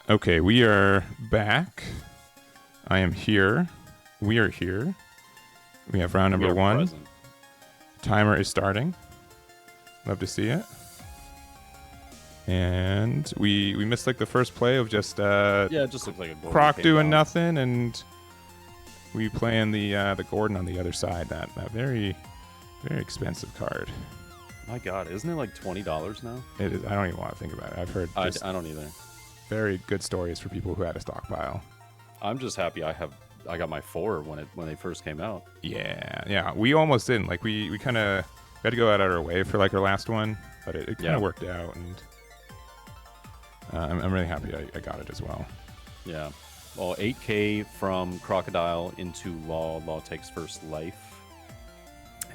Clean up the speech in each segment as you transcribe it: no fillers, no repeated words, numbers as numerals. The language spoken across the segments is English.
Okay, we are back. I am here. We are here. We have round number one. Present. Timer is starting. Love to see it. And we missed like the first play of just it just looks like a Gordon Croc doing down. nothing, and we playing the Gordon on the other side. That very expensive card. My God, isn't it like $20 now? It is. I don't even want to think about it. I've heard I don't either. very good stories for people who had a stockpile. I'm just happy I got my 4 when they first came out. Yeah. We almost didn't. Like we kind of had to go out of our way for like our last one, but it kind of worked out, and I'm really happy I got it as well. Yeah. Well, 8K from Crocodile into Law. Law takes first life,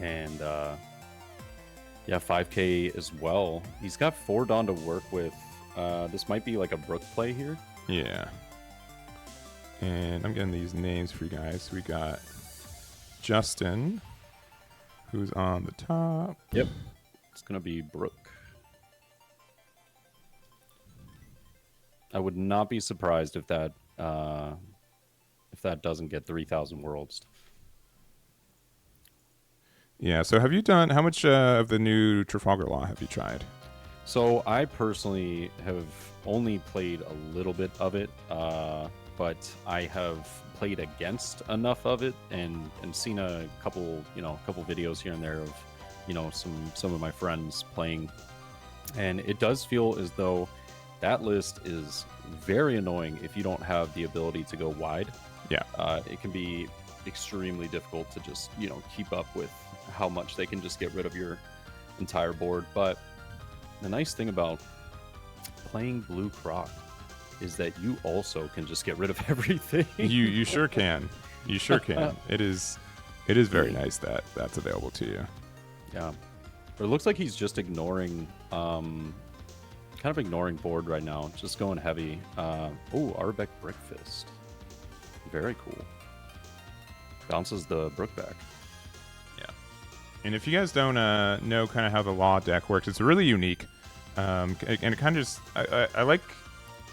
and 5K as well. He's got 4 Dawn to work with. This might be like a Brook play here. Yeah. And I'm getting these names for you guys. We got Justin, who's on the top. Yep. It's going to be Brook. I would not be surprised if that doesn't get 3,000 worlds. Yeah, so have you done, how much of the new Trafalgar Law have you tried? So I personally have only played a little bit of it, but I have played against enough of it and seen a couple videos here and there of, some of my friends playing. And it does feel as though that list is very annoying if you don't have the ability to go wide. Yeah. It can be extremely difficult to just, keep up with how much they can just get rid of your entire board. But the nice thing about playing Blue Croc is that you also can just get rid of everything. You sure can. You sure can. It is very nice that that's available to you. Yeah. But it looks like he's just ignoring ignoring board right now, just going heavy. Arbeck Brickfist. Very cool. Bounces the Brook back. Yeah. And if you guys don't know kind of how the Law deck works, it's really unique. And it kind of just, I like,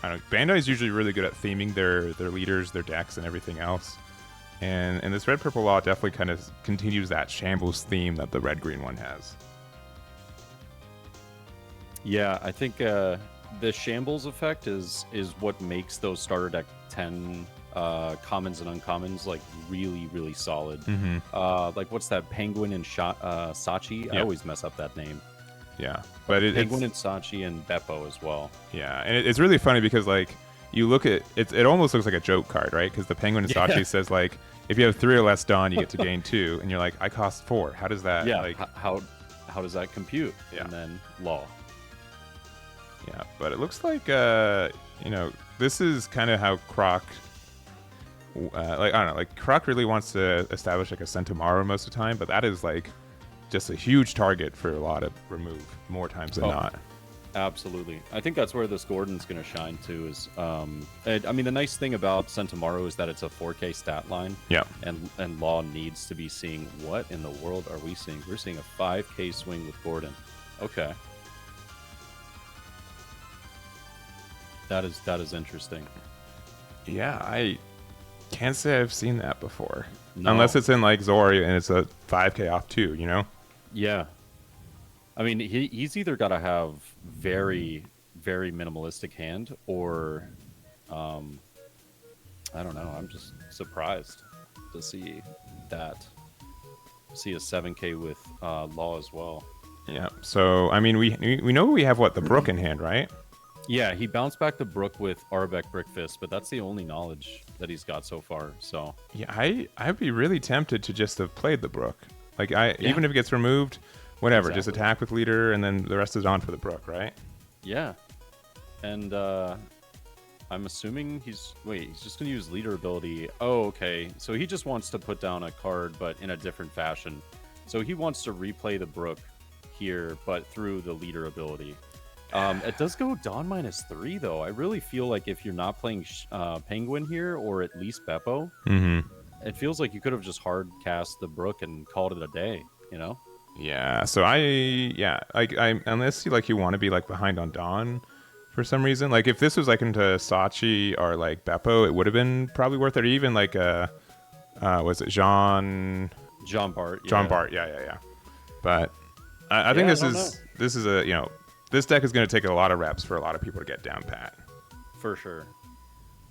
I don't know, Bandai's usually really good at theming their leaders, their decks, and everything else. And this red-purple Law definitely kind of continues that shambles theme that the red-green one has. Yeah, I think the shambles effect is what makes those starter deck 10 commons and uncommons like really, really solid. Mm-hmm. Like what's that? Penguin and Sachi? Yep. I always mess up that name. Yeah, but Penguin and Sachi and Beppo as well. Yeah, and it's really funny because like you look at it, it almost looks like a joke card, right? Because the Penguin and Sachi says like if you have 3 or less Dawn, you get to gain 2, and you're like, I cost 4. How does that? Yeah, like how does that compute? Yeah. And then Law. Yeah, but it looks like this is kind of how Croc. I don't know, like Croc really wants to establish like a Centauro most of the time, but that is like just a huge target for a lot of remove more times than not. Absolutely. I think that's where this Gordon's going to shine too. Is I mean, the nice thing about Centauro is that it's a 4K stat line. Yeah. And Law needs to be seeing what in the world are we seeing? We're seeing a 5K swing with Gordon. Okay. That is interesting. Yeah, I can't say I've seen that before. No. Unless it's in like Zori and it's a 5K off too, Yeah. I mean, he's either got to have very, very minimalistic hand or, I don't know. I'm just surprised to see that. See a 7K with Law as well. Yeah. So I mean, we know we have the Brook in hand, right? Yeah, he bounced back the Brook with Arbeck Brickfist, but that's the only knowledge that he's got so far. So yeah, I'd be really tempted to just have played the Brook. Like even if it gets removed, whatever, just attack with leader, and then the rest is on for the Brook, right? Yeah, and I'm assuming he's just gonna use leader ability. Oh, okay. So he just wants to put down a card, but in a different fashion. So he wants to replay the Brook here, but through the leader ability. It does go Dawn -3 though. I really feel like if you're not playing Penguin here, or at least Beppo, it feels like you could have just hard cast the Brook and called it a day. Yeah. So I unless you want to be like behind on Dawn, for some reason. Like if this was like into Sachi or like Beppo, it would have been probably worth it. Or even like was it John Bart? John Yeah. Bart, yeah. But I think this is a this deck is going to take a lot of reps for a lot of people to get down pat. For sure.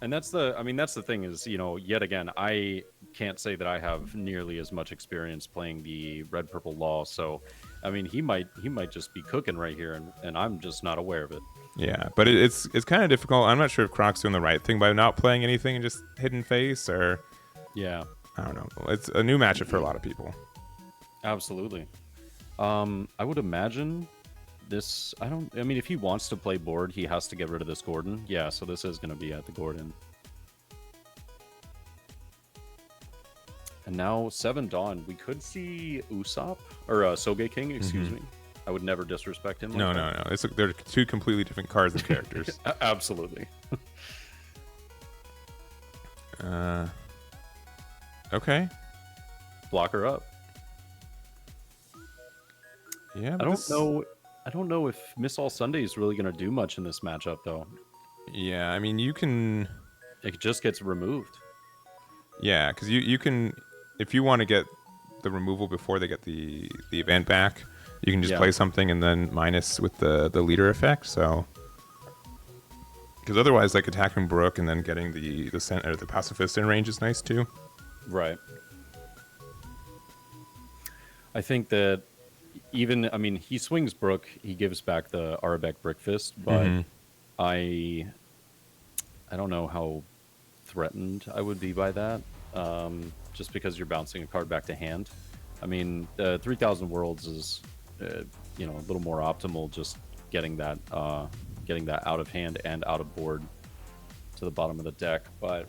And that's the thing is, yet again, I can't say that I have nearly as much experience playing the red purple Law. So, I mean, he might just be cooking right here, and I'm just not aware of it. Yeah, but it's kind of difficult. I'm not sure if Croc's doing the right thing by not playing anything and just hidden face, or yeah, I don't know. It's a new matchup for a lot of people. Absolutely. I would imagine this. I mean, if he wants to play board, he has to get rid of this Gordon. Yeah, so this is going to be at the Gordon. And now 7 Dawn. We could see Usopp or Soge King. Excuse me. I would never disrespect him. No. They're two completely different cards and characters. Absolutely. Okay. Block her up. Yeah. I don't know if Miss All Sunday is really going to do much in this matchup, though. Yeah, I mean, you can. It just gets removed. Yeah, because you can, if you want to get the removal before they get the event back, you can just play something and then minus with the leader effect. So, because otherwise, like attacking Brook and then getting the pacifist in range is nice too. Right. I think that I mean, he swings Brook, he gives back the Arabeck Brickfist, but I don't know how threatened I would be by that, just because you're bouncing a card back to hand. I mean, 3,000 Worlds is, a little more optimal, just getting that out of hand and out of board to the bottom of the deck. But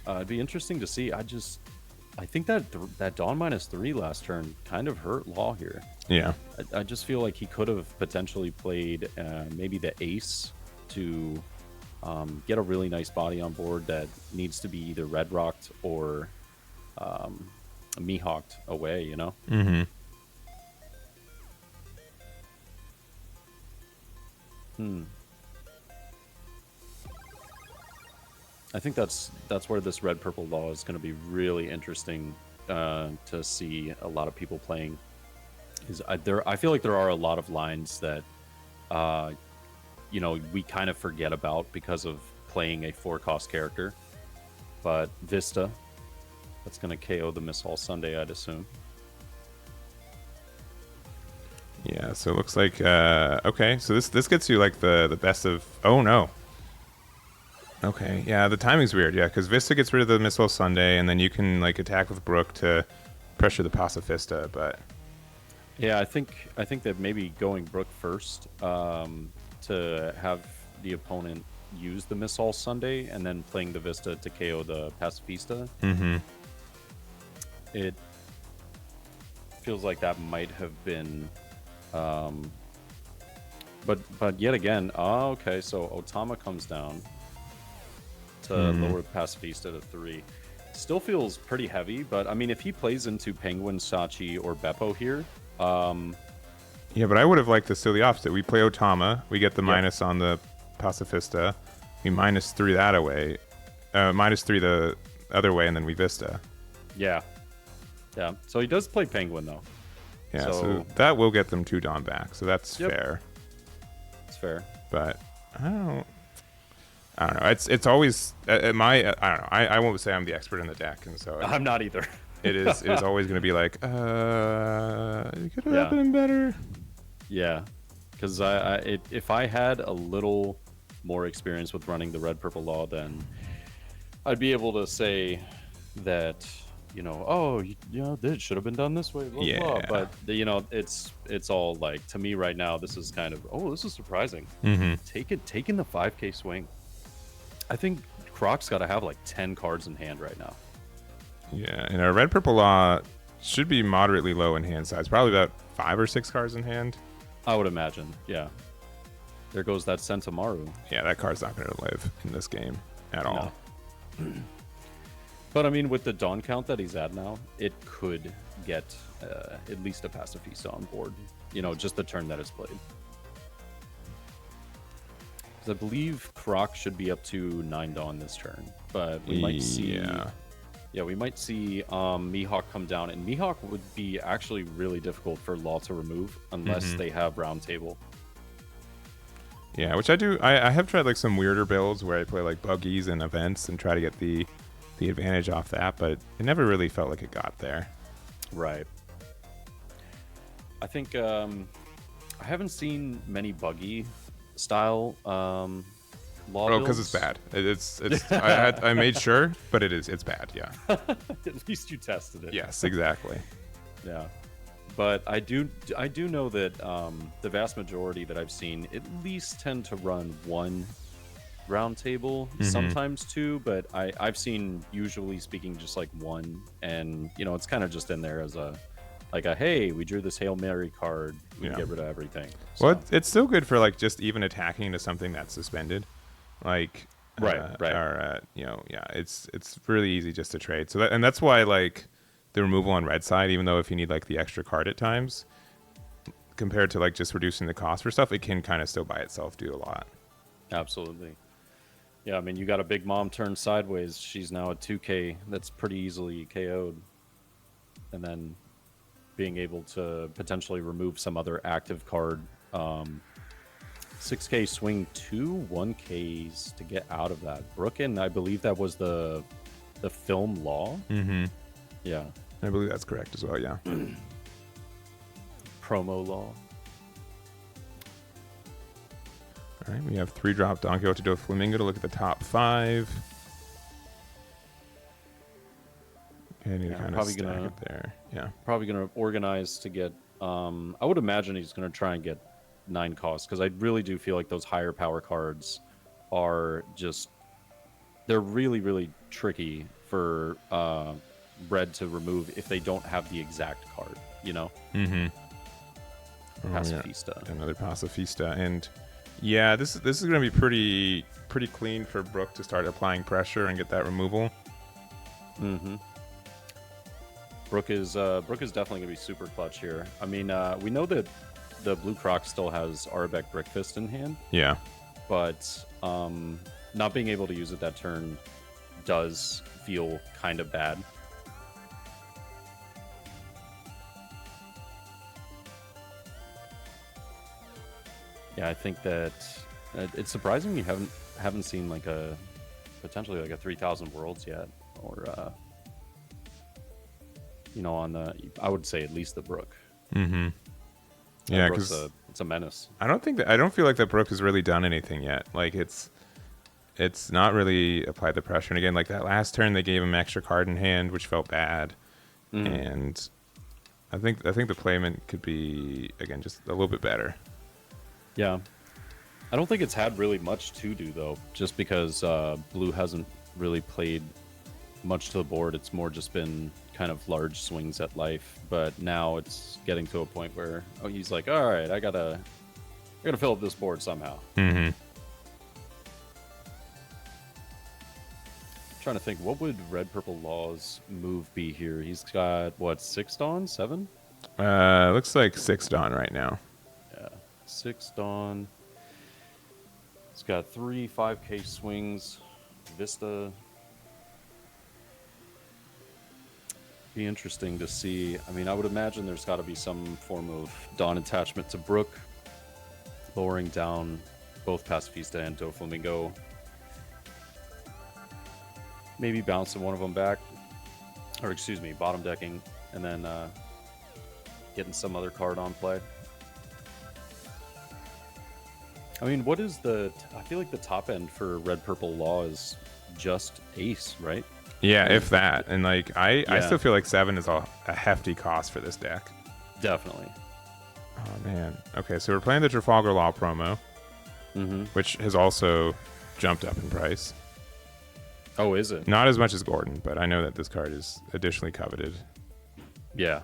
it'd be interesting to see. I think that Dawn -3 last turn kind of hurt Law here. Yeah. I just feel like he could have potentially played maybe the Ace to get a really nice body on board that needs to be either red rocked or Mihawked away, I think that's where this red purple Law is going to be really interesting to see a lot of people playing. I feel like there are a lot of lines that we kind of forget about because of playing a 4-cost character. But Vista, that's going to KO the Miss All Sunday, I'd assume. Yeah, so it looks like okay, so this gets you like the best of. Oh no. Okay, yeah, the timing's weird, yeah, because Vista gets rid of the Missile Sunday, and then you can like attack with Brook to pressure the Pacifista, but yeah, I think that maybe going Brook first to have the opponent use the Missile Sunday, and then playing the Vista to KO the Pacifista. It feels like that might have been, but yet again, okay, so Otama comes down to lower Pacifista to 3. Still feels pretty heavy, but I mean, if he plays into Penguin, Sachi, or Beppo here, yeah, but I would have liked this still the opposite. We play Otama, we get the minus on the Pacifista, we -3 that away, -3 the other way, and then we Vista. Yeah. So he does play Penguin though. Yeah, so that will get them 2 Dawn back, so that's fair. It's fair, but I don't know. It's always I don't know. I won't say I'm the expert in the deck, and so I'm not either. it is always going to be like, it could have been better. Yeah, because if I had a little more experience with running the red purple Law, then I'd be able to say that this should have been done this way. Blah, blah. But it's all like, to me right now, this is kind of this is surprising. Taking the 5K swing. I think Croc's got to have like 10 cards in hand right now. Yeah, and our red purple Law should be moderately low in hand size, probably about 5 or 6 cards in hand. I would imagine. Yeah. There goes that Sentamaru. Yeah, that card's not going to live in this game at all. But I mean, with the Dawn count that he's at now, it could get at least a Pacifista on board. Just the turn that is played. 'Cause I believe Croc should be up to 9 Dawn this turn, but we might see. Yeah, we might see Mihawk come down, and Mihawk would be actually really difficult for Law to remove unless they have Round Table. Yeah, which I do. I have tried like some weirder builds where I play like buggies and events and try to get the advantage off that, but it never really felt like it got there. Right. I think I haven't seen many buggy style Law Oh, because it's bad. It's I made sure, but it's bad. Yeah. At least you tested it. Yes, exactly. Yeah. But I do know that the vast majority that I've seen at least tend to run one Round Table, sometimes two, but I've seen, usually speaking, just like one, and it's kind of just in there as a hey, we drew this Hail Mary card, we can get rid of everything. So. Well, it's still good for like just even attacking into something that's suspended, like right. Or it's really easy just to trade. So that's why like the removal on red side, even though if you need like the extra card at times, compared to like just reducing the cost for stuff, it can kind of still by itself do a lot. Absolutely. Yeah, I mean, you got a Big Mom turned sideways. She's now at 2k. That's pretty easily KO'd. And then being able to potentially remove some other active card. 6k swing 2 1ks to get out of that. Brooken, I believe that was the film Law. Yeah. I believe that's correct as well, yeah. Promo Law. All right, we have 3-drop Don Quixote to Flamingo to look at the top 5. And you kind of stack it there. Yeah. Probably going to organize to get... I would imagine he's going to try and get 9 costs, because I really do feel like those higher power cards are just... They're really, really tricky for red to remove if they don't have the exact card, Pacifista. Yeah. Another Pacifista. And yeah, this is going to be pretty clean for Brook to start applying pressure and get that removal. Brook is definitely going to be super clutch here. I mean, we know that the Blue Croc still has Arabeck Brickfist in hand. Yeah. But not being able to use it that turn does feel kind of bad. Yeah, I think that it's surprising you haven't seen like potentially like a 3000 Worlds yet, or on the, I would say at least the Brook. Yeah, because it's a menace. I don't feel like that Brook has really done anything yet. Like it's not really applied the pressure. And again, like that last turn, they gave him extra card in hand, which felt bad. And I think the playment could be, again, just a little bit better. Yeah. I don't think it's had really much to do, though, just because Blue hasn't really played much to the board. It's more just been kind of large swings at life. But now it's getting to a point where he's like, all right, I gotta fill up this board somehow. Trying to think, what would Red Purple Law's move be here? He's got what, 6 Dawn, 7? Looks like 6 Dawn right now. 6 Dawn. It's got 3 5k swings. Vista. Be interesting to see. I mean, I would imagine there's got to be some form of Dawn attachment to Brook, lowering down both Pacifista and Doflamingo. Maybe bouncing one of them back, or excuse me, bottom decking, and then getting some other card on play. I mean, what is I feel like the top end for Red Purple Law is just Ace, right? Yeah, if that. And like I still feel like 7 is a hefty cost for this deck. Definitely. Oh man. Okay, so we're playing the Trafalgar Law promo, which has also jumped up in price. Oh, is it? Not as much as Gordon, but I know that this card is additionally coveted. Yeah.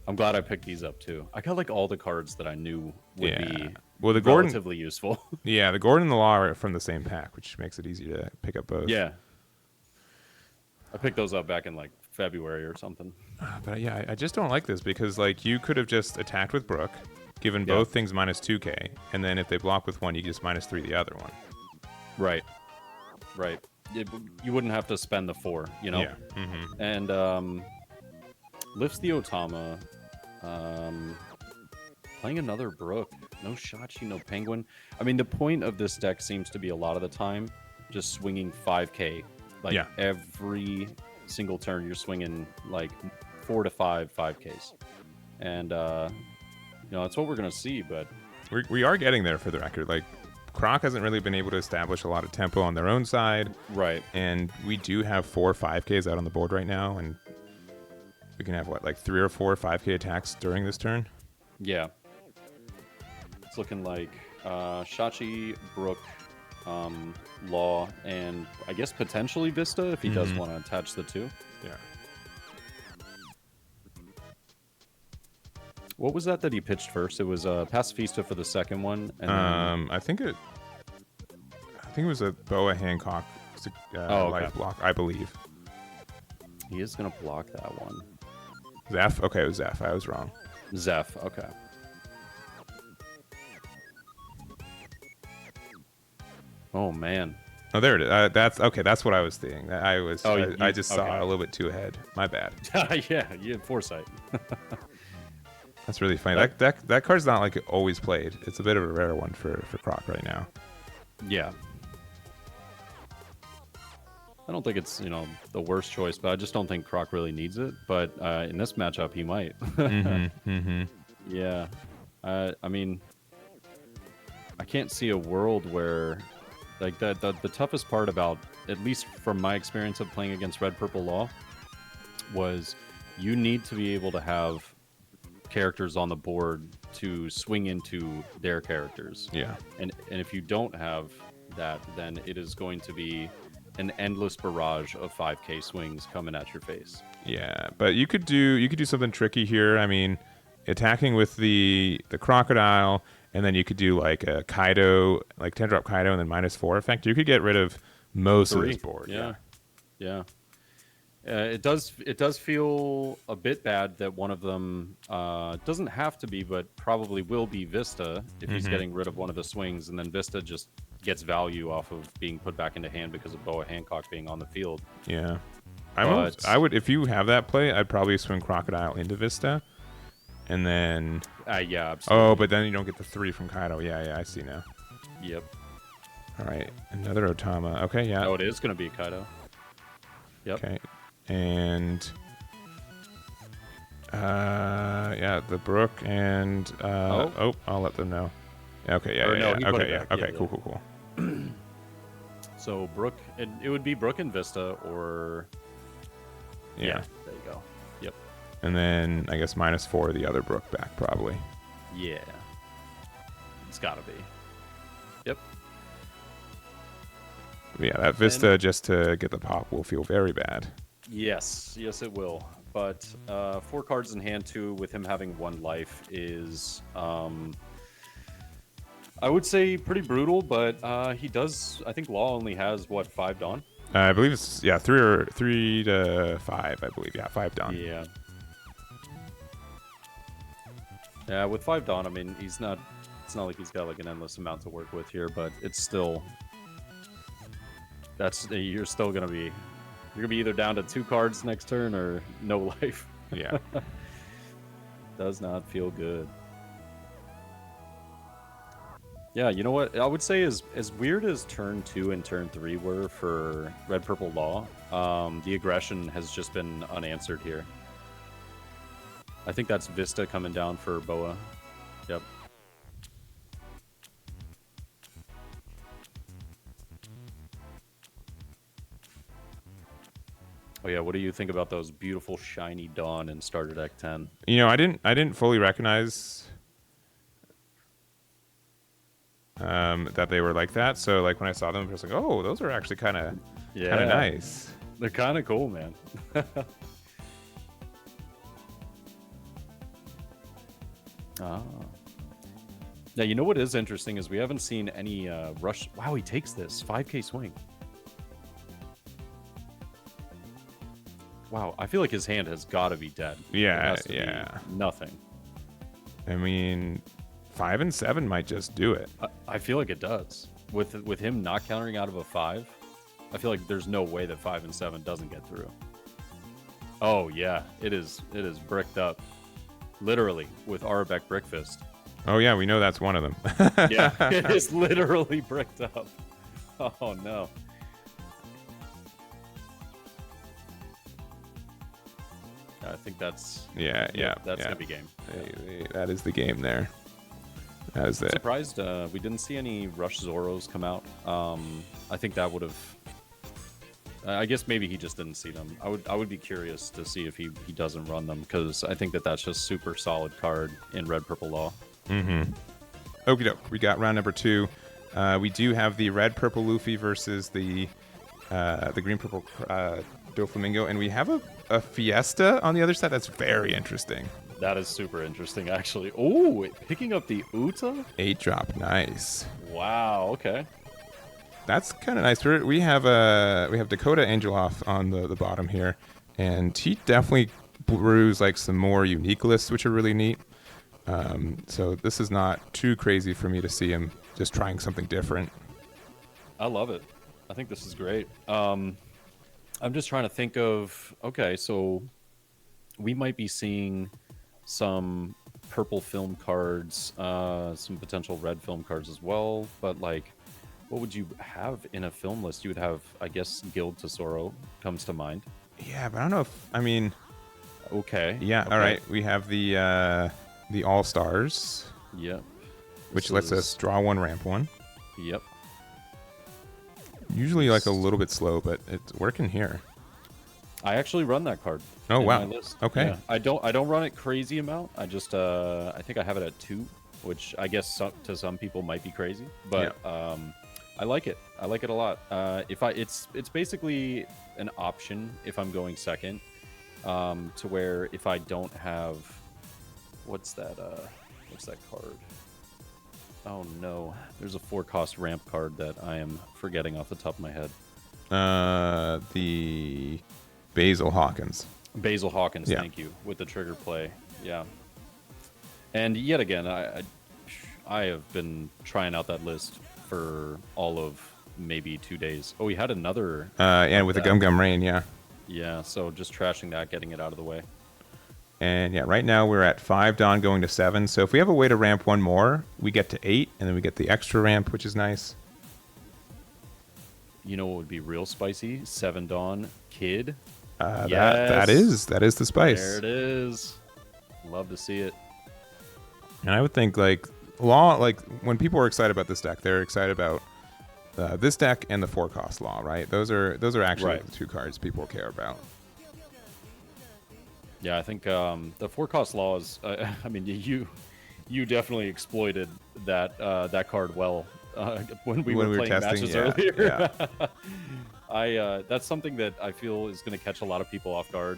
I'm glad I picked these up too. I got like all the cards that I knew would be the relatively useful. Yeah, the Gordon and the Law are from the same pack, which makes it easy to pick up both. Yeah. I picked those up back in like February or something. But yeah, I just don't like this because like you could have just attacked with Brook, given both things -2k, and then if they block with one, you just -3 the other one. Right. Right. You wouldn't have to spend the 4, you know? Yeah. Mm-hmm. And lifts the Otama. Playing another Brook. No Shachi, no Penguin. I mean, the point of this deck seems to be a lot of the time just swinging 5k. Like Yeah. every single turn, you're swinging like 4 to 5 5ks. And, that's what we're going to see, but... We are getting there, for the record. Like, Croc hasn't really been able to establish a lot of tempo on their own side. Right. And we do have 4 5Ks out on the board right now, and we can have, like 3 or 4 5K attacks during this turn? Yeah. It's looking like Shachi, Brook, Law, and I guess potentially Vista if he does want to attach the 2. Yeah. What was that he pitched first? It was Pacifista for the second one. And I think it was a Boa Hancock life block, I believe. He is going to block that one. Zeph? Okay, it was Zeph. I was wrong. Zeph, okay. Oh, man. Oh, there it is. That's what I was thinking. I just saw okay. it a little bit too ahead. My bad. Yeah, you had foresight. That's really funny. That card's not like always played. It's a bit of a rare one for Croc right now. Yeah. I don't think it's, the worst choice, but I just don't think Croc really needs it. But in this matchup, he might. Yeah. I mean, I can't see a world where, like, the toughest part about, at least from my experience of playing against Red Purple Law, was you need to be able to have characters on the board to swing into their characters. Yeah. And if you don't have that, then it is going to be an endless barrage of 5k swings coming at your face. Yeah, but you could do something tricky here. I mean, attacking with the crocodile, and then you could do like a Kaido, like 10-drop Kaido, and then -4 effect. You could get rid of most of this board. Yeah. It does feel a bit bad that one of them doesn't have to be, but probably will be Vista if he's getting rid of one of the swings, and then Vista just gets value off of being put back into hand because of Boa Hancock being on the field. Yeah. I would, if you have that play, I'd probably swing Crocodile into Vista, and then... yeah, absolutely. Oh, but then you don't get the 3 from Kaido. Yeah, I see now. Yep. All right, another Otama. Okay, yeah. Oh, it is going to be Kaido. Yep. Okay. And the Brook and I'll let them know. Okay, Okay, cool. So Brook, it would be Brook and Vista, or yeah, there you go. Yep. And then I guess -4 the other Brook back probably. Yeah, it's gotta be. Yep. Yeah, that Vista just to get the pop will feel very bad. Yes, it will. But 4 cards in hand too, with him having 1 life, is I would say pretty brutal. But he does. I think Law only has 5 Dawn. I believe it's 3 to 5. I believe 5 Dawn. Yeah. Yeah, with 5 Dawn, I mean it's not like he's got like an endless amount to work with here, but it's still you're still gonna be. You're going to be either down to 2 cards next turn or no life. Yeah. Does not feel good. Yeah, you know what? I would say as weird as turn 2 and turn 3 were for Red Purple Law, the aggression has just been unanswered here. I think that's Vista coming down for Boa. Yep. Oh yeah, what do you think about those beautiful shiny Dawn in Starter Deck 10? I didn't fully recognize that they were like that. So like when I saw them, I was like, oh, those are actually kind of nice. They're kind of cool, man. Now, you know what is interesting is we haven't seen any rush. Wow, he takes this 5k swing. Wow, I feel like his hand has got to be dead. Yeah, Be nothing. I mean, 5 and 7 might just do it. I feel like it does. with him not countering out of a 5, I feel like there's no way that 5 and 7 doesn't get through. Oh yeah, it is bricked up, literally with Arabeck Brickfist. Oh yeah, we know that's one of them. Yeah, it is literally bricked up. Oh no. I think that's that's gonna be game. That is the game there. That is it. Surprised we didn't see any Rush Zoros come out. I think that would have. I guess maybe he just didn't see them. I would be curious to see if he doesn't run them, because I think that's just super solid card in Red Purple Law. Mm-hmm. Okie doke. We got round number 2. We do have the Red Purple Luffy versus the Green Purple Doflamingo, and we have a Fiesta on the other side. That's very interesting. That is super interesting, actually. Oh, picking up the Uta? 8-drop, nice. Wow. Okay. That's kind of nice. We have Dakota Angeloff on the bottom here, and he definitely brews like some more unique lists, which are really neat. So this is not too crazy for me to see him just trying something different. I love it. I think this is great. I'm just trying to think of, okay, so we might be seeing some purple film cards, some potential red film cards as well, but like, what would you have in a film list? You would have, I guess, Guild Tesoro comes to mind. Yeah, but I don't know if, I mean... Okay. Yeah, okay. All right. We have the All-Stars. Yep. Which lets us draw 1, ramp 1. Yep. Usually like a little bit slow, but it's working here. I actually run that card. Oh, wow. My list. Okay. Yeah. I don't run it crazy amount. I just I think I have it at 2, which I guess to some people might be crazy, but I like it. I like it a lot. It's basically an option if I'm going second, to where if I don't have, what's that card? Oh no, there's a 4-cost ramp card that I am forgetting off the top of my head. The Basil Hawkins. Basil Hawkins, thank you, with the trigger play. Yeah. And yet again, I have been trying out that list for all of maybe 2 days. Oh, we had another. And with the Gum Gum Rain, yeah. Yeah, so just trashing that, getting it out of the way. And yeah, right now we're at 5 Dawn going to 7. So if we have a way to ramp 1 more, we get to 8, and then we get the extra ramp, which is nice. You know what would be real spicy? 7 Dawn Kid. Yes. That is the spice. There it is. Love to see it. And I would think like when people are excited about this deck, they're excited about this deck and the 4-cost Law, right? Those are actually the 2 cards people care about. Yeah, I think the 4-cost Law is. I mean, you definitely exploited that card well when we were playing testing, matches earlier. Yeah. That's something that I feel is going to catch a lot of people off guard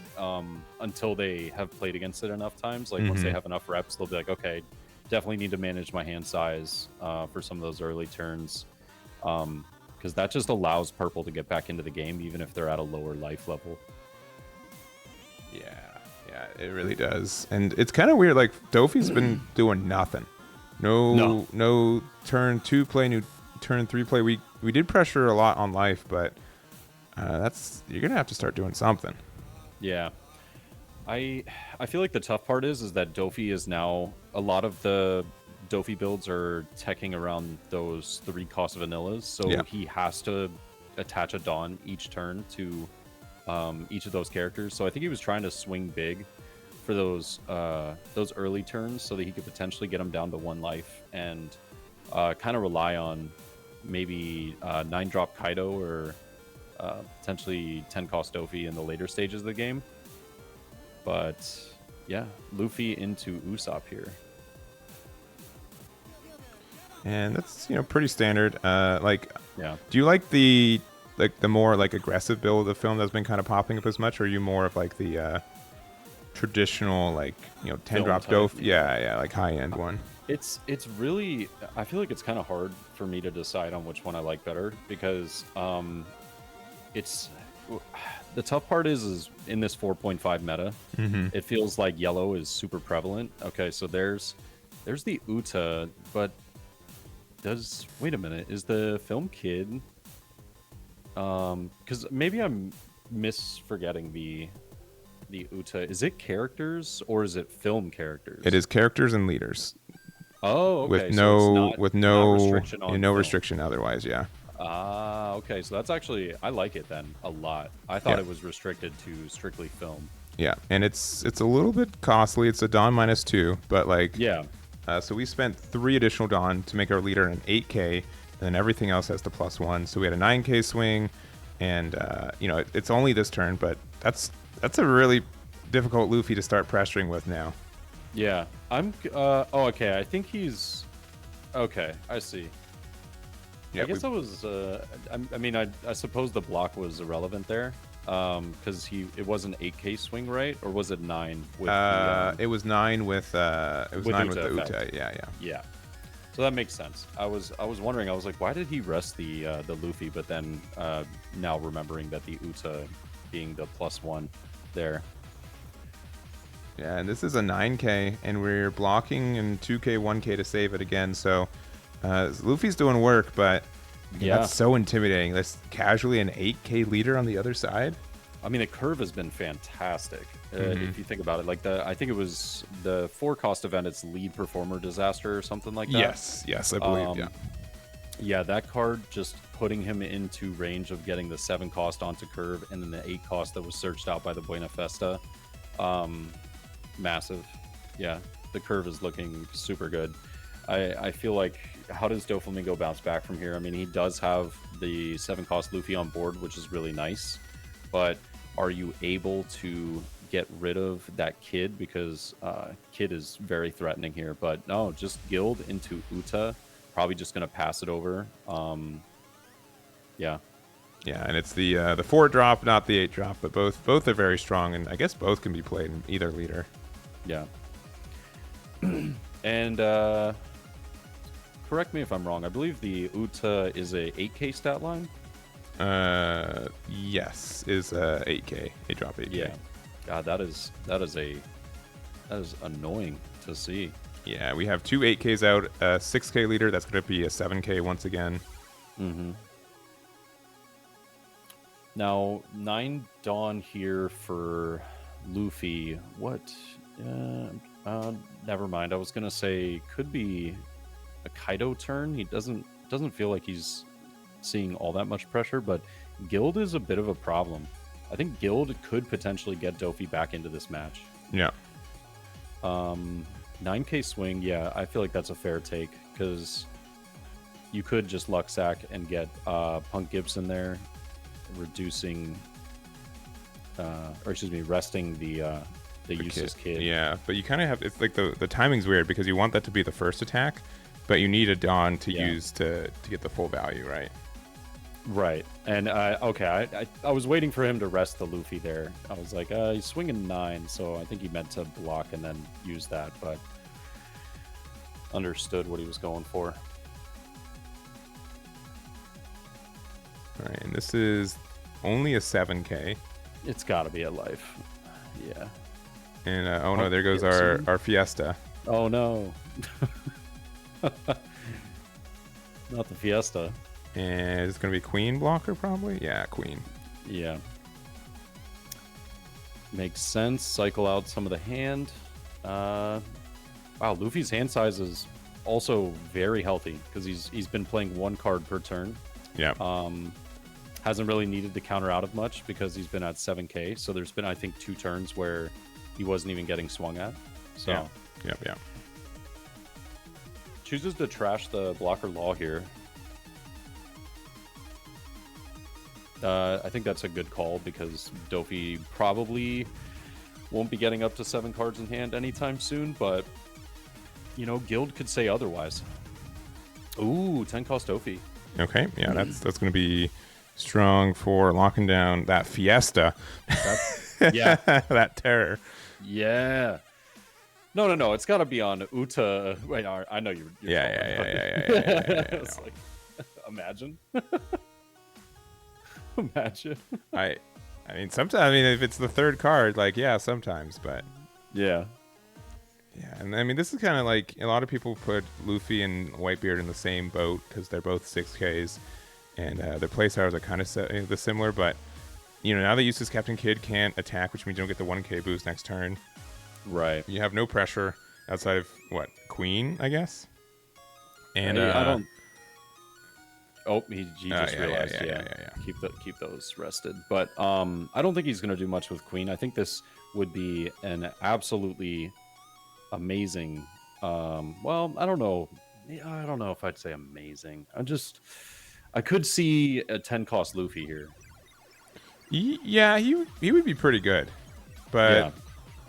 until they have played against it enough times. Like once they have enough reps, they'll be like, okay, definitely need to manage my hand size for some of those early turns, because that just allows purple to get back into the game even if they're at a lower life level. Yeah, it really does. And it's kind of weird. Like Doffy's been doing nothing. No turn 2 play, new turn 3 play. We did pressure a lot on life, but you're gonna have to start doing something. Yeah. I feel like the tough part is that Doffy is now, a lot of the Doffy builds are teching around those 3-cost vanillas, so he has to attach a Dawn each turn to each of those characters. So I think he was trying to swing big for those early turns so that he could potentially get them down to 1 life and kind of rely on maybe 9-drop Kaido or potentially 10-cost Doffy in the later stages of the game. But yeah, Luffy into Usopp here. And that's pretty standard. Yeah. Do you like the more like aggressive build of the film that's been kind of popping up as much, or are you more of like the traditional 10-drop Doffy? Yeah, like high-end one. It's really, I feel like it's kind of hard for me to decide on which one I like better, because it's the tough part is in this 4.5 meta, it feels like yellow is super prevalent. Okay, so there's the Uta, but Wait a minute, is the film kid? Because maybe I'm misforgetting the Uta. Is it characters or is it film characters? It is characters and leaders. Oh, okay. With So no it's not restriction on no film. restriction otherwise. Yeah. Ah, okay. So that's actually, I like it then a lot. I thought Yeah. it was restricted to strictly film. Yeah, and it's a little bit costly. It's a Dawn -2, but like Yeah. so we spent 3 additional Dawn to make our leader an 8K, and then everything else has the +1. So we had a 9K swing, and it's only this turn, but that's a really difficult Luffy to start pressuring with now. Yeah. Okay. I think he's, okay. I see. Yeah, I guess I was, I mean, I suppose the block was irrelevant there. Because it was an 8K swing, right? Or was it 9 with it was 9 with with the Uta. Yeah. Yeah. So that makes sense. I was wondering, I was like, why did he rest the Luffy? But then now remembering that the Uta being the +1 there. Yeah, and this is a 9K, and we're blocking and 2K, 1K to save it again. So Luffy's doing work, but that's so intimidating. That's casually an 8K leader on the other side. I mean, the curve has been fantastic. If you think about it, like I think it was the 4-cost event. It's lead performer disaster or something like that. Yes, I believe. Yeah, that card just putting him into range of getting the 7-cost onto curve, and then the 8-cost that was searched out by the Buena Festa. Massive. Yeah, the curve is looking super good. I feel like, how does Doflamingo bounce back from here? I mean, he does have the 7-cost Luffy on board, which is really nice. But are you able to get rid of that Kid? Because Kid is very threatening here. But no, just Guild into Uta. Probably just going to pass it over. Yeah. Yeah, and it's the 4-drop, not the 8-drop, but both are very strong, and I guess both can be played in either leader. Yeah. And correct me if I'm wrong. I believe the Uta is a 8K stat line. Yes, is 8K, 8-drop 8K. Yeah. God, that is annoying to see. Yeah, we have 2 8Ks out, a 6K leader. That's going to be a 7K once again. Mm-hmm. Now, 9 Dawn here for Luffy. What? Never mind. I was gonna say could be a Kaido turn. He doesn't feel like he's seeing all that much pressure, but Guild is a bit of a problem. I think Guild could potentially get Doffy back into this match. Yeah. 9K swing, yeah, I feel like that's a fair take, because you could just luck sack and get Punk Gibson there, reducing, resting the useless kid. Yeah, but you kind of have, it's like the timing's weird because you want that to be the first attack, but you need a Dawn to use to get the full value, right? Right. And I was waiting for him to rest the Luffy there. I was like, he's swinging 9, so I think he meant to block and then use that, but understood what he was going for. All right, and this is only a 7K. It's got to be a life. Yeah. And oh no, there goes our Fiesta. Oh no. Not the Fiesta. And it's going to be Queen blocker probably? Yeah, Queen. Yeah. Makes sense. Cycle out some of the hand. Wow, Luffy's hand size is also very healthy because he's been playing 1 card per turn. Yeah. Hasn't really needed to counter out of much because he's been at 7K. So there's been, I think, 2 turns where he wasn't even getting swung at. So yeah. Chooses to trash the blocker Law here. I think that's a good call because Doffy probably won't be getting up to 7 cards in hand anytime soon, but Guild could say otherwise. Ooh, 10-cost Doffy. Okay, yeah, that's going to be strong for locking down that Fiesta. Yeah. That terror. Yeah. No. It's got to be on Uta. Wait, I know you're Yeah. It's like, imagine. Imagine. I mean, sometimes. I mean, if it's the 3rd card, like, yeah, sometimes, but yeah. Yeah, and I mean, this is kind of like a lot of people put Luffy and Whitebeard in the same boat because they're both 6Ks, and their playstars are kind of similar. But you know, now that Useless Captain Kid can't attack, which means you don't get the 1K boost next turn. Right. You have no pressure outside of what, Queen, I guess. And I don't. Oh, he just realized. Yeah. Keep those rested. But I don't think he's gonna do much with Queen. I think this would be an absolutely amazing. Well, I don't know. I don't know if I'd say amazing. I could see a 10 cost Luffy here. Yeah, he would be pretty good, but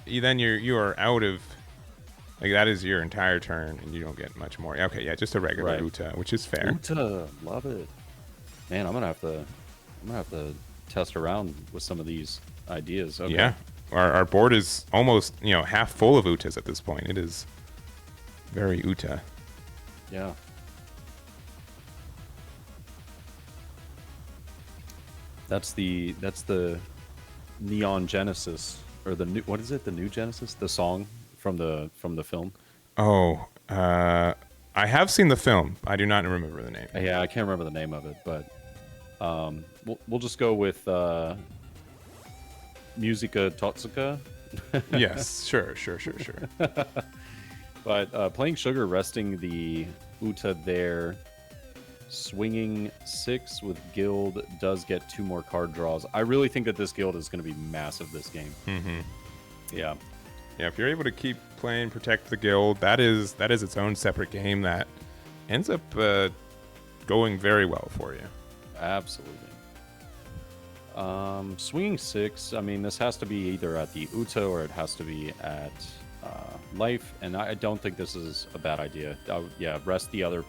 then you are out of, like, that is your entire turn and you don't get much more. Okay, yeah, just a regular Uta, which is fair. Uta, love it. Man, I'm gonna have to test around with some of these ideas. Okay. Yeah, our board is almost half full of Utas at this point. It is very Uta. Yeah. That's the Neon Genesis, or the new, what is it? The new Genesis, the song from the film. Oh, I have seen the film. I do not remember the name. Yeah, I can't remember the name of it, but we'll just go with Musica Totsuka. Yes, sure. But playing Sugar, resting the Uta there. Swinging 6 with Guild does get 2 more card draws. I really think that this Guild is going to be massive this game. Mm-hmm. Yeah. Yeah, if you're able to keep playing Protect the Guild, that is its own separate game that ends up going very well for you. Absolutely. Swinging 6, I mean, this has to be either at the Uta or it has to be at Life, and I don't think this is a bad idea. Yeah, rest the other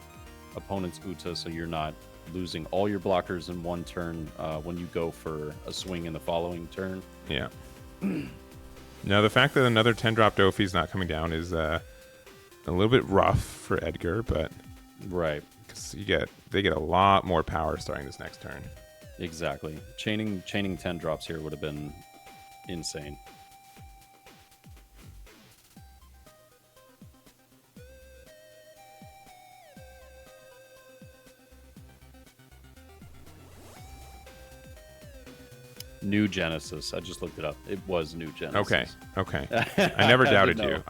opponent's Uta so you're not losing all your blockers in one turn when you go for a swing in the following turn. Yeah. Now, the fact that another 10-drop Doffy is not coming down is a little bit rough for Edgar, but right, because they get a lot more power starting this next turn. Exactly. Chaining 10 drops here would have been insane. New Genesis. I just looked it up. It was New Genesis. Okay. I never doubted I you.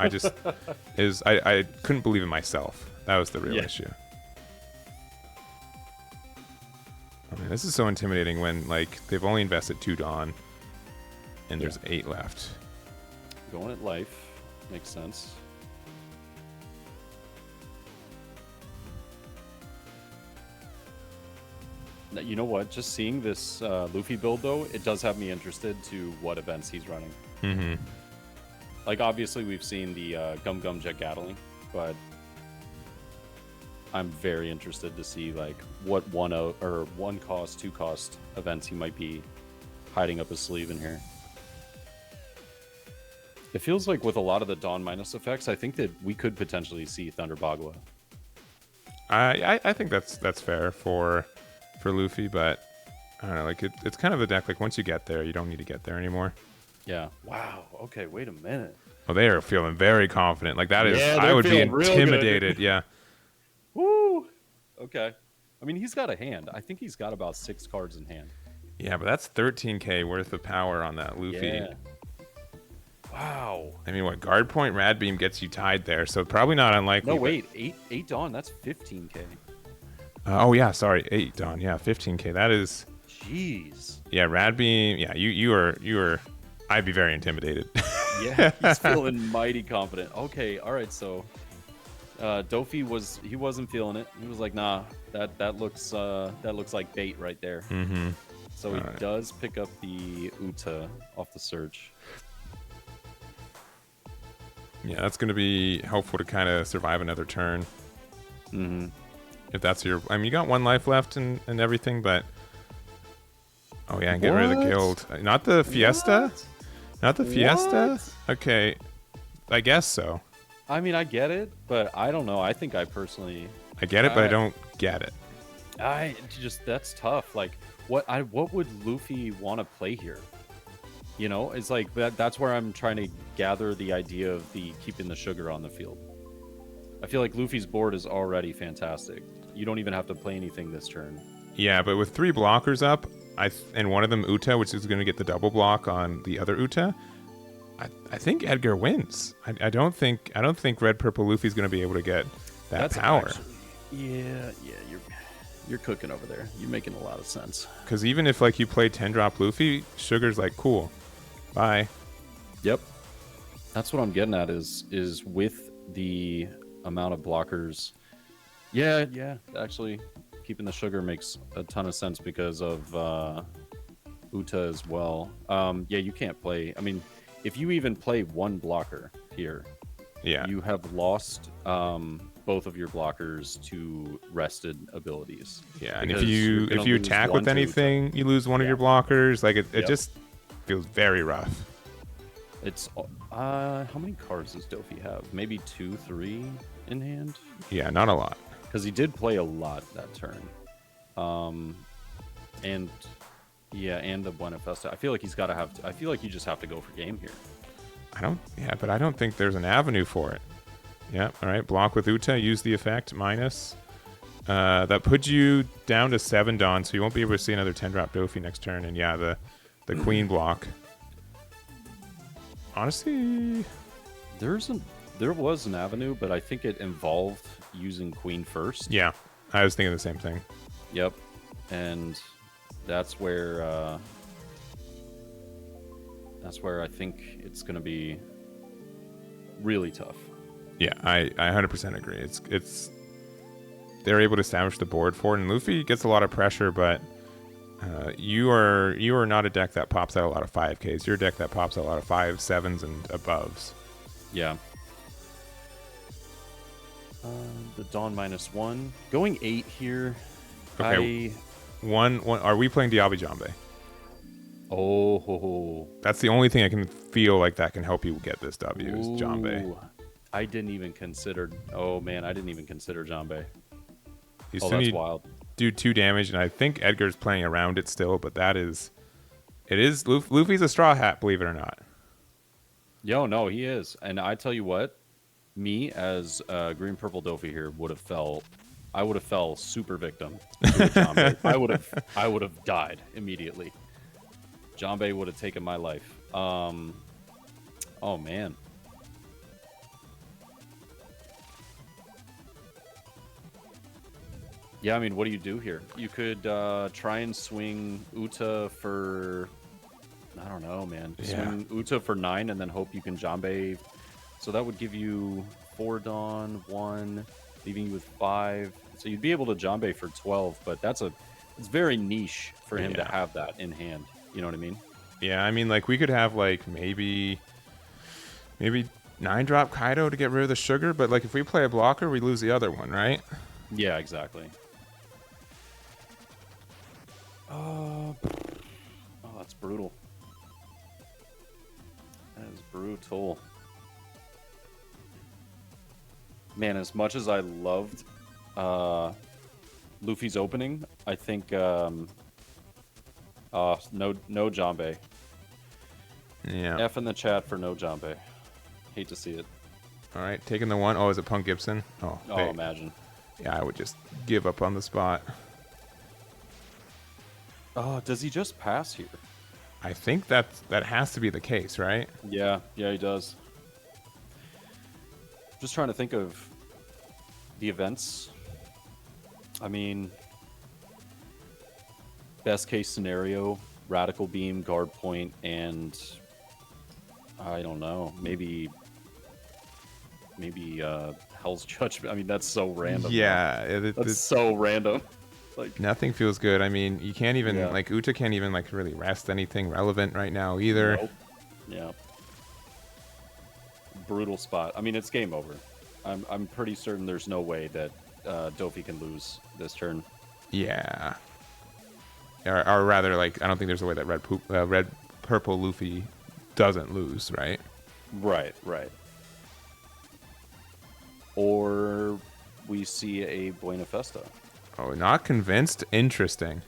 I couldn't believe it myself. That was the real issue. Oh, man, this is so intimidating when, like, they've only invested 2 Dawn and there's 8 left. Going at Life makes sense. You know what? Just seeing this Luffy build, though, it does have me interested to what events he's running. Mm-hmm. Like, obviously, we've seen the Gum Gum Jet Gatling, but I'm very interested to see, like, what 1 cost, 2 cost events he might be hiding up his sleeve in here. It feels like with a lot of the Dawn minus effects, I think that we could potentially see Thunder Bagua. I think that's fair for Luffy, but I don't know, like it's kind of a deck, like, once you get there, you don't need to get there anymore. Yeah. Wow. Okay, wait a minute. Oh, they are feeling very confident. Like, that is, I would be intimidated. Yeah. Woo! Okay. I mean, he's got a hand. I think he's got about 6 cards in hand. Yeah, but that's 13k worth of power on that Luffy. Yeah. Wow. I mean, what, Guard Point Rad Beam gets you tied there, so probably not unlikely. No, wait. 8 Dawn, that's 15k. Oh, yeah, sorry. 8 Dawn. Yeah, 15k. That is... Jeez. Yeah, Rad Beam. Yeah, you are... I'd be very intimidated. Yeah, he's feeling mighty confident. Okay, all right, so... Doffy wasn't feeling it. He was like, nah, that looks like bait right there. Mm-hmm. So he does pick up the Uta off the search. Yeah, that's going to be helpful to kind of survive another turn. Mm-hmm. If that's your... I mean, you got 1 life left and everything, but... Oh, yeah, and get rid of the guild. Not the Fiesta? What? Not the Fiesta? What? Okay, I guess so. I mean, I get it, but I don't know. I think I personally... I get it, but I don't get it. That's tough. Like, what would Luffy want to play here? You know, it's like that's where I'm trying to gather the idea of the keeping the sugar on the field. I feel like Luffy's board is already fantastic. You don't even have to play anything this turn. Yeah, but with 3 blockers up, and one of them Uta, which is going to get the double block on the other Uta, I think Edgar wins. I don't think Red Purple Luffy's going to be able to get that power. Yeah, you're cooking over there. You're making a lot of sense. Because even if like you play 10-drop Luffy, Sugar's like, cool, bye. Yep. That's what I'm getting at is with the amount of blockers. Yeah. Actually, keeping the Sugar makes a ton of sense because of Uta as well. Yeah, you can't play. I mean, if you even play one blocker here, yeah, you have lost both of your blockers to rested abilities. Yeah, and if you attack with anything, you lose one of your blockers. Like it just feels very rough. It's how many cards does Doffy have? Maybe 2, 3 in hand? Yeah, not a lot. Because he did play a lot that turn. And the Buena Festa. I feel like he's got to have. I feel like you just have to go for game here. But I don't think there's an avenue for it. Yeah, all right. Block with Uta. Use the effect minus. That puts you down to 7 Dawn, so you won't be able to see another 10-drop Doffy next turn. And yeah, the Queen block. Honestly, there was an avenue, but I think it involved using Queen first. Yeah, I was thinking the same thing. Yep, and that's where I think it's going to be really tough. Yeah, I 100% agree. It's they're able to establish the board for it, and Luffy gets a lot of pressure, but you are not a deck that pops out a lot of 5Ks. You're a deck that pops out a lot of 5s, 7s, and aboves. Yeah. The Dawn -1. Going 8 here. Okay. One. Are we playing Diaby Jambe? Oh. That's the only thing I can feel like that can help you get this W is Jambe. I didn't even consider. Oh man, I didn't even consider Jambe. That's wild. Do 2 damage, and I think Edgar's playing around it still, but it is Luffy's a straw hat, believe it or not. Yo, no, he is, and I tell you what, me as green purple Doffy here I would have fell super victim to Jambe. I would have died immediately. Jambe would have taken my life. Oh man. Yeah, I mean, what do you do here? You could try and swing Uta for... I don't know, man. Swing Uta for 9 and then hope you can Jambe. So that would give you 4 Dawn, 1, leaving you with 5. So you'd be able to Jambe for 12, but it's very niche for him to have that in hand. You know what I mean? Yeah, I mean, like, we could have, like, maybe 9-drop Kaido to get rid of the Sugar, but, like, if we play a blocker, we lose the other one, right? Yeah, exactly. Oh, that's brutal. That is brutal. Man, as much as I loved Luffy's opening, I think no Jambe. Yeah. F in the chat for no Jambe. Hate to see it. All right, taking the 1. Oh, is it Punk Gibson? Oh, imagine. Yeah, I would just give up on the spot. Oh, does he just pass here? I think that has to be the case, right? Yeah, he does. Just trying to think of the events. I mean, best case scenario, Radical Beam, Guard Point, and I don't know, maybe Hell's Judgment. I mean, that's so random. Yeah, that's so random. Like, nothing feels good. I mean, you can't even like Uta can't even like really rest anything relevant right now either. Nope. Yeah. Brutal spot. I mean, it's game over. I'm pretty certain there's no way that Doffy can lose this turn. Yeah. Or rather, like, I don't think there's a way that Red Purple Luffy doesn't lose, right? Right. Or we see a Buena Festa. Oh, not convinced? Interesting.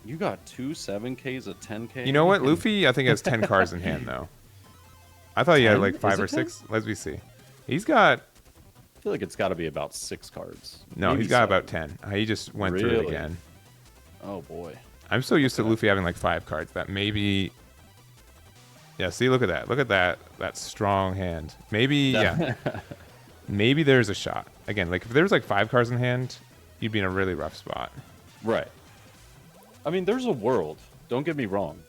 You got 2 7Ks, a 10K. You know what? Luffy, I think, has 10 cards in hand, though. I thought he had 10? like 5 Is it or 10? 6. Let me see. He's got... I feel like it's got to be about 6 cards. No, Maybe he's got 7. about 10. He just went through it Really? again. Oh, boy. I'm so used to Luffy having like 5 cards that maybe... Yeah, see, look at that. Look at that. That strong hand. Maybe, yeah. Maybe there's a shot. Again, like if there was like 5 cards in hand, you'd be in a really rough spot. Right. I mean, there's a world. Don't get me wrong.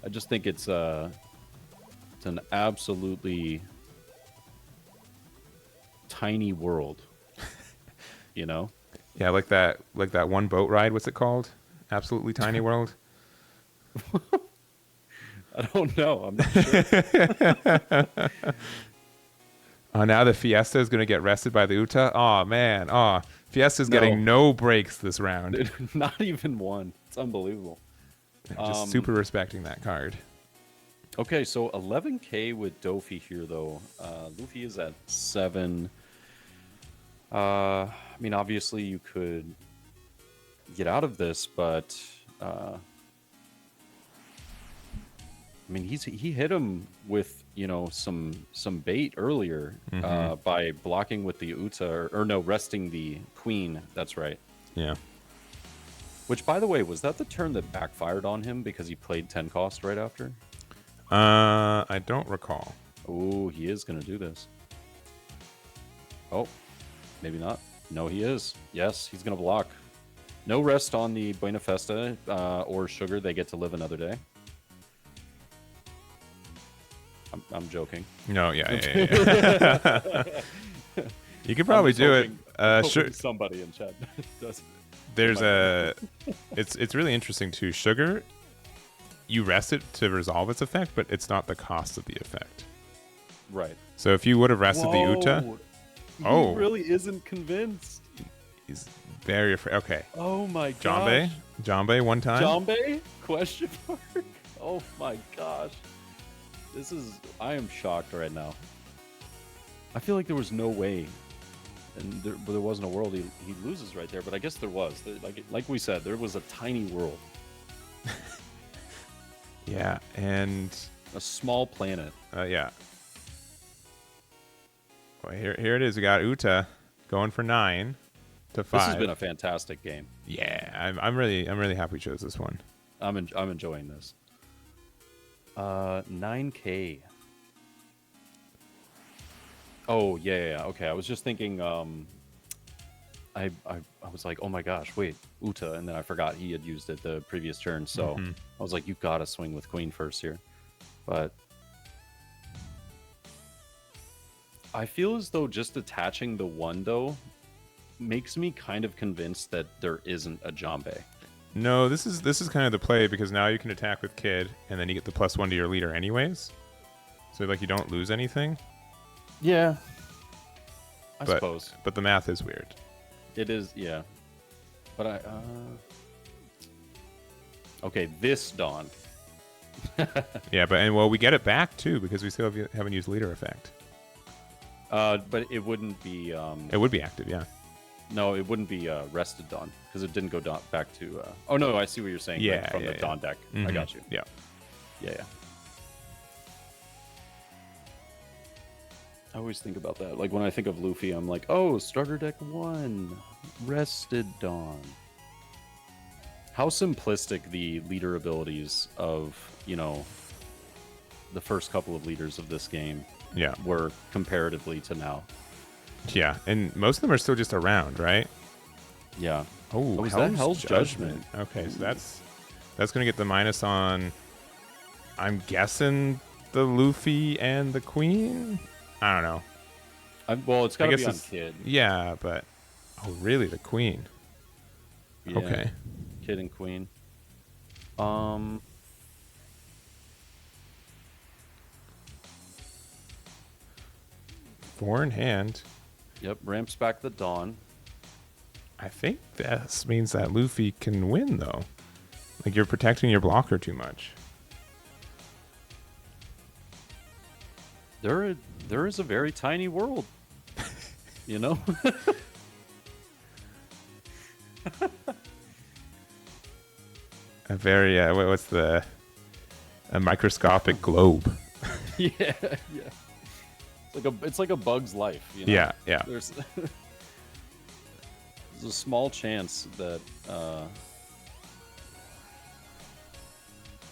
I just think it's an absolutely tiny world. You know? Yeah, like that one boat ride. What's it called? Absolutely Tiny World. I don't know. I'm not sure. Oh, now the Fiesta is going to get rested by the Uta. Oh, man. Oh, Fiesta's getting no breaks this round. Not even one. It's unbelievable. Just super respecting that card. Okay, so 11K with Doffy here, though. Luffy is at 7. I mean, obviously you could get out of this, but I mean, he hit him with, you know, some bait earlier by blocking with the Uta, or no, resting the Queen. That's right. Yeah. Which, by the way, was that the turn that backfired on him because he played 10 cost right after? I don't recall. Oh, he is going to do this. Oh, maybe not. No, he is. Yes, he's going to block. No rest on the Buena Festa or Sugar. They get to live another day. I'm joking. No, yeah. You could probably do it. Somebody in chat does. There's it's really interesting too. Sugar, you rest it to resolve its effect, but it's not the cost of the effect. Right. So if you would have rested the Uta, he really isn't convinced. He's very afraid. Okay. Oh my gosh. Jambe one time. Jambe? Question mark. Oh my gosh. I am shocked right now. I feel like there was no way, and there wasn't a world he loses right there, but I guess there was. Like we said, there was a tiny world. Yeah, and a small planet. Yeah. Well, here it is. We got Uta going for 9 to 5. This has been a fantastic game. Yeah, I'm really happy we chose this one. I'm enjoying this. 9K. Oh yeah. Okay, I was just thinking. I was like, oh my gosh, wait, Uta, and then I forgot he had used it the previous turn. So I was like, you gotta swing with Queen first here, but I feel as though just attaching the 1 though makes me kind of convinced that there isn't a Jambe. No, this is kind of the play, because now you can attack with Kid, and then you get the +1 to your leader anyways. So like you don't lose anything. Yeah. I suppose. But the math is weird. It is, yeah. But okay, this Dawn. Yeah, but we get it back too, because we still haven't used leader effect. But it wouldn't be. It would be active, yeah. No, it wouldn't be rested Dawn, because it didn't go back to. Oh no, I see what you're saying. Yeah, like from the Dawn deck. I got you. Yeah. Yeah. I always think about that. Like when I think of Luffy, I'm like, oh, starter deck 1, rested Dawn. How simplistic the leader abilities of, you know, the first couple of leaders of this game were comparatively to now. Yeah, and most of them are still just around, right? Yeah. Oh, is that Hell's Judgment? Okay, so that's going to get the minus on, I'm guessing, the Luffy and the Queen? I don't know. Well, it's got to be on Kid. Yeah, but... Oh, really? The Queen? Yeah, okay. Kid and Queen. 4 in hand. Yep, ramps back the Dawn. I think this means that Luffy can win, though. Like, you're protecting your blocker too much. There is a very tiny world, you know? A very what's the a microscopic globe. Yeah, yeah. It's like a bug's life. You know? Yeah, yeah. There's a small chance that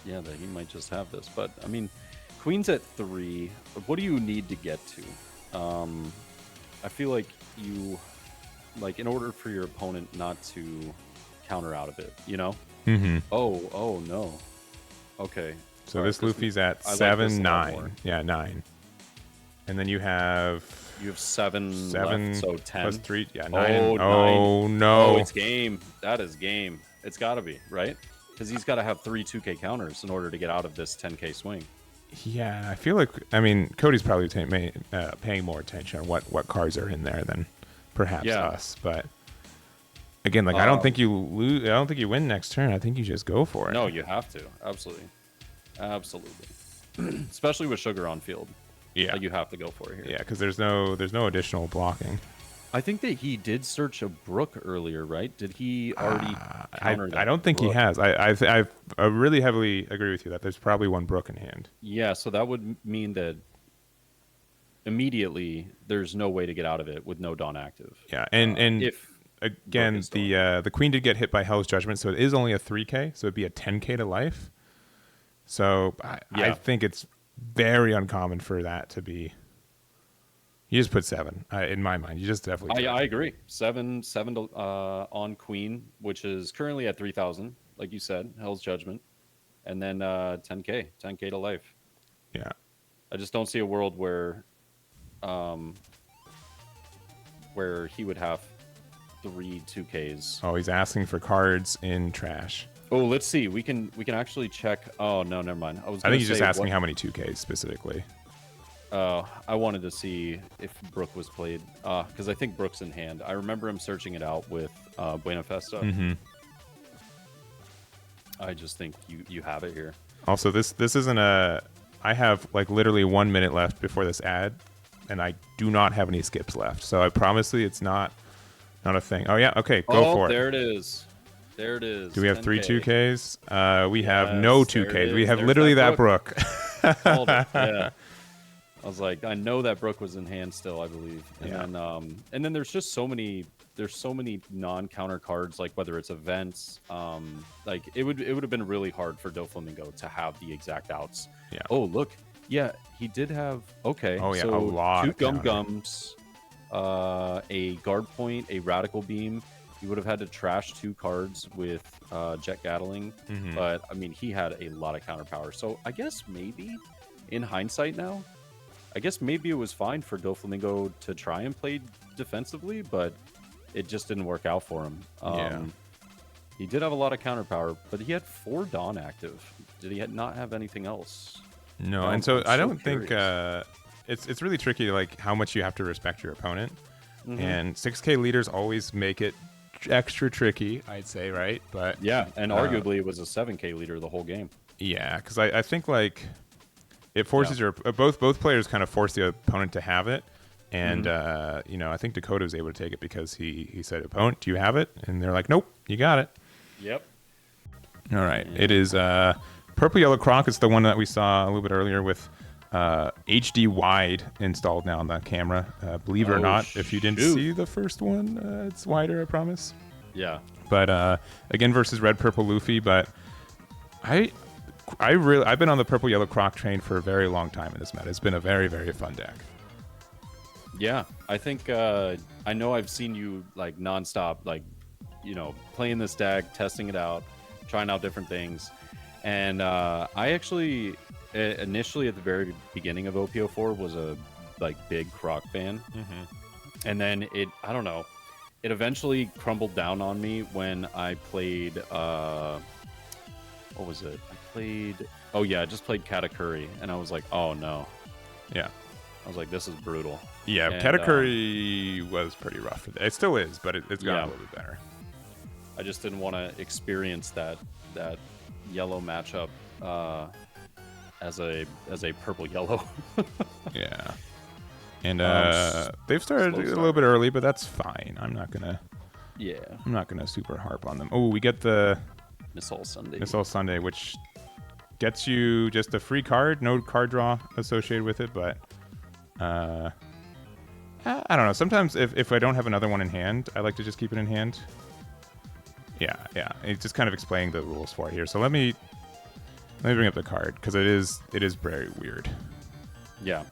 that he might just have this. But I mean, queen's at 3. What do you need to get to? I feel like in order for your opponent not to counter out of it, you know? Mm-hmm. Oh no. Okay. So this Luffy's at 7, 9. Yeah, 9. And then you have 7 left, so 10 plus 3. Yeah, 9. Oh, 9. No. Oh, it's game. That is game. It's got to be, right? Because he's got to have 3 2K counters in order to get out of this 10K swing. Yeah, I feel like, I mean, Cody's probably paying more attention on what cards are in there than perhaps us. But again, like I don't think you lose. I don't think you win next turn. I think you just go for it. No, you have to. Absolutely. Especially with Sugar on field. Yeah, like you have to go for it here. Yeah, because there's no additional blocking. I think that he did search a Brook earlier, right? Did he already counter that? I don't think Brook? he has. I really heavily agree with you that there's probably one Brook in hand. Yeah, so that would mean that immediately there's no way to get out of it with no Dawn active. Yeah, and if again the Queen did get hit by Hell's Judgment, so it is only a 3K, so it'd be a 10K to life. So I think it's very uncommon for that to be. You just put 7 in my mind. You just definitely. I agree. 7 to, on Queen, which is currently at 3,000, like you said, Hell's Judgment, and then 10K to life. Yeah. I just don't see a world where he would have 3 2Ks. Oh, he's asking for cards in trash. Oh, let's see. We can actually check. Oh no, never mind. I think he's just asking how many 2Ks specifically. I wanted to see if Brook was played because I think Brook's in hand. I remember him searching it out with Buena Festa. Mm-hmm. I just think you have it here. Also, this isn't a. I have like literally 1 minute left before this ad, and I do not have any skips left. So I promise you, it's not a thing. Oh yeah, okay, go for it. There it is. There it is. Do we have 10K. 3 2Ks? We have no 2Ks. We have There's literally that Brook. Brook. Yeah. I was like, I know that Brook was in hand still, I believe. And then there's just so many. There's so many non-counter cards, like whether it's events. Like it would have been really hard for Doflamingo to have the exact outs. Yeah. Oh look, yeah, he did have. Okay. Oh yeah, so a lot. 2 of counter. Gums, a guard point, a radical beam. He would have had to trash 2 cards with Jet Gatling, but I mean he had a lot of counter power. So I guess maybe, in hindsight now, I guess maybe it was fine for Doflamingo to try and play defensively, but it just didn't work out for him. He did have a lot of counter power, but he had 4 Dawn active. Did he not have anything else? No, and so I don't think it's really tricky, like how much you have to respect your opponent. And 6K leaders always make it extra tricky, I'd say, right? But yeah, and arguably it was a 7K leader the whole game. Yeah, because I think like it forces your both players kind of force the opponent to have it. And you know, I think Dakota was able to take it because he said, "Opponent, do you have it?" And they're like, "Nope, you got it." Yep. All right. It is Purple Yellow Croc. It's the one that we saw a little bit earlier with HD wide installed now on the camera. Believe it or not, if you didn't see the first one, it's wider, I promise. Yeah. But again, versus Red Purple Luffy. But I've been on the Purple Yellow Croc train for a very long time in this meta. It's been a very, very fun deck. Yeah, I think I know I've seen you like nonstop, like, you know, playing this deck, testing it out, trying out different things. And I actually initially at the very beginning of OP04 was a like big Croc fan. And then I don't know, it eventually crumbled down on me when I played what was it? I just played Katakuri, and I was like, oh no. Yeah. I was like, this is brutal. Yeah, and Katakuri was pretty rough. It still is, but it's gotten a little bit better. I just didn't want to experience that yellow matchup as a purple yellow. Yeah, and they've started a little bit early, but that's fine. I'm not gonna super harp on them. Oh, we get the Missile Sunday. Missile Sunday, which gets you just a free card, no card draw associated with it, but I don't know. Sometimes if I don't have another one in hand, I like to just keep it in hand. Yeah. It's just kind of explaining the rules for it here. So let me bring up the card because it is very weird. Yeah,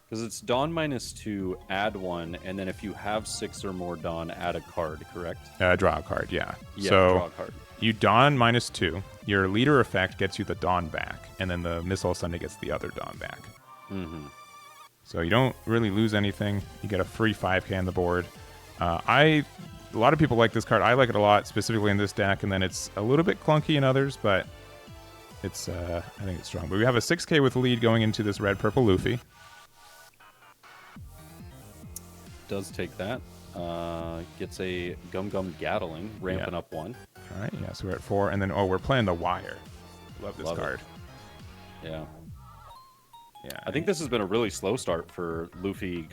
because it's Dawn -2, add 1, and then if you have 6 or more Dawn, add a card. Correct? Draw a card. Yeah. Yeah. So draw a card. you Dawn -2. Your leader effect gets you the Dawn back, and then the Missile Sunday gets the other Dawn back. Mm-hmm. So you don't really lose anything. You get a free 5k on the board. A lot of people like this card. I like it a lot, specifically in this deck, and then it's a little bit clunky in others, but it's I think it's strong. But we have a 6k with lead going into this red-purple Luffy. Does take that. Gets a Gum Gatling, ramping up 1. All right, yeah, so we're at 4, and then, we're playing the Wire. Love this card. Yeah. Yeah, I think this has been a really slow start for Luffy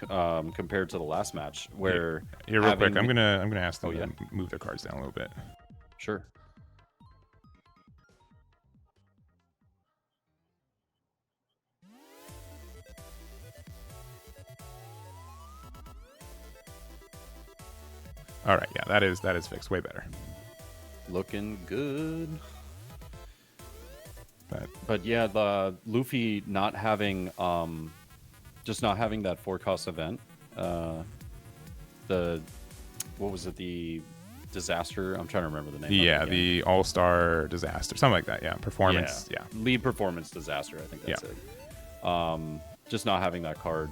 compared to the last match, where... Yeah, real quick, I'm gonna ask them to move their cards down a little bit. Sure. All right, yeah, that is fixed. Way better. Looking good. But yeah, the Luffy not having just not having that 4-cost event. The what was it? The disaster. I'm trying to remember the name. Yeah, the All-Star Disaster, something like that. Yeah, performance. Yeah. Lead performance disaster. I think that's it. Just not having that card.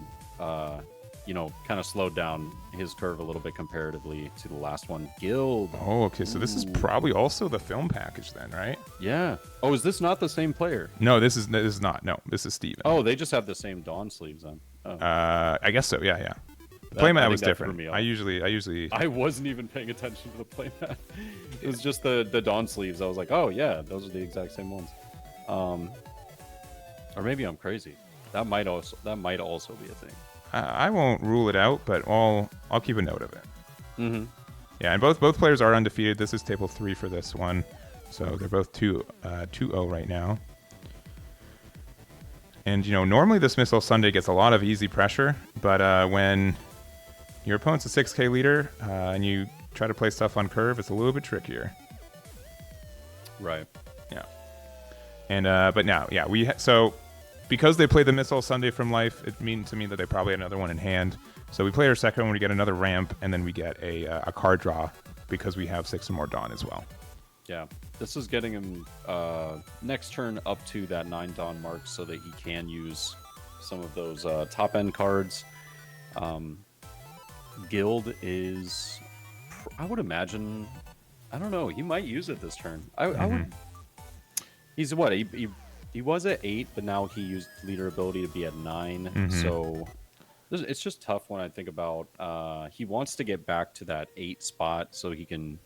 Kind of slowed down his curve a little bit comparatively to the last one. Guild. Oh, okay. So this is probably also the film package then, right? Yeah. Oh, is this not the same player? No, this is not. No, this is Steven. Oh, they just have the same Dawn sleeves on. Oh. I guess so. Yeah. The playmat was different. I wasn't even paying attention to the playmat. It was just the Dawn sleeves. I was like, oh yeah, those are the exact same ones. Or maybe I'm crazy. That might also be a thing. I won't rule it out, but I'll keep a note of it. Mm-hmm. Yeah, and both players are undefeated. This is table 3 for this one, so they're both 2-0 right now. And normally this Missile Sunday gets a lot of easy pressure, but when your opponent's a 6k leader and you try to play stuff on curve, it's a little bit trickier. Right. Yeah. And but now, yeah, because they play the Missile Sunday from life, it means to me that they probably had another one in hand. So we play our second one, we get another ramp, and then we get a card draw because we have 6 or more Dawn as well. Yeah, this is getting him next turn up to that 9 Dawn mark so that he can use some of those top end cards. Guild is, I would imagine, I don't know, he might use it this turn. I would. He's what? He was at 8, but now he used leader ability to be at 9. So it's just tough when I think about he wants to get back to that 8 spot so he can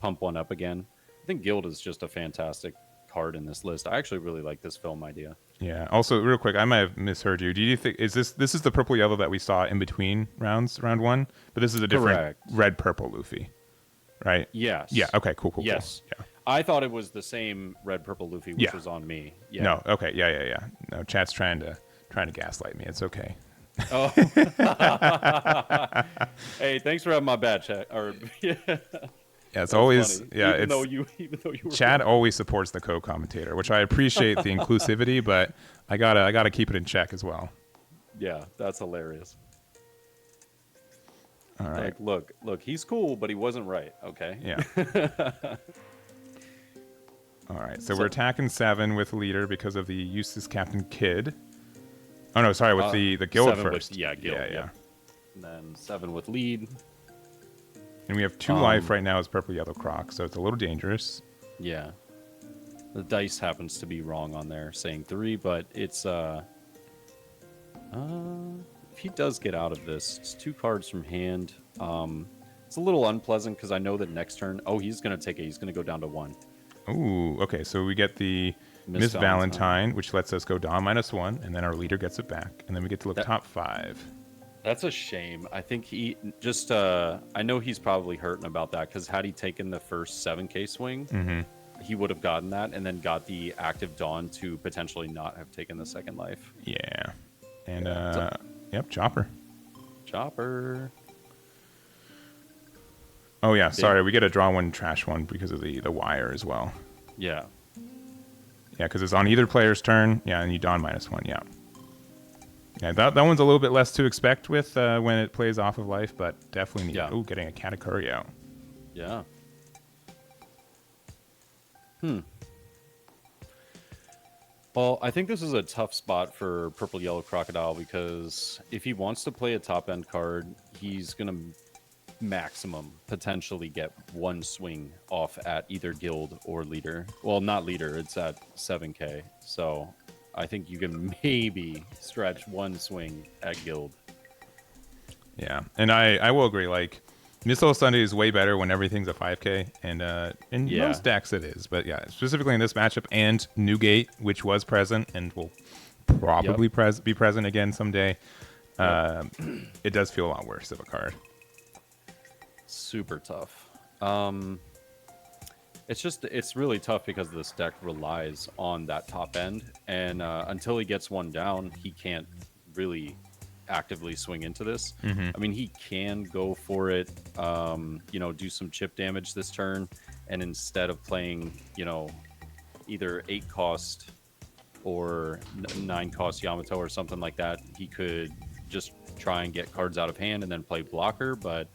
pump one up again. I think Guild is just a fantastic card in this list. I actually really like this film idea. Yeah. Also, real quick, I might have misheard you. Do you think this is the purple yellow that we saw in between round 1? But this is a different red purple Luffy, right? Yes. Yeah. Okay. Cool. Yes. Cool. Yeah. I thought it was the same red purple Luffy, which was on me. Yeah. No. Okay. Yeah. No, chat's trying to gaslight me. It's okay. Oh. Hey, thanks for having my bad chat. Yeah, it's always funny. yeah. Even though you were Chad always supports the co-commentator, which I appreciate the inclusivity, but I gotta keep it in check as well. Yeah, that's hilarious. All right. Like, look, he's cool, but he wasn't right. Okay. Yeah. All right, so we're attacking 7 with leader because of the Eustace Captain Kidd. Oh no, sorry, with the guild first. Guild. Yeah. And then 7 with lead. And we have 2 life right now as purple yellow croc, so it's a little dangerous. Yeah. The dice happens to be wrong on there, saying 3, but it's if he does get out of this, it's 2 cards from hand. It's a little unpleasant because I know that next turn, he's gonna take it. He's gonna go down to 1. Ooh, okay, so we get the Miss Valentine, which lets us go Dawn -1, and then our leader gets it back, and then we get to look top 5. That's a shame. I think he just, I know he's probably hurting about that, because had he taken the first 7k swing, he would have gotten that and then got the active Dawn to potentially not have taken the second life. Yeah. And, Yeah, yep, Chopper. Chopper. Oh, yeah, sorry. We get a draw one, trash one because of the wire as well. Yeah. Yeah, because it's on either player's turn. Yeah, and you Dawn -1, yeah. Yeah, that one's a little bit less to expect with when it plays off of life, but definitely need. Yeah. Ooh, getting a Katakuri out. Yeah. Well, I think this is a tough spot for Purple Yellow Crocodile because if he wants to play a top end card, he's going to maximum potentially get one swing off at either guild or leader. Well, not leader, it's at 7k. So I think you can maybe stretch one swing at guild. Yeah, and I will agree. Like, Missile Sunday is way better when everything's a 5k, and in most decks it is. But yeah, specifically in this matchup and Newgate, which was present and will probably be present again someday, it does feel a lot worse of a card. Super tough. It's really tough because this deck relies on that top end, and until he gets one down, he can't really actively swing into this. I mean, he can go for it, do some chip damage this turn, and instead of playing, either 8 cost or 9 cost Yamato or something like that, he could just try and get cards out of hand and then play blocker, but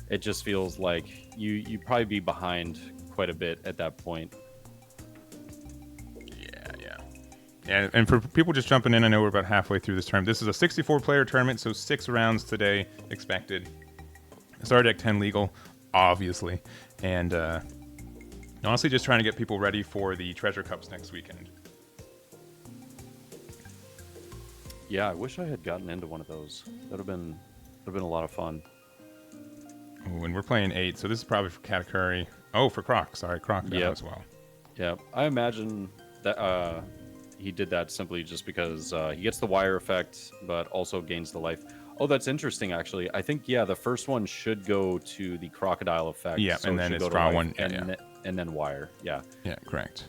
it just feels like you'd probably be behind quite a bit at that point. Yeah, and for people just jumping in, I know we're about halfway through this tournament. This is a 64-player tournament, so 6 rounds today expected. Star Deck 10 legal, obviously. And honestly, just trying to get people ready for the Treasure Cups next weekend. Yeah, I wish I had gotten into one of those. That would have been a lot of fun. Ooh, and we're playing 8, so this is probably for Katakuri. Oh, for Croc. Sorry, Crocodile as well. Yeah, I imagine that he did that simply just because he gets the wire effect, but also gains the life. Oh, that's interesting, actually. I think, the first one should go to the Crocodile effect. Yeah, so and then it's draw one. And then wire, yeah. Yeah, correct.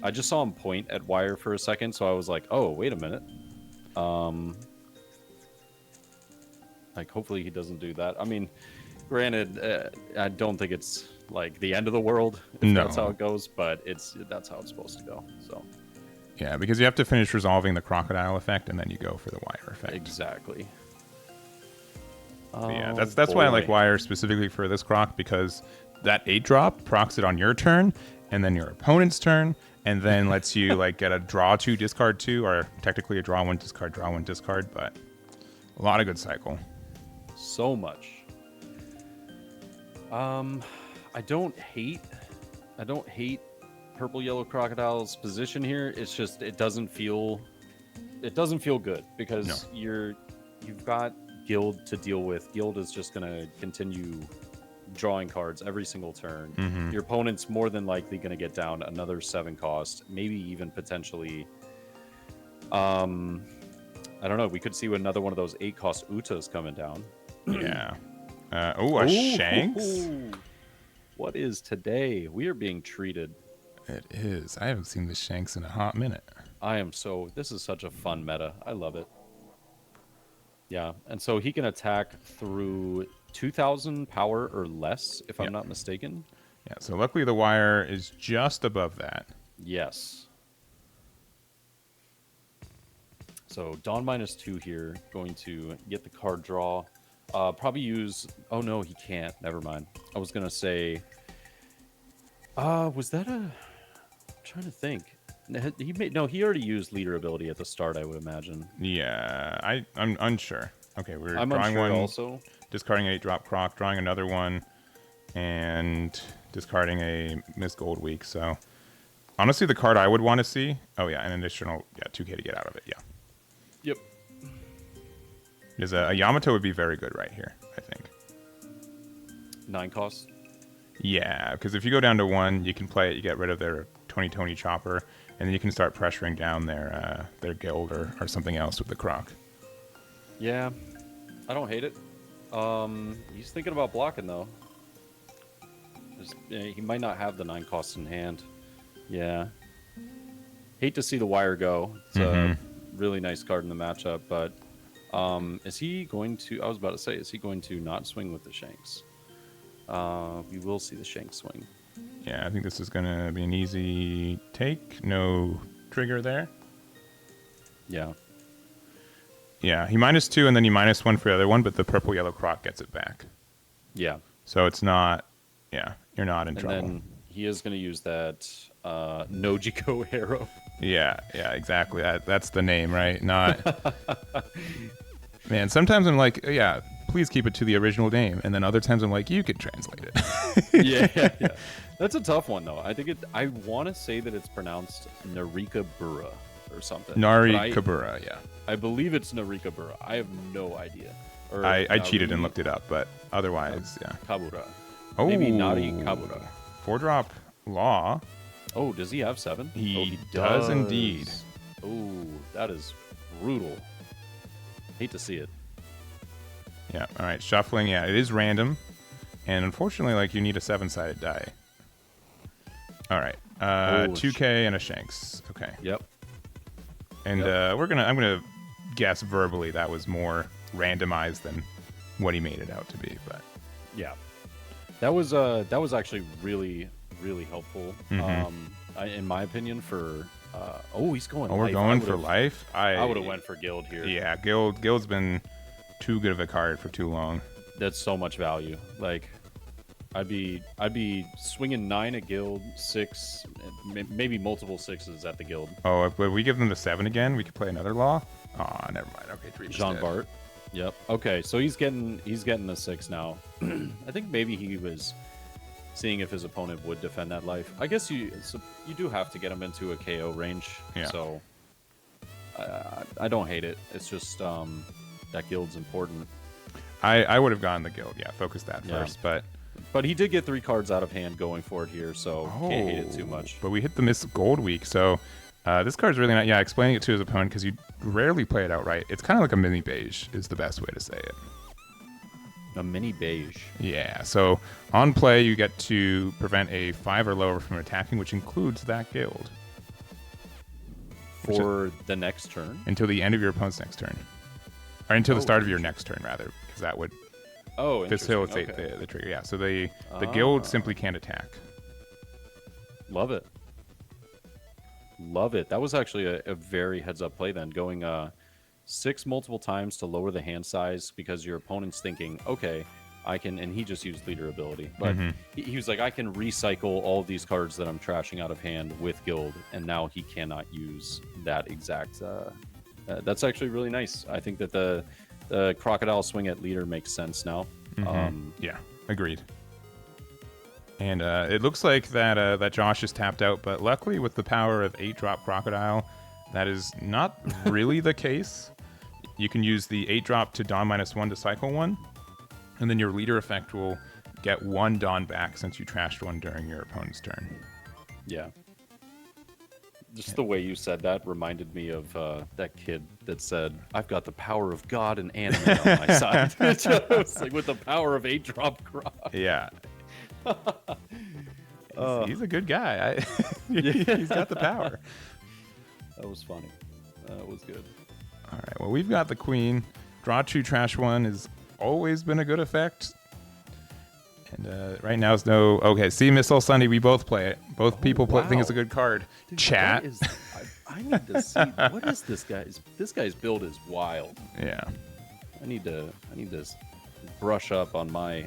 I just saw him point at wire for a second, so I was like, oh, wait a minute. Hopefully he doesn't do that. I mean, granted, I don't think it's like the end of the world if that's how it goes, but that's how it's supposed to go. So yeah, because you have to finish resolving the Crocodile effect, and then you go for the wire effect. Exactly. Yeah, that's why I like wire specifically for this Croc, because that 8-drop procs it on your turn, and then your opponent's turn, and then lets you like get a draw 2, discard 2, or technically a draw 1, discard, but a lot of good cycle. So much. I don't hate Purple Yellow Crocodile's position here. It's just it doesn't feel good because you've got Guild to deal with. Guild is just gonna continue drawing cards every single turn. Your opponent's more than likely gonna get down another 7 cost, maybe even potentially. I don't know. We could see another one of those 8 cost Utas coming down. Yeah. A Shanks. What is today? We are being treated. It is. I haven't seen the Shanks in a hot minute. This is such a fun meta. I love it. Yeah, and so he can attack through 2,000 power or less, if I'm not mistaken. Yeah, so luckily the wire is just above that. Yes. So Dawn -2 here, going to get the card draw. Probably use... Oh, no, he can't. Never mind. I was going to say... was that a... I'm trying to think. He already used leader ability at the start, I would imagine. Yeah, I'm unsure. Okay, I'm drawing unsure one, also. Discarding a drop Croc, drawing another one, and discarding a Miss Gold Week. So, honestly, the card I would want to see... Oh, yeah, an additional 2k to get out of it, yeah. Yep. Because a Yamato would be very good right here, I think. 9 costs? Yeah, because if you go down to 1, you can play it, you get rid of their Tony Chopper, and then you can start pressuring down their guild or something else with the Croc. Yeah, I don't hate it. He's thinking about blocking, though. He might not have the 9 costs in hand. Yeah. Hate to see the wire go. It's a really nice card in the matchup, but is he going to... I was about to say, is he going to not swing with the Shanks? We will see the Shanks swing. Yeah, I think this is going to be an easy take. No trigger there. Yeah. Yeah, he -2 and then he -1 for the other one, but the purple yellow croc gets it back. Yeah. So it's not... Yeah, you're not in trouble. And then he is going to use that Nojiko arrow. Yeah, exactly. That's the name, right? Not... Man, sometimes I'm like, yeah, please keep it to the original name. And then other times I'm like, you can translate it. Yeah. That's a tough one, though. I want to say that it's pronounced Narikabura or something. Narikabura, yeah. I believe it's Narikabura. I have no idea. Or I cheated and looked it up, but otherwise, yeah. Kabura. Oh, Maybe Narikabura. 4-drop Law. Oh, does he have 7? He does indeed. Oh, that is brutal. Hate to see it. Yeah, all right, shuffling. Yeah, it is random. And unfortunately, like, you need a 7-sided die. All right, 2K and a Shanks. Okay. Yep. And I'm gonna guess verbally that was more randomized than what he made it out to be, but yeah, that was actually really, really helpful. In my opinion, for he's going. Oh, we're going for life. I would have went for Guild here. Yeah, Guild's been too good of a card for too long. That's so much value. Like, I'd be swinging 9 at Guild, 6, maybe multiple 6s at the Guild. Oh, if we give them the 7 again, we could play another Law. Oh, never mind. Okay, 3. Jean Bart. Yep. Okay, so he's getting the 6 now. I think maybe he was seeing if his opponent would defend that life. I guess you do have to get him into a KO range. Yeah. So I don't hate it. It's just that Guild's important. I would have gone the Guild. Yeah, focus that first, But he did get 3 cards out of hand going for it here, so can't hate it too much. But we hit the Miss Gold week, so this card's really not... Yeah, explaining it to his opponent, because you rarely play it outright. It's kind of like a mini beige is the best way to say it. A mini beige. Yeah, so on play, you get to prevent a 5 or lower from attacking, which includes that Guild. For the next turn? Until the end of your opponent's next turn. Or until the start of your next turn, rather, because that would... facilitate the trigger. Yeah, so the Guild simply can't attack. Love it. Love it. That was actually a very heads-up play then, going 6 multiple times to lower the hand size because your opponent's thinking, okay, I can... And he just used leader ability. But he was like, I can recycle all of these cards that I'm trashing out of hand with Guild, and now he cannot use that exact... that's actually really nice. I think that the crocodile swing at leader makes sense now. Yeah, agreed. And it looks like that Josh is tapped out, but luckily with the power of 8-drop crocodile, that is not really the case. You can use the 8-drop to Dawn -1 to cycle 1, and then your leader effect will get 1 Dawn back since you trashed 1 during your opponent's turn. Yeah. Just the way you said that reminded me of that kid that said, I've got the power of God and anime on my side. It's like with the power of 8-drop croc. Yeah. He's a good guy. He's got the power. That was funny. That was good. All right, well, we've got the queen. Draw 2, trash 1 has always been a good effect. And right now is no... Okay, see, Missile Sunday, we both play it. Both people think it's a good card. Dude, Chat. I need to see... What is this guy's... This guy's build is wild. Yeah. I need to brush up on my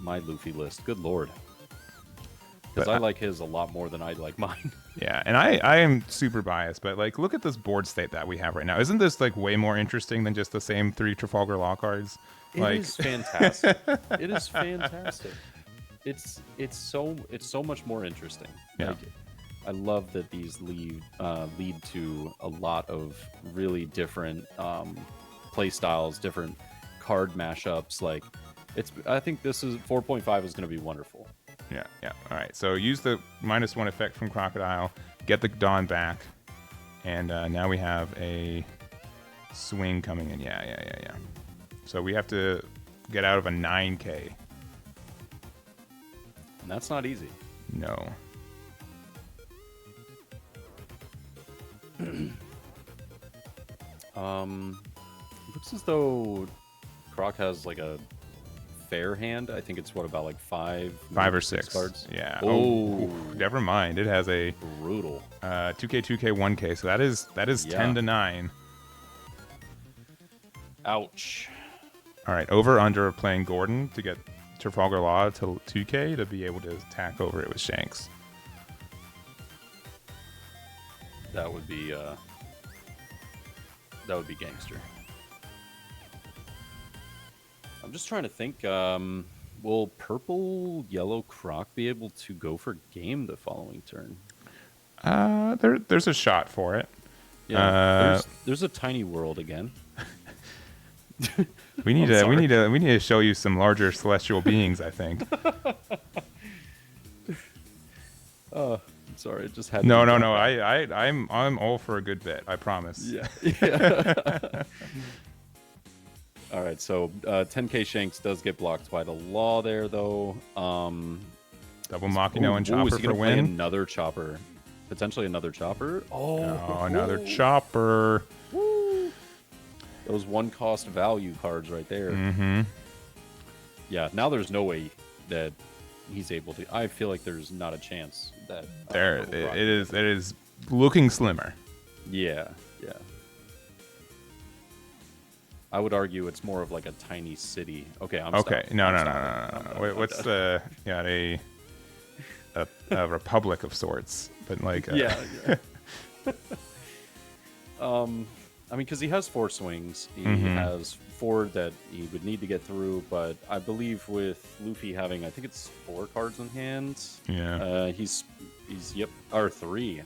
Luffy list. Good lord. Because I like his a lot more than I like mine. Yeah, and I am super biased, but like, look at this board state that we have right now. Isn't this like way more interesting than just the same 3 Trafalgar Law cards? It is fantastic. It is fantastic. It's so much more interesting. Yeah. Like, I love that these lead to a lot of really different play styles, different card mashups. Like, I think this is 4.5 is going to be wonderful. Yeah. All right. So use the -1 effect from Crocodile, get the Dawn back, and now we have a swing coming in. Yeah. So we have to get out of a 9K. And that's not easy. No. Looks as though Croc has like a fair hand. I think it's what, about like five or six cards. Yeah. Oh, Never mind. It has a brutal 2K, 2K, 1K. So that is 10 to 9. Ouch. All right. Over under playing Gordon to get Trafalgar Law to 2K to be able to attack over it with Shanks. That would be gangster. I'm just trying to think. Will purple yellow Croc be able to go for game the following turn? There's a shot for it. Yeah. There's a tiny world again. We need to show you some larger celestial beings, I think. Sorry, it just had. No. I'm all for a good bit. I promise. Yeah. All right, so 10K Shanks does get blocked by the Law there, though. Double Machino and Chopper is he for gonna play win. another Chopper, potentially another Chopper. Another Chopper. Woo. Those one-cost value cards right there. Mm-hmm. Yeah, now there's no way that he's able to. I feel like there's not a chance that it is looking slimmer. Yeah. I would argue it's more of like a tiny city. Okay, I'm okay. stopped. No. Wait, what's a republic of sorts, but like yeah. I mean, because he has 4 swings, he has 4 that he would need to get through. But I believe with Luffy having, I think it's 4 cards in hand. Yeah. He's or 3.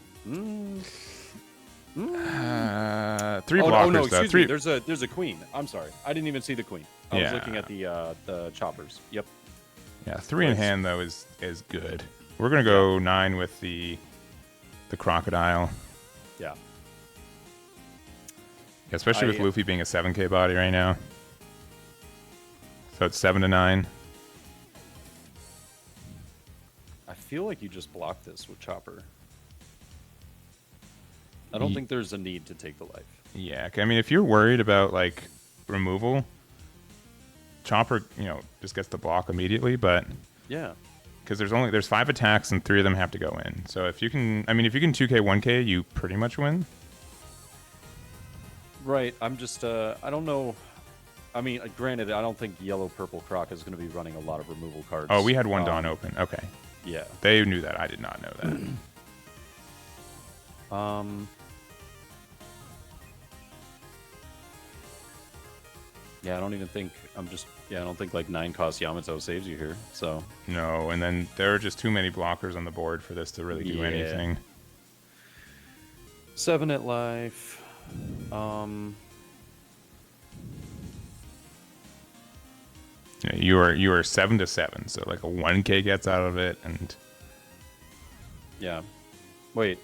3 blockers. Oh no, excuse though. me. There's a queen. I'm sorry, I didn't even see the queen. I was looking at the choppers. Yep. Yeah, 3 in hand though is good. We're gonna go 9 with the crocodile. Yeah. Especially with Luffy being a 7K body right now. So it's 7 to 9. I feel like you just blocked this with Chopper. I don't think there's a need to take the life. Yeah, I mean, if you're worried about like removal, Chopper, just gets the block immediately. But yeah, because there's 5 attacks and 3 of them have to go in. So if you can 2K 1K, you pretty much win. Right. I'm just I don't know. I mean, granted, I don't think yellow purple Croc is going to be running a lot of removal cards. Oh, we had one Dawn open. Okay. Yeah. They knew that. I did not know that. Yeah, I don't even think I don't think like 9 cost Yamato saves you here. So no, and then there are just too many blockers on the board for this to really do anything. 7 at life. Yeah, you are 7 to 7, so like a 1K gets out of it, and yeah. Wait,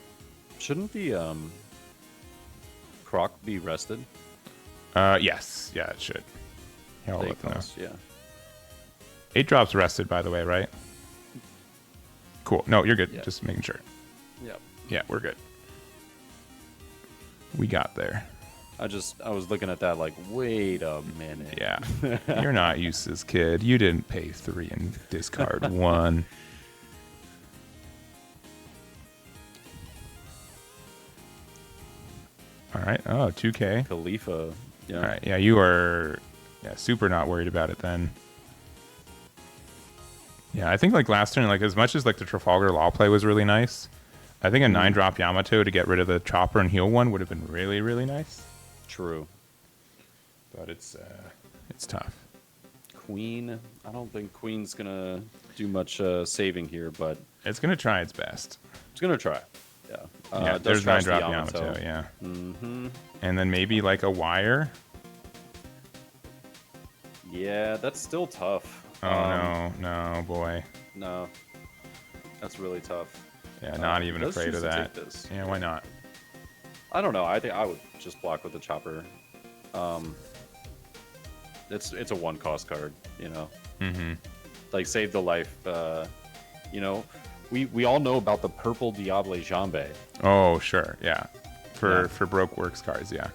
shouldn't the Croc be rested? Yes, yeah, it should. Here, I'll let them know. Yeah. 8 drops rested, by the way, right? Cool. No, you're good. Yeah. Just making sure. Yep. Yeah, we're good. We got there. I was looking at that like, wait a minute. Yeah. You're not useless, kid. You didn't pay 3 and discard 1. All right. Oh, 2K. Khalifa. Yeah. All right. Yeah, you are super not worried about it then. Yeah, I think like last turn, like as much as like the Trafalgar Law play was really nice, I think a 9-drop Yamato to get rid of the chopper and heal 1 would have been really, really nice. True. But it's tough. Queen. I don't think Queen's gonna do much saving here, but it's gonna try its best. It's gonna try. Yeah. Yeah. There's 9-drop Yamato. Yeah. And then maybe like a wire. Yeah, that's still tough. Oh no, boy. No. That's really tough. Yeah, not even afraid of that. Yeah, why not? I don't know. I think I would just block with the chopper. It's a 1-cost card, Like save the life. We all know about the purple Diable Jambe. Oh sure, yeah. for broke works cards. Yeah.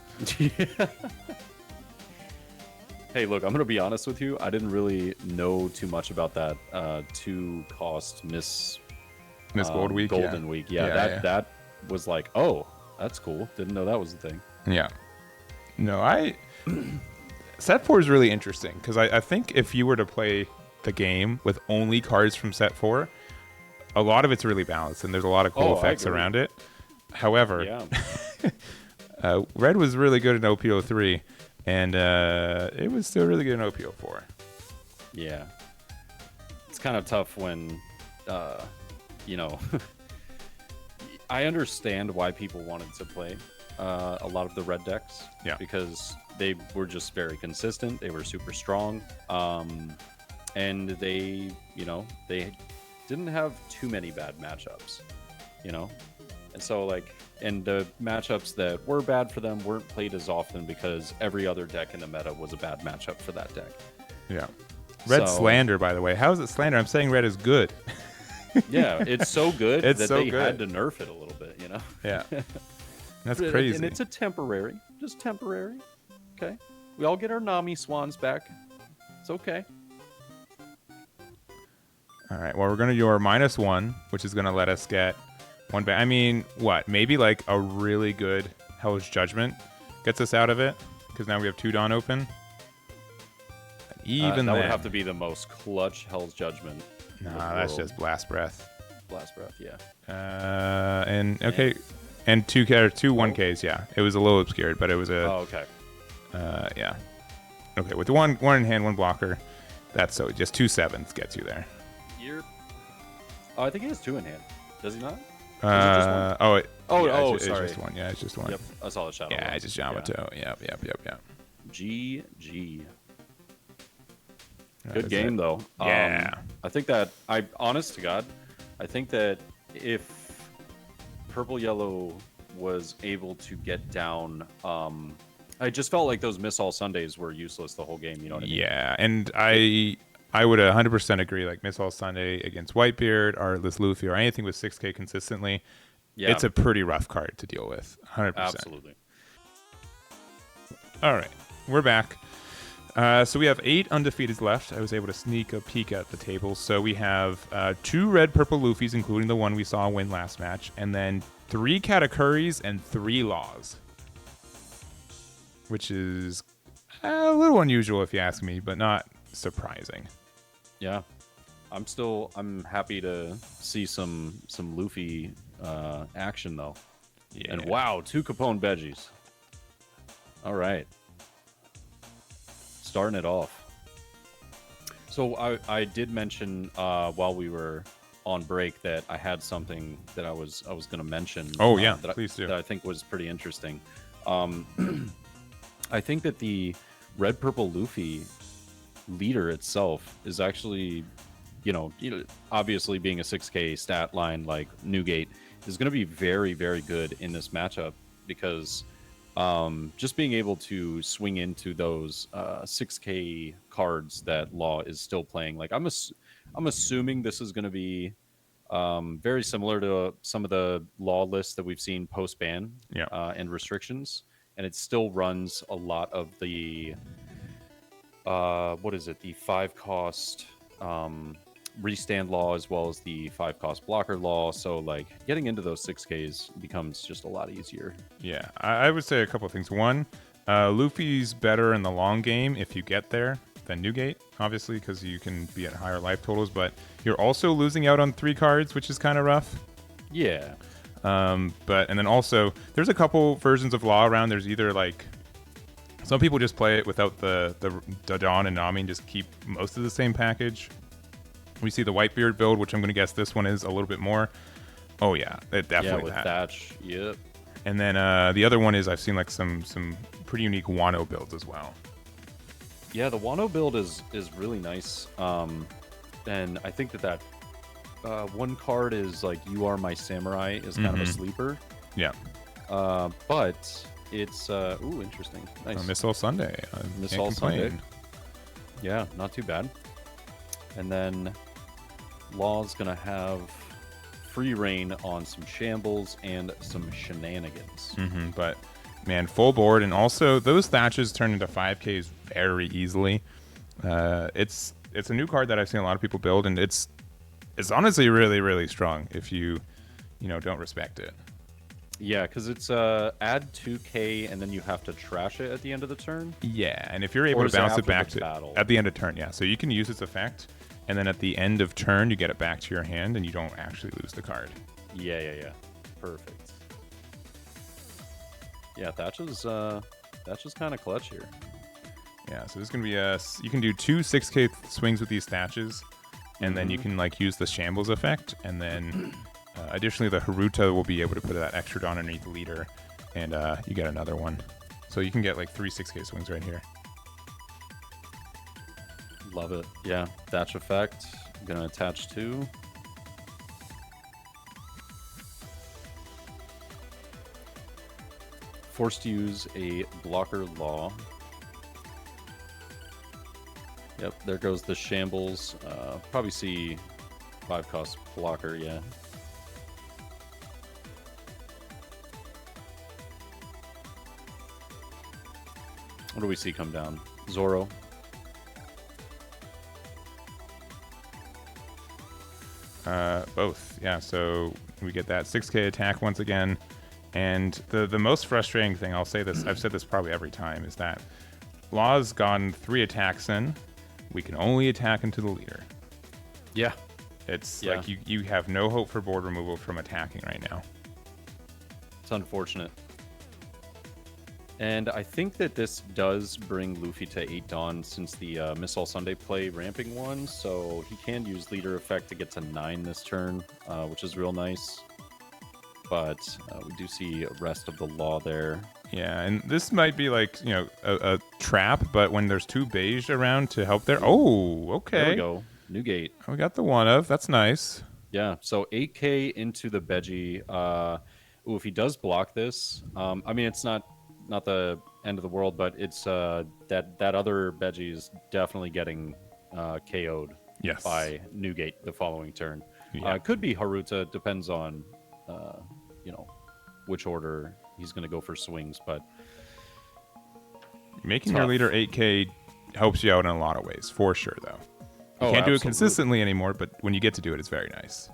Hey, look, I'm gonna be honest with you. I didn't really know too much about that 2-cost Miss Gold Week. Golden Week. Yeah, that was like, oh, that's cool. Didn't know that was a thing. Yeah. No, set 4 is really interesting because I think if you were to play the game with only cards from set 4, a lot of it's really balanced and there's a lot of cool effects around it. However, red was really good in OP03 and it was still really good in OP04. Yeah. It's kind of tough when, I understand why people wanted to play a lot of the red decks. Yeah. Because they were just very consistent. They were super strong. And they didn't have too many bad matchups, And so, and the matchups that were bad for them weren't played as often because every other deck in the meta was a bad matchup for that deck. Yeah. Red slander, by the way. How is it slander? I'm saying red is good. Yeah, it's so good that they good. had to nerf it a little bit, Yeah. That's crazy. And it's a temporary, just temporary. Okay. We all get our Nami swans back. It's okay. All right. Well, we're going to do our -1, which is going to let us get one back. I mean, what? Maybe like a really good Hell's Judgment gets us out of it because now we have 2 Dawn open. Even that then, would have to be the most clutch Hell's Judgment. Nah, that's just Blast Breath. Blast Breath, yeah. And okay, and two 1Ks. Yeah, it was a little obscured, but it was a. Oh, okay. Yeah. Okay, with the one in hand, 1 blocker. That's so just 2 7s gets you there. Oh, I think he has 2 in hand. Does he not? Sorry. It's just 1. Yeah, it's just 1. Yep, I saw the shadow. Yeah, it's just Yamato. Yeah. Yep. GG. That Good is game, it. though. Yeah. I think that, honest to God, I think that if Purple Yellow was able to get down, I just felt like those Miss All Sundays were useless the whole game. You know what I mean? Yeah, and I would 100% agree. Like Miss All Sunday against Whitebeard or this Luffy or anything with 6K consistently, it's a pretty rough card to deal with. 100%. Absolutely. All right, we're back. So we have 8 undefeateds left. I was able to sneak a peek at the table. So we have 2 red-purple Luffys, including the one we saw win last match, and then 3 Katakuris and 3 Laws, which is a little unusual if you ask me, but not surprising. Yeah, I'm happy to see some Luffy action though. Yeah. And wow, 2 Capone veggies. All right. Starting it off. So I did mention while we were on break that I had something that I was going to mention. Oh yeah, that please do. That I think was pretty interesting. I think that the red purple Luffy leader itself is actually, obviously being a 6K stat line like Newgate is going to be very, very good in this matchup because just being able to swing into those 6K cards that Law is still playing. Like I'm assuming this is going to be very similar to some of the Law lists that we've seen post ban and restrictions, and it still runs a lot of the the 5-cost restand Law as well as the 5-cost blocker Law. So like getting into those 6Ks becomes just a lot easier. Yeah, I would say a couple of things. One, Luffy's better in the long game if you get there than Newgate, obviously, because you can be at higher life totals, but you're also losing out on 3 cards, which is kind of rough. Yeah. And then also there's a couple versions of Law around. There's either like some people just play it without the Dawn and Nami and just keep most of the same package. We see the Whitebeard build, which I'm going to guess this one is a little bit more. Oh yeah, it definitely with Thatch. Yep. And then the other one is I've seen like some pretty unique Wano builds as well. Yeah, the Wano build is really nice. And I think that one card is like You Are My Samurai is kind of a sleeper. Yeah. But it's interesting. Nice. Miss All Sunday. Miss All Sunday. Yeah, not too bad. And then Law's gonna have free reign on some shambles and some shenanigans. But man, full board, and also those thatches turn into 5Ks very easily. It's a new card that I've seen a lot of people build, and it's honestly really, really strong if you don't respect it. Yeah, because it's add 2K and then you have to trash it at the end of the turn. Yeah, and if you're able to bounce it back to battle? At the end of turn, yeah. So you can use its effect, and then at the end of turn you get it back to your hand, and you don't actually lose the card. Yeah. Perfect. Yeah, that's just kind of clutch here. Yeah, so this is gonna be you can do 2 6K swings with these thatches, and then you can like use the shambles effect, and then additionally the Haruta will be able to put that extra Dawn underneath the leader, and you get another one. So you can get like 3 6K swings right here. Love it. Yeah, thatch effect. I'm gonna attach 2. Forced to use a blocker Law. Yep, there goes the shambles. Probably see 5-cost blocker, yeah. What do we see come down? Zoro. Both, yeah. So we get that 6K attack once again, and the most frustrating thing, I'll say this, I've said this probably every time, is that Law's gotten 3 attacks in. We can only attack into the leader. Yeah. It's like you have no hope for board removal from attacking right now. It's unfortunate. And I think that this does bring Luffy to 8 Dawn since the Miss All Sunday play ramping 1, so he can use leader effect to get to 9 this turn, which is real nice. But we do see rest of the Law there. Yeah, and this might be like, a trap, but when there's 2 beige around to help there. Oh, okay. There we go. New gate. We got the one of. That's nice. Yeah, so 8K into the Veggie. If he does block this, I mean, it's not the end of the world, but it's that other Veggie is definitely getting KO'd by Newgate the following turn. Yeah. Could be Haruta, depends on which order he's going to go for swings, but making your leader 8K helps you out in a lot of ways, for sure, though. You can't do it consistently anymore, but when you get to do it, it's very nice.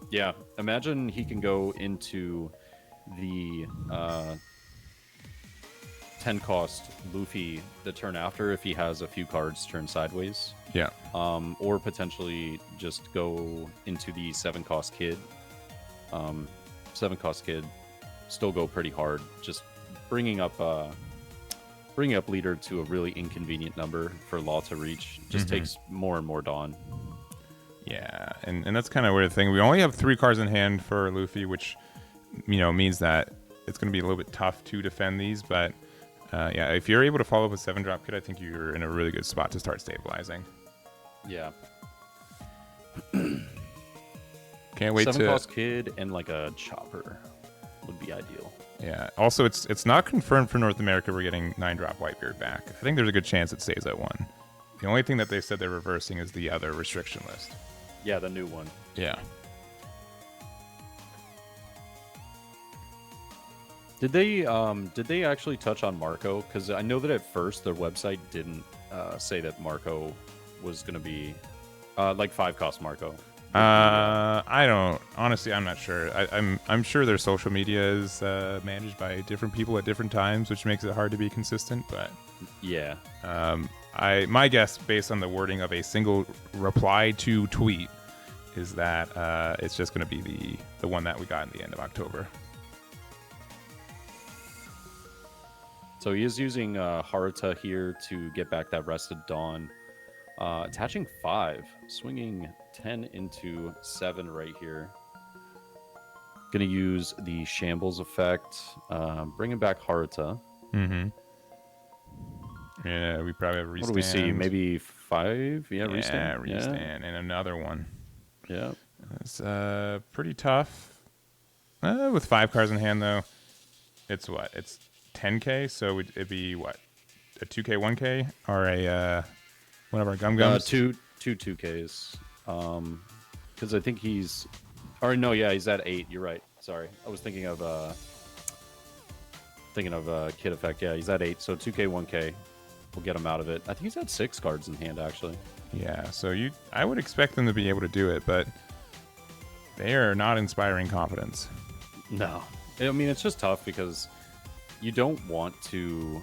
Yeah, imagine he can go into the 10-cost Luffy the turn after if he has a few cards turned sideways. Yeah. Or potentially just go into the 7-cost Kid. 7-cost Kid still go pretty hard. Just bringing up leader to a really inconvenient number for Law to reach just takes more and more Dawn. Yeah, and that's kind of a weird thing. We only have 3 cards in hand for Luffy, which means that it's going to be a little bit tough to defend these. But yeah, if you're able to follow up with 7-drop Kid, I think you're in a really good spot to start stabilizing. Yeah. Can't wait 7-cost Kid and like a chopper would be ideal. Yeah. Also, it's not confirmed for North America we're getting 9-drop Whitebeard back. I think there's a good chance it stays at 1. The only thing that they said they're reversing is the other restriction list. Yeah, the new one. Yeah. Did they actually touch on Marco? Because I know that at first their website didn't say that Marco was going to be like 5-cost Marco. I don't honestly. I'm not sure. I'm sure their social media is managed by different people at different times, which makes it hard to be consistent. But yeah, my guess, based on the wording of a single reply to tweet, is that it's just going to be the one that we got in the end of October. So he is using Haruta here to get back that rested Dawn. Attaching 5, swinging 10 into 7 right here. Gonna use the Shambles effect, bringing back Haruta. Mm-hmm. Yeah, we probably have restand. What do we see? Maybe 5? Yeah, restand. Yeah, restand, and another one. Yeah. It's pretty tough. With 5 cards in hand, though, it's what? It's 10K, so it'd be what? A 2K, 1K? Or a... one of our gum gums? Two 2Ks. Because I think he's Or no, yeah, he's at 8. You're right. Sorry, I was thinking of Kid Effect. Yeah, he's at 8. So 2K, 1K will get him out of it. I think he's at 6 cards in hand actually. Yeah, so I would expect them to be able to do it, but they are not inspiring confidence. No, I mean it's just tough because you don't want to.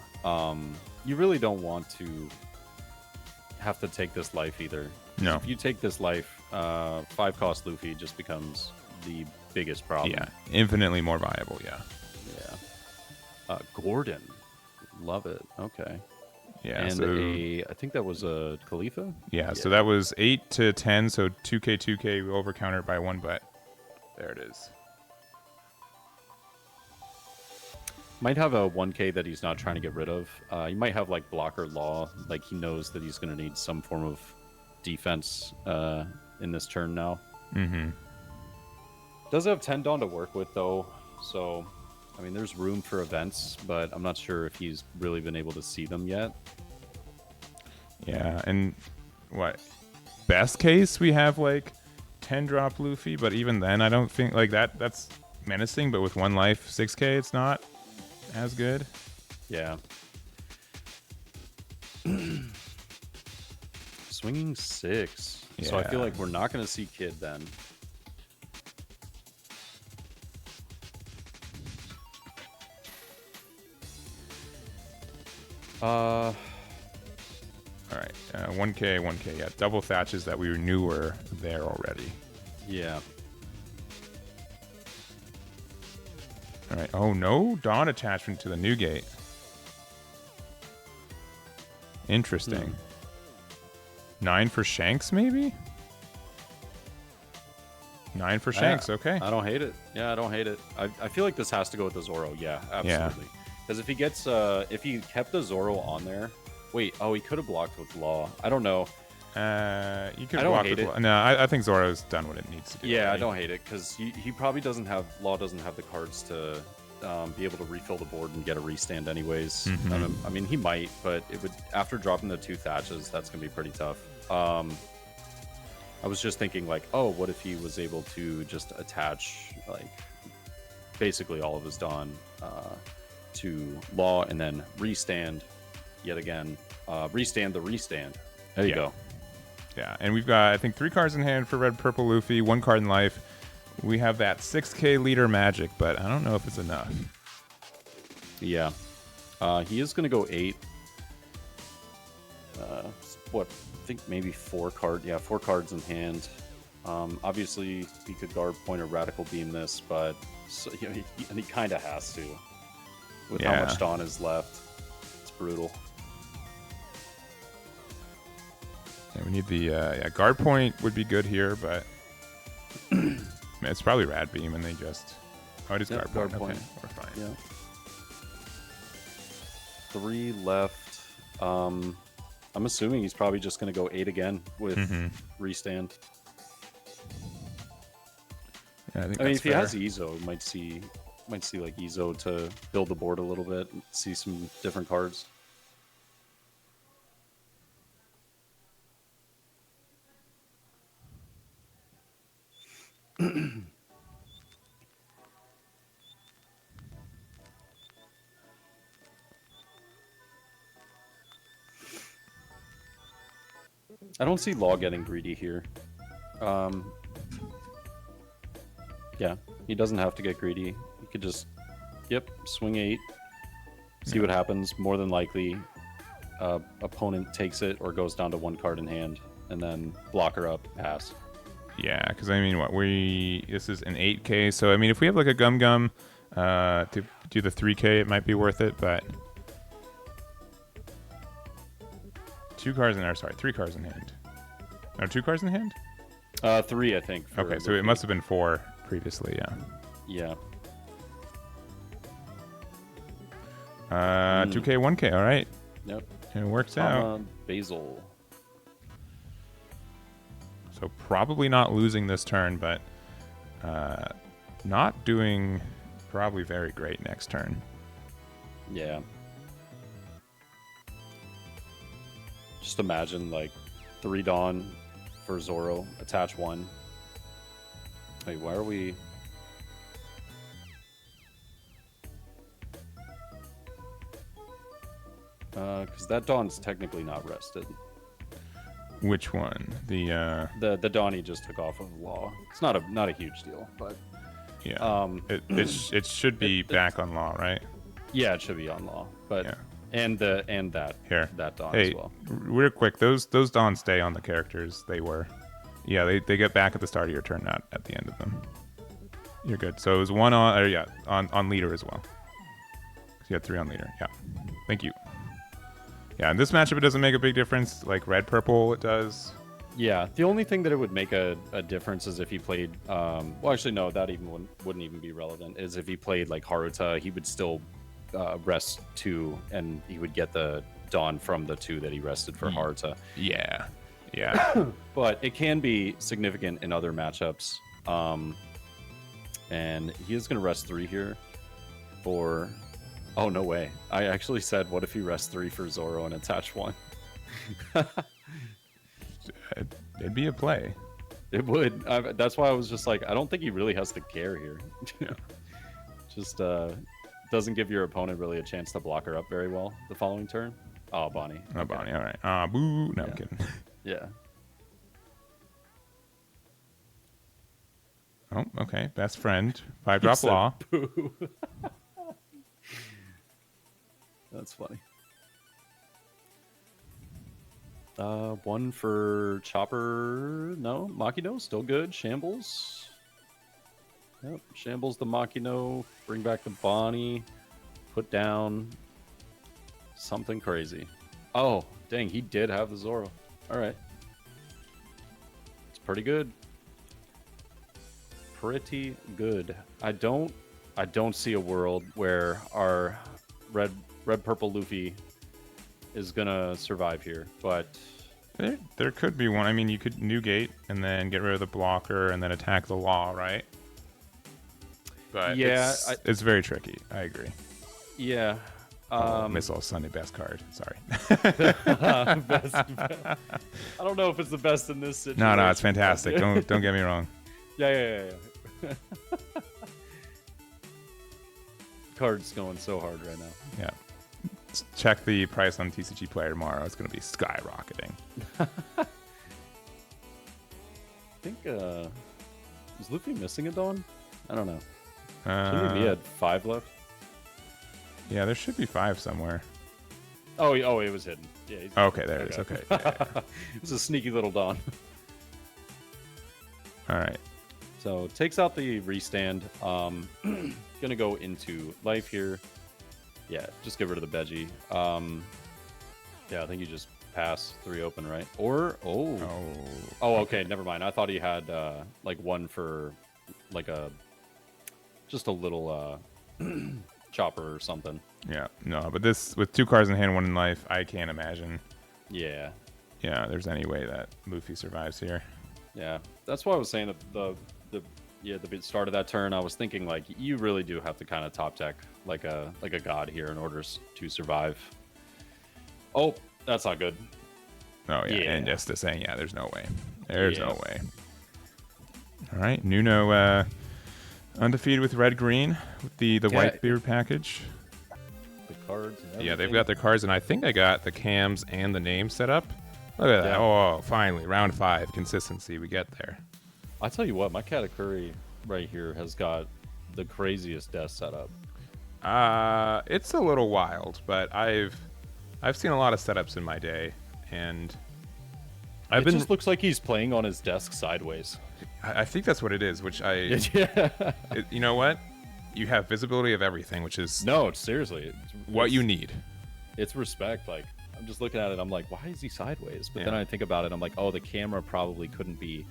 You really don't want to have to take this life either. No. If you take this life, 5-cost Luffy just becomes the biggest problem. Yeah, infinitely more viable. Yeah. Yeah. Gordon, love it. Okay. Yeah. And so I think that was a Khalifa. Yeah, so that was 8 to 10, so 2K, 2K over countered by 1 bet. There it is. Might have a 1K that he's not trying to get rid of. He might have like blocker Law, like he knows that he's going to need some form of defense in this turn now. Mm-hmm. Does have 10 Dawn to work with though, so I mean there's room for events, but I'm not sure if he's really been able to see them yet. Yeah, and what? Best case, we have like 10 drop Luffy, but even then, I don't think like that's menacing, but with 1 life, 6K, it's not as good. Yeah. Swinging 6. Yeah. So I feel like we're not going to see Kid then. All right, 1K, 1K. Yeah, double thatches that we knew were there already. Yeah. All right. Oh no, Dawn attachment to the new gate. Interesting. 9 for Shanks, maybe. 9 for Shanks. Okay. I don't hate it. Yeah, I don't hate it. I feel like this has to go with the Zoro. Yeah, absolutely. Because if he gets, if he kept the Zoro on there, wait. Oh, he could have blocked with Law. I don't know. You could block with Law. No, I think Zoro's done what it needs to do. Yeah, I don't hate it because he probably doesn't have Law doesn't have the cards to be able to refill the board and get a restand anyways. Mm-hmm. I mean, he might, but it would after dropping the 2 thatches, that's gonna be pretty tough. I was just thinking like, oh, what if he was able to just attach like basically all of his Dawn to Law and then restand yet again, restand the restand. There you go. Yeah, and we've got, I think, 3 cards in hand for Red Purple Luffy, 1 card in life. We have that 6K leader magic, but I don't know if it's enough. Yeah. He is going to go 8. What? I think maybe 4 cards. Yeah, 4 cards in hand. Obviously, he could guard point or radical beam this, but you know, he kind of has to. With how much Dawn is left. It's brutal. Yeah, we need the guard point would be good here, but it's probably rad beam, and they just it is guard point. Okay, we're fine. Yeah. 3 left. I'm assuming he's probably just going to go 8 again with restand. Yeah, I think I mean, if fair. he has Ezo, might see like Ezo to build the board a little bit, and see some different cards. I don't see Law getting greedy here. Yeah, he doesn't have to get greedy. He could just, swing 8. See what happens. More than likely, opponent takes it or goes down to 1 card in hand, and then blocker up, pass. Yeah, because I mean, this is an 8K, so I mean, if we have like a Gum to do the 3K, it might be worth it, but 3 cards in hand. No, 2 cards in hand? 3, I think. Okay, so it must have been 4 previously, yeah. 2K, 1K, all right. Yep. It works out. Basil. So probably not losing this turn, but not doing probably very great next turn. Yeah. Just imagine like 3 Dawn for Zoro, attach 1. Wait, why are we? Because that Dawn's technically not rested. Which one? The Dawn he just took off of Law. It's not a huge deal, but yeah. It should be back on Law, right? yeah, it should be on Law, but Yeah. and that Here. that Dawn Hey, as well. real quick, those Dawns stay on the characters they were. Yeah, they get back at the start of your turn, not at the end of them. You're good. So it was one on, on leader as well. So you had 3 on leader. Yeah. Thank you. Yeah, in this matchup, it doesn't make a big difference. Like red, purple, it does. Yeah, the only thing that it would make a difference is if he played. Well, actually, no, that even wouldn't even be relevant. Is if he played like Haruta, he would still rest 2, and he would get the Dawn from the 2 that he rested for Haruta. Yeah. Yeah. But it can be significant in other matchups. And he is going to rest 3 here for... Oh, no way. I actually said, what if he rests 3 for Zoro and attach 1? It'd be a play. It would. That's why I was just like, I don't think he really has to care here. Yeah. Just doesn't give your opponent really a chance to block her up very well the following turn. Oh, Bonnie. Oh, okay. Bonnie. All right. Boo. No, Yeah. I'm kidding. Yeah. Oh, okay. Best friend. 5-drop Law. Boo. That's funny. 1 for Chopper. No, Makino still good. Shambles. Yep, Shambles the Makino. Bring back the Bonnie. Put down something crazy. Oh, dang, he did have the Zoro. All right. It's pretty good. Pretty good. I don't see a world where our red purple Luffy is gonna survive here, but There could be one. I mean, you could Newgate and then get rid of the blocker and then attack the Law, right? But yeah, it's very tricky. I agree. Yeah. Missile Sunday best card. Sorry. Best. I don't know if it's the best in this situation. No, it's fantastic. Don't get me wrong. Yeah. Card's going so hard right now. Yeah. Check the price on TCG Player tomorrow. It's going to be skyrocketing. I think is Luffy missing a Dawn? I don't know. Shouldn't he be at 5 left? Yeah, there should be 5 somewhere. Oh, it was hidden. Yeah. Okay, there it is. Okay. Yeah. It's a sneaky little Dawn. All right. So takes out the restand. Gonna go into life here. Yeah, just get rid of the Veggie. Yeah, I think you just pass 3 open, right? Or okay, never mind. I thought he had like 1 for like just a little chopper or something. Yeah, no, but this with 2 cards in hand, 1 in life, I can't imagine. Yeah. Yeah, there's any way that Luffy survives here. Yeah, that's why I was saying the start of that turn. I was thinking like you really do have to kind of top deck like a god here in order to survive. Oh, that's not good. Oh yeah, and just the saying, there's no way. There's no way. All right, Nuno undefeated with red green with the Whitebeard package. The cards. And yeah, they've got their cards, and I think I got the cams and the name set up. Look at that! Oh, finally, round 5 consistency. We get there. I'll tell you what, my Katakuri right here has got the craziest death setup. It's a little wild, but I've seen a lot of setups in my day, and it just looks like he's playing on his desk sideways. I think that's what it is, which you know what? You have visibility of everything, which is... No, seriously. What you need. It's respect. Like, I'm just looking at it, I'm like, why is he sideways? But then I think about it, I'm like, oh, the camera probably couldn't be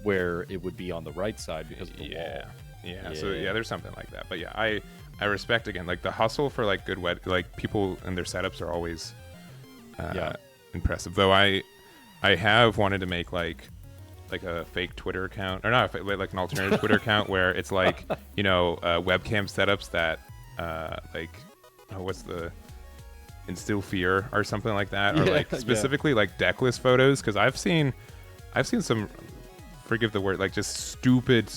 where it would be on the right side because of the wall. Yeah. So there's something like that. But yeah, I respect, again, like the hustle for like good like people and their setups are always impressive. Though I have wanted to make like a fake Twitter account, or not like an alternative Twitter account where it's like webcam setups that what's the instill fear or something like that, or like specifically like decklist photos, because I've seen some forgive the word, like just stupid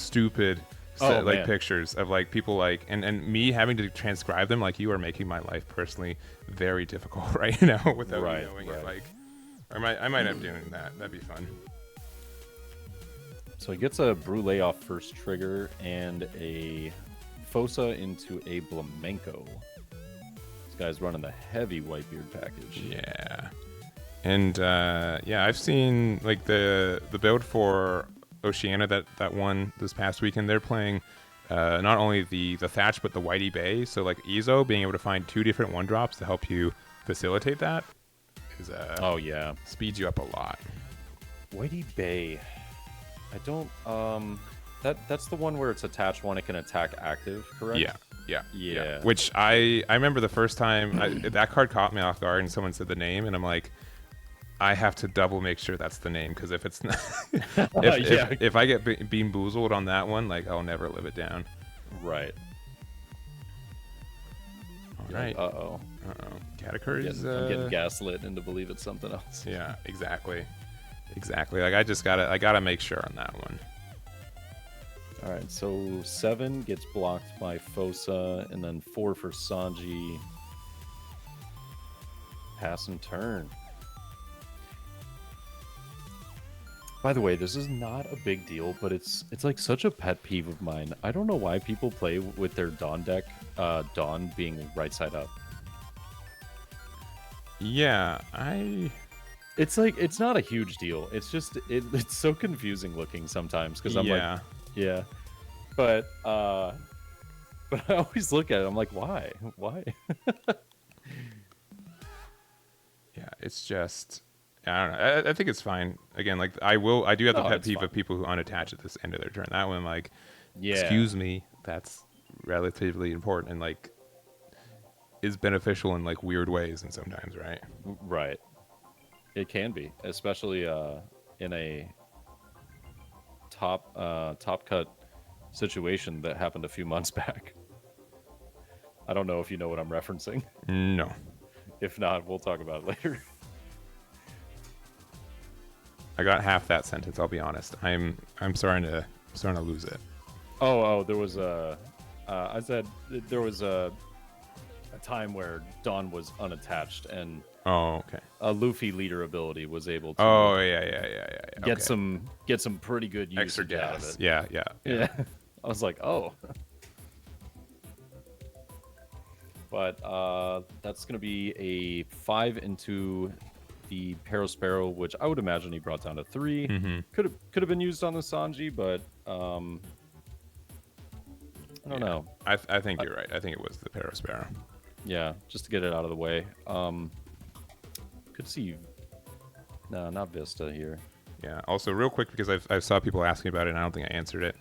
Man. pictures of like people like and me having to transcribe them. Like, you are making my life personally very difficult right now without me knowing it. Like, or I might end up doing that. That'd be fun. So he gets a Brule off first trigger and a Fosa into a Flamenco. This guy's running the heavy Whitebeard package. Yeah. And yeah, I've seen like the build for Oceania that won this past weekend. They're playing not only the Thatch but the Whitey Bay. So like Ezo being able to find 2 different 1-drops to help you facilitate that is oh yeah, speeds you up a lot. Whitey Bay. I don't that's the one where it's attached one, it can attack active, correct? Yeah. Which I remember the first time that card caught me off guard and someone said the name and I'm like, I have to double make sure that's the name, because if it's not, if I get bean boozled on that one, like I'll never live it down. Right. All right. Uh-oh. Katakuri's I'm getting gaslit into believe it's something else. Yeah, exactly. Like I gotta make sure on that one. All right, so 7 gets blocked by Fosa, and then 4 for Sanji. Pass and turn. By the way, this is not a big deal, but it's like such a pet peeve of mine. I don't know why people play with their Dawn deck, Dawn being right side up. Yeah, It's like, it's not a huge deal. It's just it's so confusing looking sometimes because I'm like, yeah, but I always look at it. I'm like, why? Yeah, it's just, I don't know. I think it's fine. Again, like I do have the pet peeve of people who unattach at this end of their turn. That one, like, excuse me, that's relatively important and like is beneficial in like weird ways and sometimes, right? Right. It can be, especially in a top cut situation that happened a few months back. I don't know if you know what I'm referencing. No. If not, we'll talk about it later. I got half that sentence. I'll be honest. I'm starting to lose it. Oh, there was I said there was a time where Dawn was unattached and okay. A Luffy leader ability was able to get some pretty good use extra gas out of it. Yeah. I was like, oh. But that's going to be a 5 into the Perospero, which I would imagine he brought down to 3. Mm-hmm. Could have been used on the Sanji, but I don't know. I think you're right. I think it was the Perospero. Yeah, just to get it out of the way. Could see. No, not Vista here. Yeah. Also, real quick, because I saw people asking about it, and I don't think I answered it.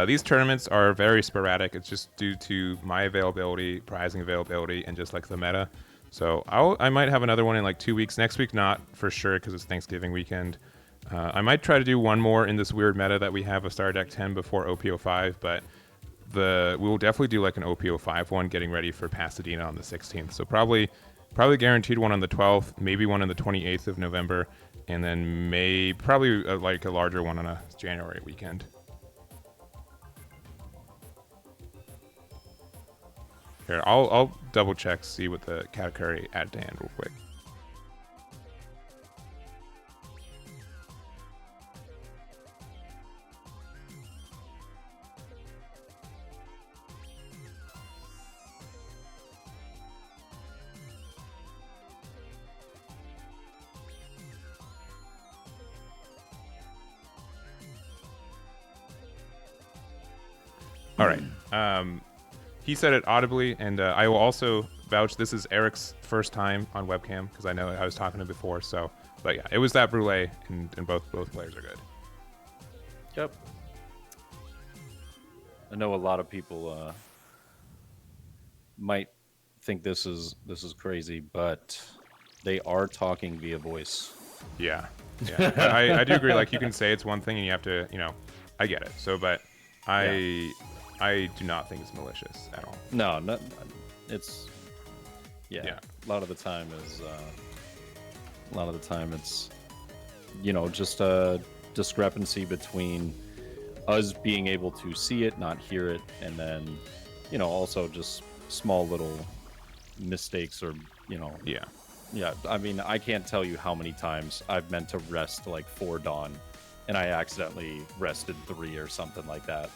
These tournaments are very sporadic. It's just due to my availability, prizing availability, and just like the meta. So I might have another one in like 2 weeks. Next week, not for sure, because it's Thanksgiving weekend. I might try to do one more in this weird meta that we have a Star Deck 10 before OP05, but we will definitely do like an OP05 one, getting ready for Pasadena on the 16th. So probably guaranteed one on the 12th, maybe one on the 28th of November, and then probably like a larger one on a January weekend. Here, I'll double check, see what the Katakuri at to hand real quick. All right. He said it audibly, and I will also vouch. This is Eric's first time on webcam, because I know I was talking to him before. So, but yeah, it was that Brule, and both players are good. Yep. I know a lot of people might think this is crazy, but they are talking via voice. Yeah. But I do agree. Like, you can say it's one thing, and you have to, I get it. So, but I do not think it's malicious at all. No, it's a lot of the time it's just discrepancy between us being able to see it, not hear it, and then, you know, also just small little mistakes or, you know. Yeah. Yeah, I mean, I can't tell you how many times I've meant to rest like 4 dawn, and I accidentally rested 3 or something like that.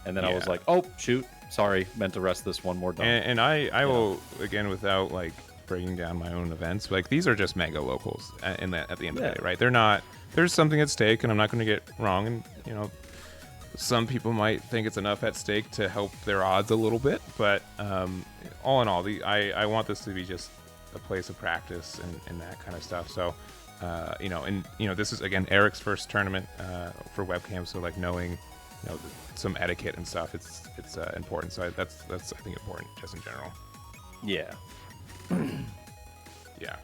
And then I was like, oh, shoot, sorry, meant to rest this one more dawn. And I will, again, without like breaking down my own events, like these are just mega locals at the end of the day, right? They're not, there's something at stake, and I'm not going to get wrong, and, you know, some people might think it's enough at stake to help their odds a little bit, but all in all, I want this to be just a place of practice and that kind of stuff. So, you know, this is again Eric's first tournament for webcam, so like knowing, you know, some etiquette and stuff, it's important. So that's I think important just in general. Yeah. Yeah.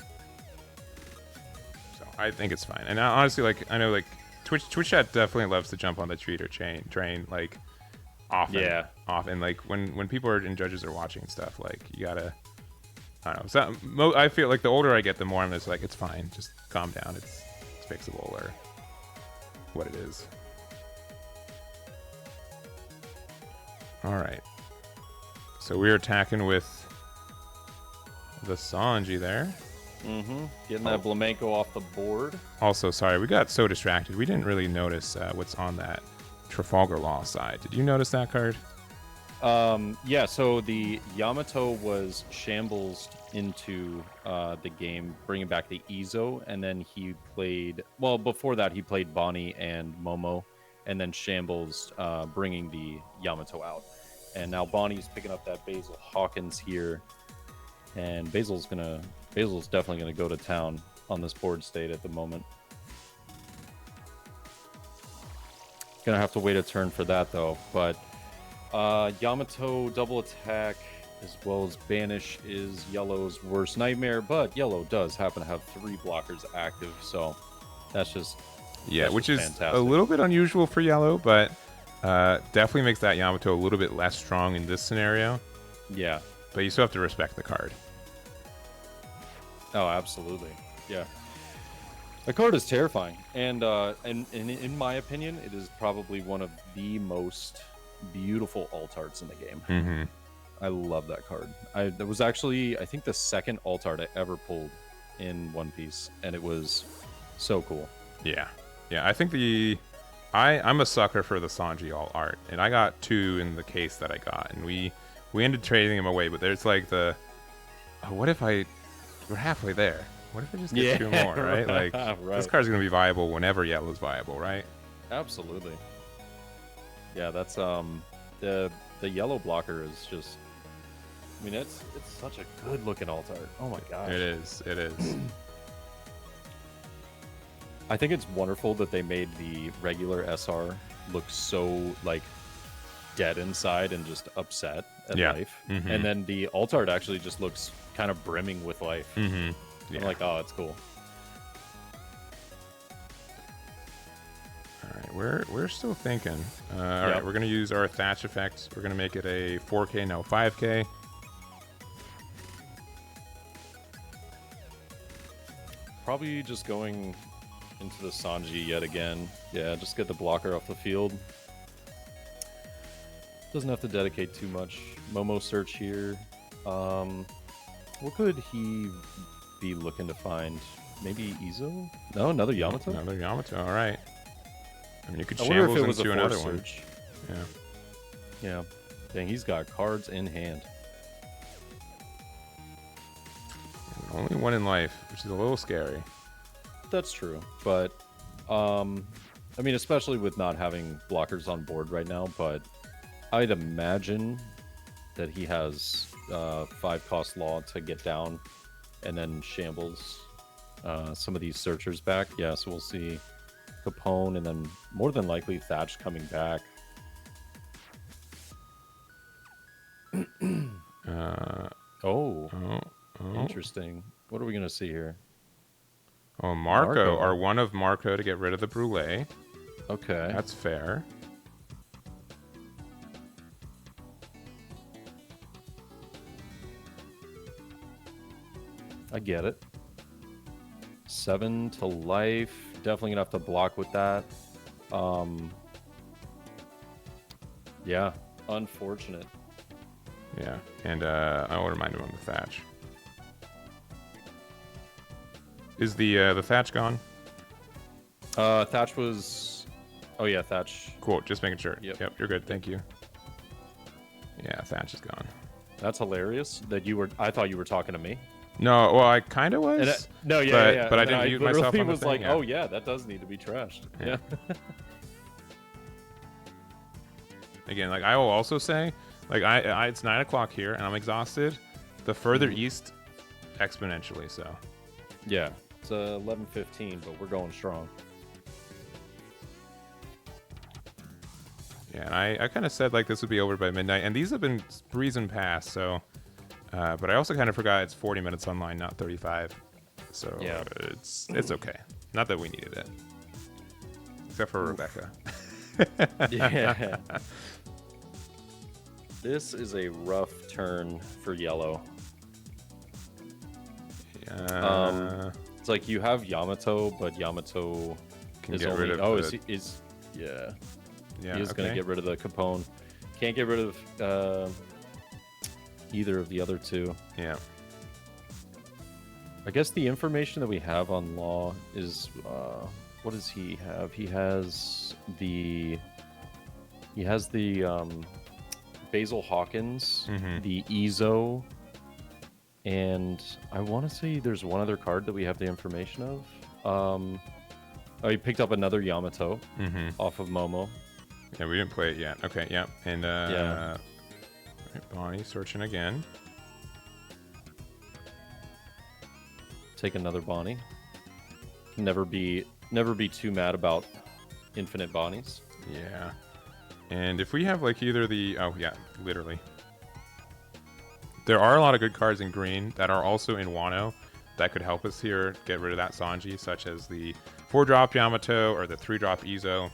So I think it's fine. And honestly, like I know like Twitch chat definitely loves to jump on the treat or train like often. Yeah. Often, like when people are and judges are watching and stuff, like you gotta. I don't know. I feel like the older I get, the more I'm just like, it's fine. Just calm down. It's fixable or what it is. All right. So we're attacking with the Sanji there. Mm-hmm. Getting that Flamenco off the board. Also, sorry, we got so distracted. We didn't really notice what's on that Trafalgar Law side. Did you notice that card? Yeah, so the Yamato was shambles into the game, bringing back the Izo, and then he played, well, before that he played Bonnie and Momo, and then shambles bringing the Yamato out. And now Bonnie's picking up that Basil Hawkins here, and Basil's definitely gonna go to town on this board state at the moment. Gonna have to wait a turn for that though, but Yamato double attack as well as banish is Yellow's worst nightmare, but Yellow does happen to have 3 blockers active, so that's just which is fantastic. A little bit unusual for Yellow, but definitely makes that Yamato a little bit less strong in this scenario. Yeah, but you still have to respect the card. Oh, absolutely. Yeah. The card is terrifying, and in my opinion, it is probably one of the most beautiful alt arts in the game. Mm-hmm. I love that card. That was actually, I think, the second alt art I ever pulled in One Piece, and it was so cool. Yeah, I think I'm a sucker for the Sanji alt art, and I got 2 in the case that I got, and we ended trading them away. But there's like what if we're halfway there? What if I just get 2 more, right? Like right. This card's gonna be viable whenever Yellow's viable, right? Absolutely. Yeah, that's the Yellow blocker is just. I mean, it's such a good looking alt art. Oh my gosh. It is. I think it's wonderful that they made the regular SR look so like dead inside and just upset at life, and then the alt art actually just looks kind of brimming with life. Yeah. I'm like, oh, it's cool. All right, we're still thinking. All right, we're gonna use our Thatch effect. We're gonna make it a 4K, no 5K. Probably just going into the Sanji yet again. Yeah, just get the blocker off the field. Doesn't have to dedicate too much. Momo search here. What could he be looking to find? Maybe Izo? No, another Yamato? Another Yamato, all right. I mean, you could shambles into another one. Yeah. Yeah. Dang, he's got cards in hand. Only one in life, which is a little scary. That's true, but I mean, especially with not having blockers on board right now, but I'd imagine that he has 5-cost Law to get down and then shambles some of these searchers back. Yeah, so we'll see Capone and then more than likely Thatch coming back. Interesting. What are we going to see here? Oh, Marco, or one of Marco to get rid of the Brûlée. Okay. That's fair. I get it. 7 to life. Definitely going to have to block with that. Yeah, unfortunate. Yeah, and I will remind him on the Thatch. Is the Thatch gone? Thatch was... Oh, yeah, Thatch. Cool, just making sure. Yep. You're good, thank you. Yeah, Thatch is gone. That's hilarious that you were... I thought you were talking to me. No, well, I kind of was. No, yeah, but, yeah. But I didn't mute myself on the was thing, like, yeah. oh, yeah, that does need to be trashed. Yeah. Again, like, I will also say, like, it's 9 o'clock here, and I'm exhausted. The further east, exponentially so. Yeah, it's 11:15, but we're going strong. Yeah, and I kind of said, like, this would be over by midnight, and these have been breezing past, so... but I also kind of forgot it's 40 minutes online, not 35. So yeah. it's okay. Not that we needed it. Except for Rebecca. Yeah. This is a rough turn for yellow. It's like you have Yamato, but Yamato can is get only... rid of Oh, the... yeah. Yeah, He is going to get rid of the Capone. Can't get rid of either of the other two. Yeah. I guess the information that we have on Law is... what does he have? He has the Basil Hawkins, the Ezo, and I want to say there's one other card that we have the information of. Oh, he picked up another Yamato off of Momo. Yeah, we didn't play it yet. Okay, yeah. And yeah. Right, Bonnie searching again. Take another Bonnie. Never be too mad about infinite Bonnies. Yeah. And if we have like either the... Oh, yeah, literally. There are a lot of good cards in green that are also in Wano that could help us here get rid of that Sanji, such as the 4-drop Yamato or the 3-drop Ezo.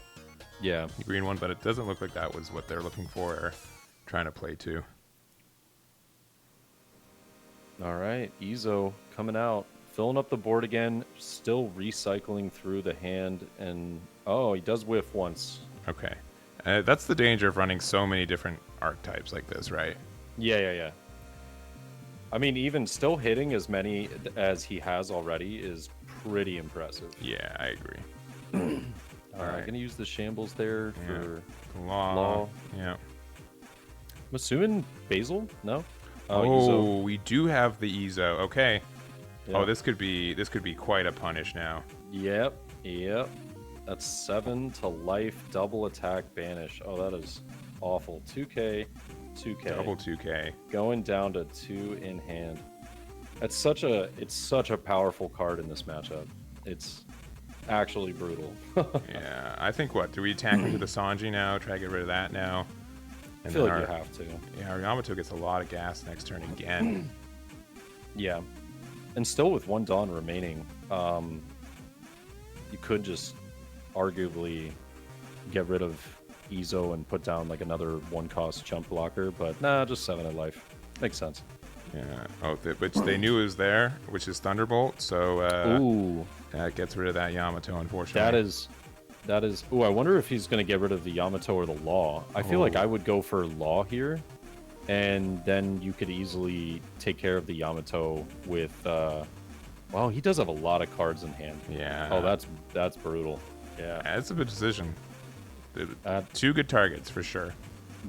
Yeah. The green one, but it doesn't look like that was what they're looking for or trying to play to. All right, Ezo coming out. Filling up the board again, still recycling through the hand, and oh, he does whiff once. Okay. That's the danger of running so many different archetypes like this, right? Yeah. I mean, even still hitting as many as he has already is pretty impressive. Yeah, I agree. All right, gonna use the shambles there for Law. Yeah. I'm assuming Basil? No? Oh, Ezo. we do have the Ezo. Okay. Yeah. Oh, this could be quite a punish now. Yep. That's 7 to life, double attack, banish. Oh, that is awful. 2K. Double 2K. Going down to 2 in hand. It's such a powerful card in this matchup. It's actually brutal. Yeah, I think do we attack into the Sanji now? Try to get rid of that now. And I feel like you have to. Yeah, our Yamato gets a lot of gas next turn again. Yeah. And still with 1 Dawn remaining, you could just arguably get rid of Ezo and put down like another 1-cost jump blocker, but nah, just 7 in life. Makes sense. Yeah. Oh, which they knew was there, which is Thunderbolt. So ooh, that gets rid of that Yamato, unfortunately. That is. Ooh, I wonder if he's going to get rid of the Yamato or the Law. I feel like I would go for Law here, and then you could easily take care of the Yamato with. Well, he does have a lot of cards in hand. Yeah. Oh, that's brutal. Yeah. That's a good decision. 2 good targets for sure.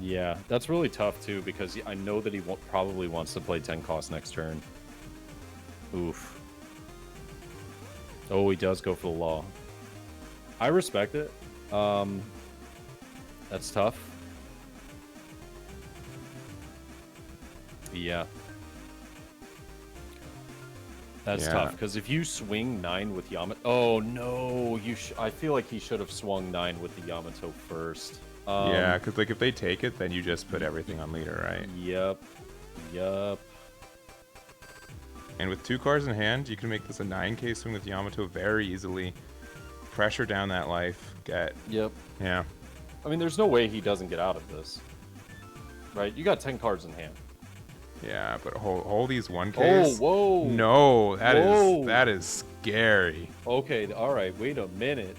Yeah, that's really tough too because I know that he probably wants to play 10 cost next turn. Oof. Oh, he does go for the Law. I respect it. That's tough. Yeah. That's tough because if you swing 9 with Yamato, oh no, I feel like he should have swung 9 with the Yamato first. Yeah, because like if they take it, then you just put everything on leader, right? Yep. And with 2 cards in hand, you can make this a 9K swing with Yamato very easily. Pressure down that life. Yep. Yeah. I mean, there's no way he doesn't get out of this. Right? You got 10 cards in hand. Yeah, but hold these 1Ks. Oh, whoa. No, that is scary. Okay, all right. Wait a minute.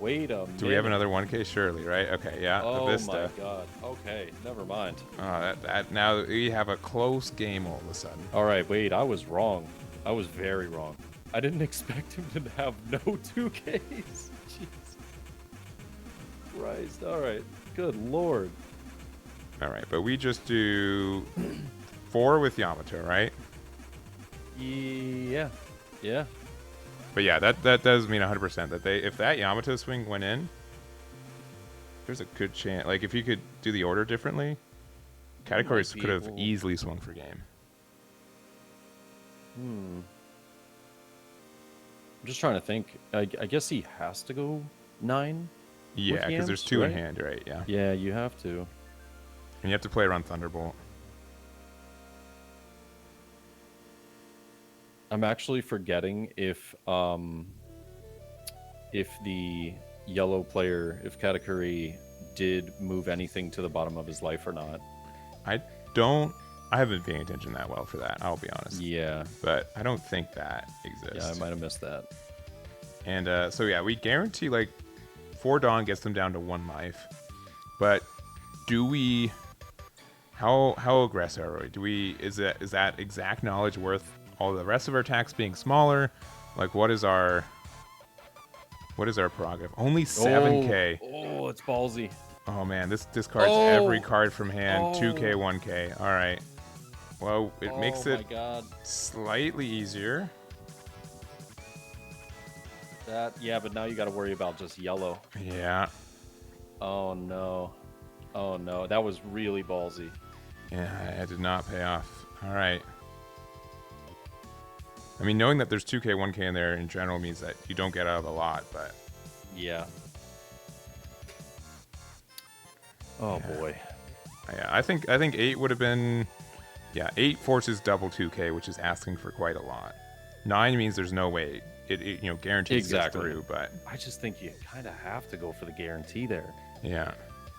Wait a minute. Do we have another 1K? Surely, right? Okay, yeah. Oh Avista. my god. Okay, never mind. Now we have a close game all of a sudden. All right, wait. I was wrong. I was very wrong. I didn't expect him to have no 2Ks. Jeez. Christ. All right. Good lord. All right, but we just do 4 with Yamato, right? Yeah. Yeah. But yeah, that does mean 100% that if that Yamato swing went in, there's a good chance. Like if you could do the order differently, Katakuri could have easily swung for game. I'm just trying to think. I guess he has to go 9. Yeah, because there's 2 right? in hand, right? Yeah. Yeah, you have to. And you have to play around Thunderbolt. I'm actually forgetting if the yellow player, if Katakuri did move anything to the bottom of his life or not. I haven't been paying attention that well for that, I'll be honest. Yeah. But I don't think that exists. Yeah, I might have missed that. And so yeah, we guarantee like 4 Dawn gets them down to 1 life. But do we how aggressive are we? Is that exact knowledge worth all the rest of our attacks being smaller? Like what is our prerogative? Only 7K. Oh, it's ballsy. Oh man, this discards every card from hand. 2K, 1K. All right. Well, it makes it slightly easier. Yeah, but now you got to worry about just yellow. Yeah. Oh no. Oh no, that was really ballsy. Yeah, it did not pay off. All right. I mean, knowing that there's 2K, 1K in there in general means that you don't get out of a lot, but... Yeah. Oh, yeah. boy. Yeah, I think 8 would have been... Yeah, 8 forces double 2K, which is asking for quite a lot. 9 means there's no way it guarantees gets through, but... I just think you kind of have to go for the guarantee there. Yeah.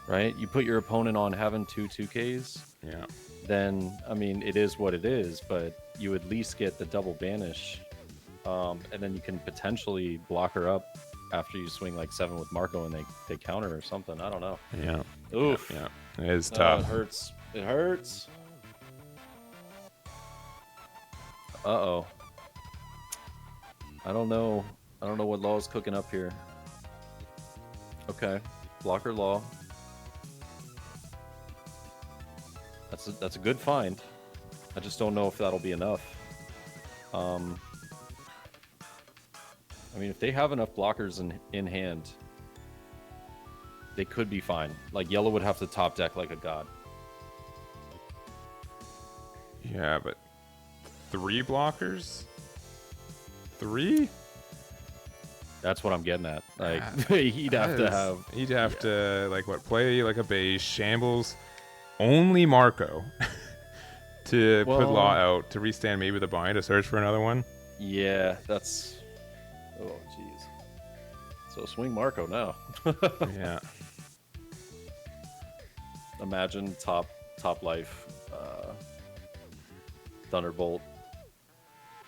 Right? You put your opponent on having 2Ks. Yeah. Then, I mean, it is what it is, but you at least get the double banish. And then you can potentially block her up after you swing like 7 with Marco and they counter or something. I don't know. Yeah. Oof. Yeah. It is tough. It hurts. It hurts. Uh-oh. I don't know what Law is cooking up here. Okay. Blocker Law. That's a good find. I just don't know if that'll be enough. I mean, if they have enough blockers in hand, they could be fine. Like, yellow would have to top deck like a god. Yeah, but 3 blockers? 3? That's what I'm getting at. Like, he'd have to, like, play like a base, shambles, only Marco to put Law out, to restand maybe the bind, to search for another one. Yeah, that's... Oh, jeez. So swing Marco now. Yeah. Imagine top life Thunderbolt.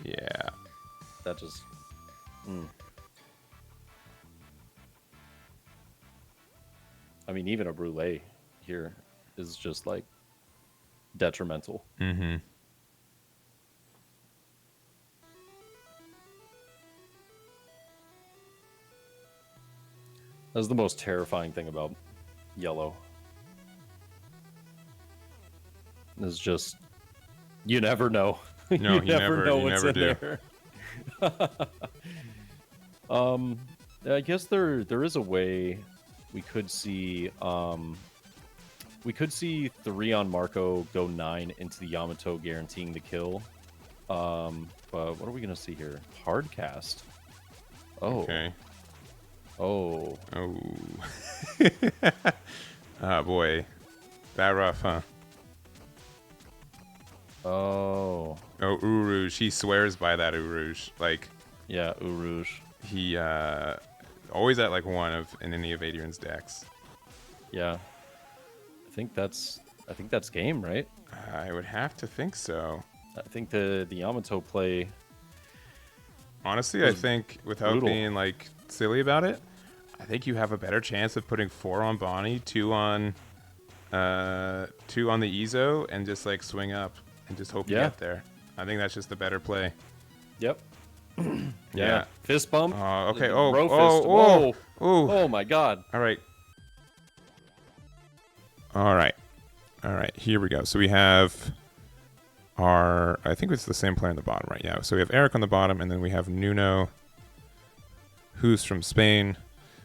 Yeah. That just... I mean, even a Brûlée here is just, like, detrimental. Mm-hmm. That's the most terrifying thing about yellow. It's just, you never know. No, you never do. There. I guess there is a way we could see 3 on Marco go 9 into the Yamato guaranteeing the kill. But what are we gonna see here? Hard cast. Oh. Okay. Oh. Oh. Oh boy. That rough, huh? Oh. Oh, Urouge. He swears by that Urouge. Like, yeah, Urouge. He always at like 1 in any of Adrian's decks. Yeah. I think that's game, right? I would have to think so. I think the Yamato play. Honestly, I think without being like silly about it, I think you have a better chance of putting 4 on Bonnie, 2 on the Ezo, and just like swing up and just hope you get there. I think that's just the better play. Yep. Yeah. Fist bump. Okay. Bro fist. Whoa. Oh my god. All right. Here we go. So we have I think it's the same player on the bottom, right? Yeah. So we have Eric on the bottom, and then we have Nuno, who's from Spain,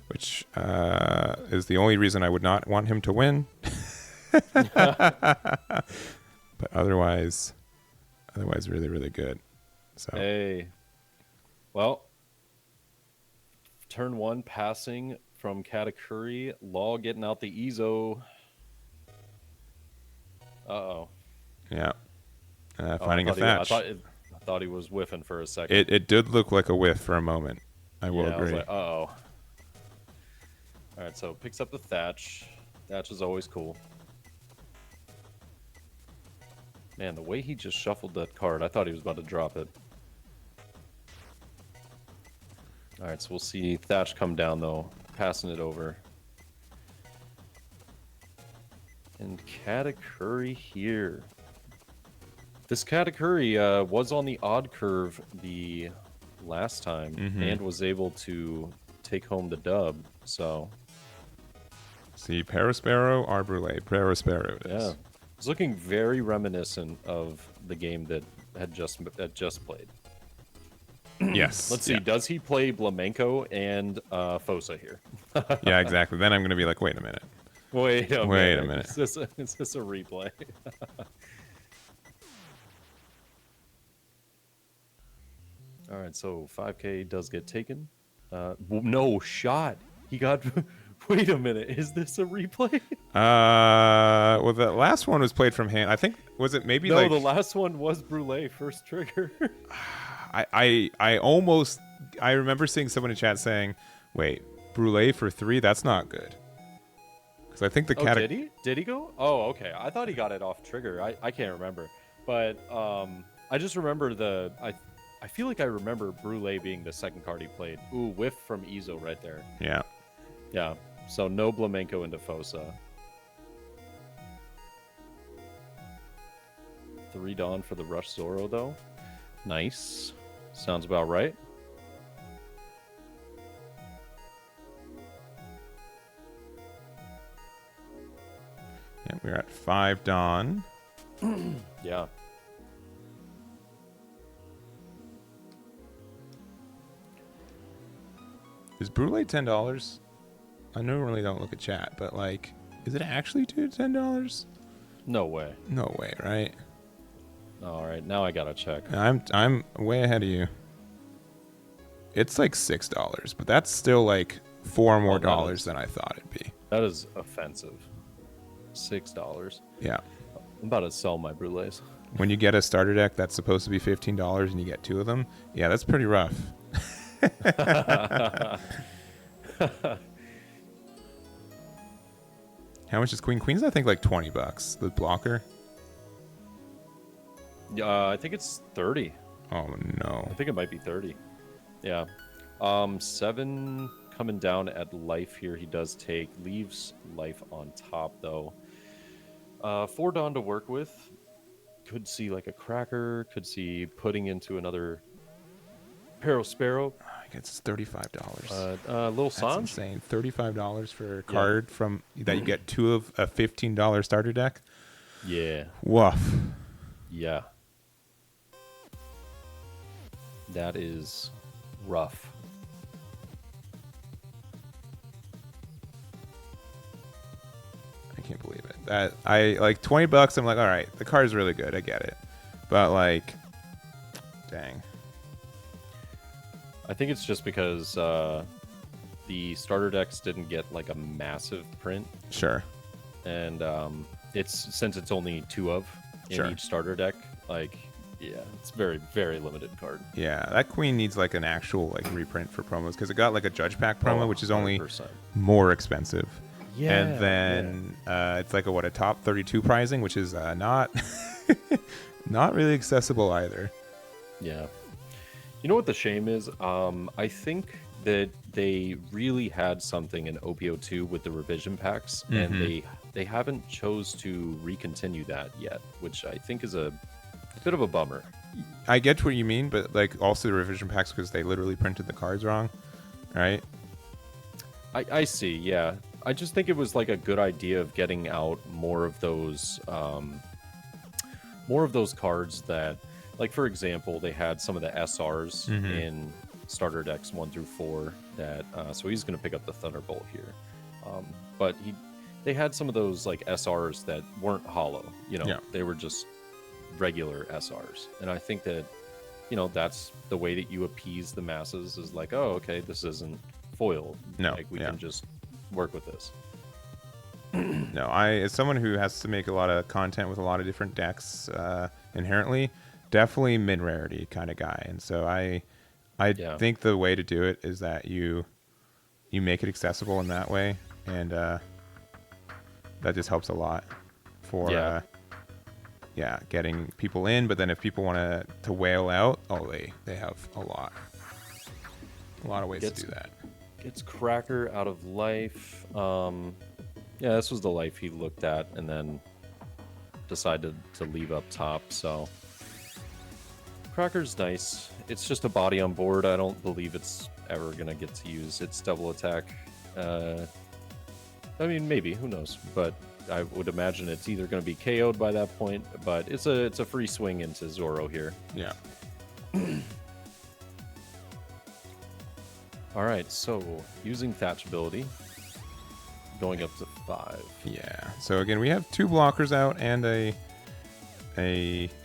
which is the only reason I would not want him to win. But otherwise really, really good. So. Hey. Well, turn 1 passing from Katakuri. Law getting out the Ezo. Uh-oh. Yeah. Finding a thatch. I thought he was whiffing for a second. It did look like a whiff for a moment. I will agree. I was like, uh-oh. All right, so picks up the thatch. Thatch is always cool. Man, the way he just shuffled that card, I thought he was about to drop it. All right, so we'll see Thatch come down, though. Passing it over. And Katakuri here. This Katakuri was on the odd curve the last time and was able to take home the dub, so... See, Espira, Arbrule, Espira it is. Yeah. It's looking very reminiscent of the game that had just played. Yes. Let's see. Does he play Blamenco and Fosa here? Yeah, exactly. Then I'm going to be like, wait a minute. Wait a minute. Is this a replay? All right, so 5K does get taken. No shot. He got... Wait a minute. Is this a replay? Well, the last one was played from hand. I think, was it maybe No, the last one was Brule first trigger. I remember seeing someone in chat saying, wait, Brule for 3? That's not good. Because I think the cat. Did he? Did he go? Oh, okay. I thought he got it off trigger. I can't remember. But I just remember I feel like I remember Brule being the second card he played. Ooh, whiff from Ezo right there. Yeah. Yeah. So no Blamenco into Fosa. 3 Dawn for the Rush Zoro, though. Nice. Sounds about right. Yeah, we're at 5 Dawn. Yeah. Is Brule $10? I normally don't look at chat, but like, is it actually $10? No way. No way, right? All right, now I gotta check. I'm way ahead of you. It's like $6, but that's still like $4 more dollars than I thought it'd be. That is offensive. $6. Yeah. I'm about to sell my Brules. When you get a starter deck that's supposed to be $15 and you get 2 of them, yeah, that's pretty rough. How much is Queen? Queen's I think like $20. The blocker. Yeah, I think it's 30. Oh no. I think it might be 30. Yeah. 7 coming down at life here. He does take. Leaves life on top though. 4 Dawn to work with. Could see like a cracker. Could see putting into another Sparrow. I guess it's $35. Little That's Sanj. insane. $35 for a card from that you get 2 of a $15 starter deck. Yeah. Woof. Yeah. That is rough. I can't believe it. That I like $20. I'm like, all right, the card's really good. I get it, but like, dang. I think it's just because the starter decks didn't get like a massive print. Sure. And since it's only 2 of in each starter deck, like, yeah, it's very, very limited card. Yeah, that Queen needs like an actual like reprint for promos because it got like a Judge Pack promo, which is only more expensive. Yeah. And then it's like a top 32 pricing, which is not not really accessible either. Yeah. You know what the shame is? I think that they really had something in OP02 with the revision packs, and they haven't chose to recontinue that yet, which I think is a bit of a bummer. I get what you mean, but like also the revision packs because they literally printed the cards wrong, right? I see, yeah. I just think it was like a good idea of getting out more of those cards that, like for example, they had some of the SRs in starter decks 1 through 4 that so he's going to pick up the Thunderbolt here, but they had some of those like SRs that weren't hollow, you know, they were just regular SRs, and I think that, you know, that's the way that you appease the masses, is like, oh, okay, this isn't foil, like we can just work with this. No, as someone who has to make a lot of content with a lot of different decks inherently, definitely mid rarity kind of guy, and so I think the way to do it is that you make it accessible in that way, and that just helps a lot for getting people in. But then if people want to whale out, they have a lot of ways to do that. Gets Cracker out of life. Yeah, this was the life he looked at and then decided to leave up top, so Cracker's nice. It's just a body on board. I don't believe it's ever gonna get to use its double attack. I mean, maybe, who knows, but I would imagine it's either going to be KO'd by that point, but it's a free swing into Zoro here. Yeah. All right, so using Thatch ability, going up to 5. Yeah. So again, we have 2 blockers out and a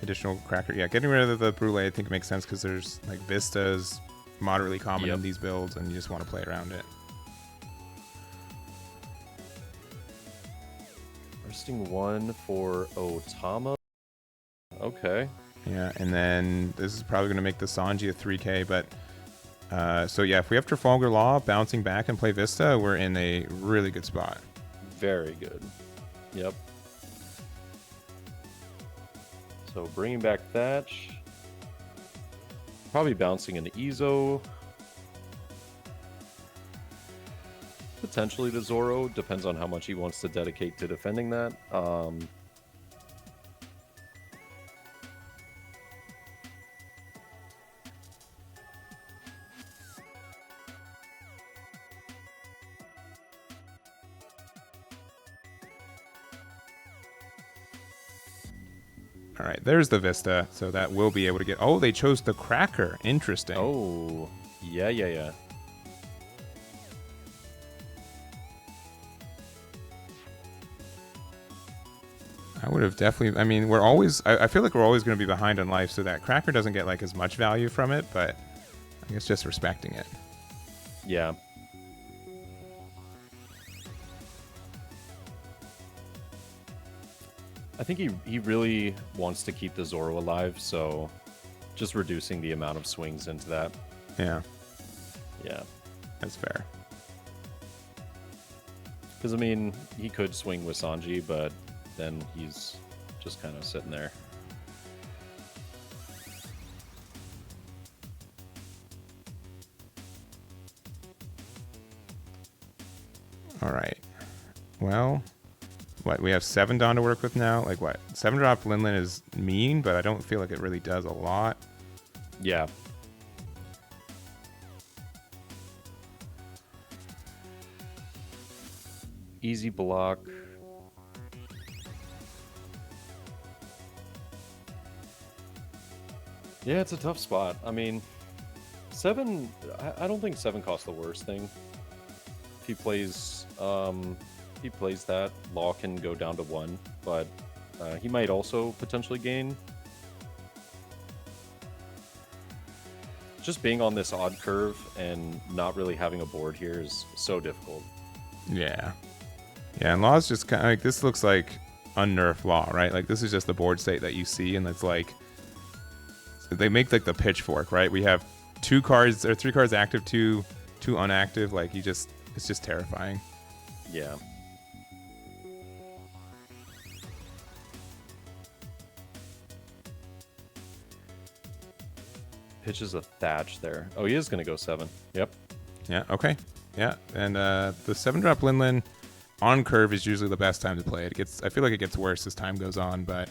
additional Cracker. Yeah, getting rid of the Brule I think makes sense because there's like Vista's moderately common in these builds, and you just want to play around it. Resting 1 for Otama. Okay. Yeah, and then this is probably going to make the Sanji a 3K, but so yeah, if we have Trafalgar Law bouncing back and play Vista, we're in a really good spot. Very good. Yep. So bringing back Thatch. Probably bouncing into Izo. Potentially to Zoro. Depends on how much he wants to dedicate to defending that. All right, there's the Vista, so that will be able to get... Oh, they chose the Cracker. Interesting. Oh, yeah. I would have definitely... I mean, we're always... I feel like we're always going to be behind on life, so that Cracker doesn't get like as much value from it, but I guess just respecting it. Yeah. I think he really wants to keep the Zoro alive, so just reducing the amount of swings into that. Yeah. Yeah. That's fair. Because, I mean, he could swing with Sanji, but then he's just kind of sitting there. All right. Well... What, we have 7 Dawn to work with now? Like what? 7-drop Linlin is mean, but I don't feel like it really does a lot. Yeah. Easy block. Yeah, it's a tough spot. I mean, 7... I don't think 7 costs the worst thing. If he plays... he plays that, Law can go down to 1, but he might also potentially gain. Just being on this odd curve and not really having a board here is so difficult. Yeah. Yeah, and Law's just kind of like, this looks like unnerfed Law, right? Like, this is just the board state that you see, and it's like, they make like the pitchfork, right? We have 2 cards, or 3 cards active, 2 unactive, like, it's just terrifying. Yeah. Pitches a Thatch there. Oh, he is going to go 7. Yep. Yeah, okay. Yeah, and the 7-drop Linlin on curve is usually the best time to play it. I feel like it gets worse as time goes on, but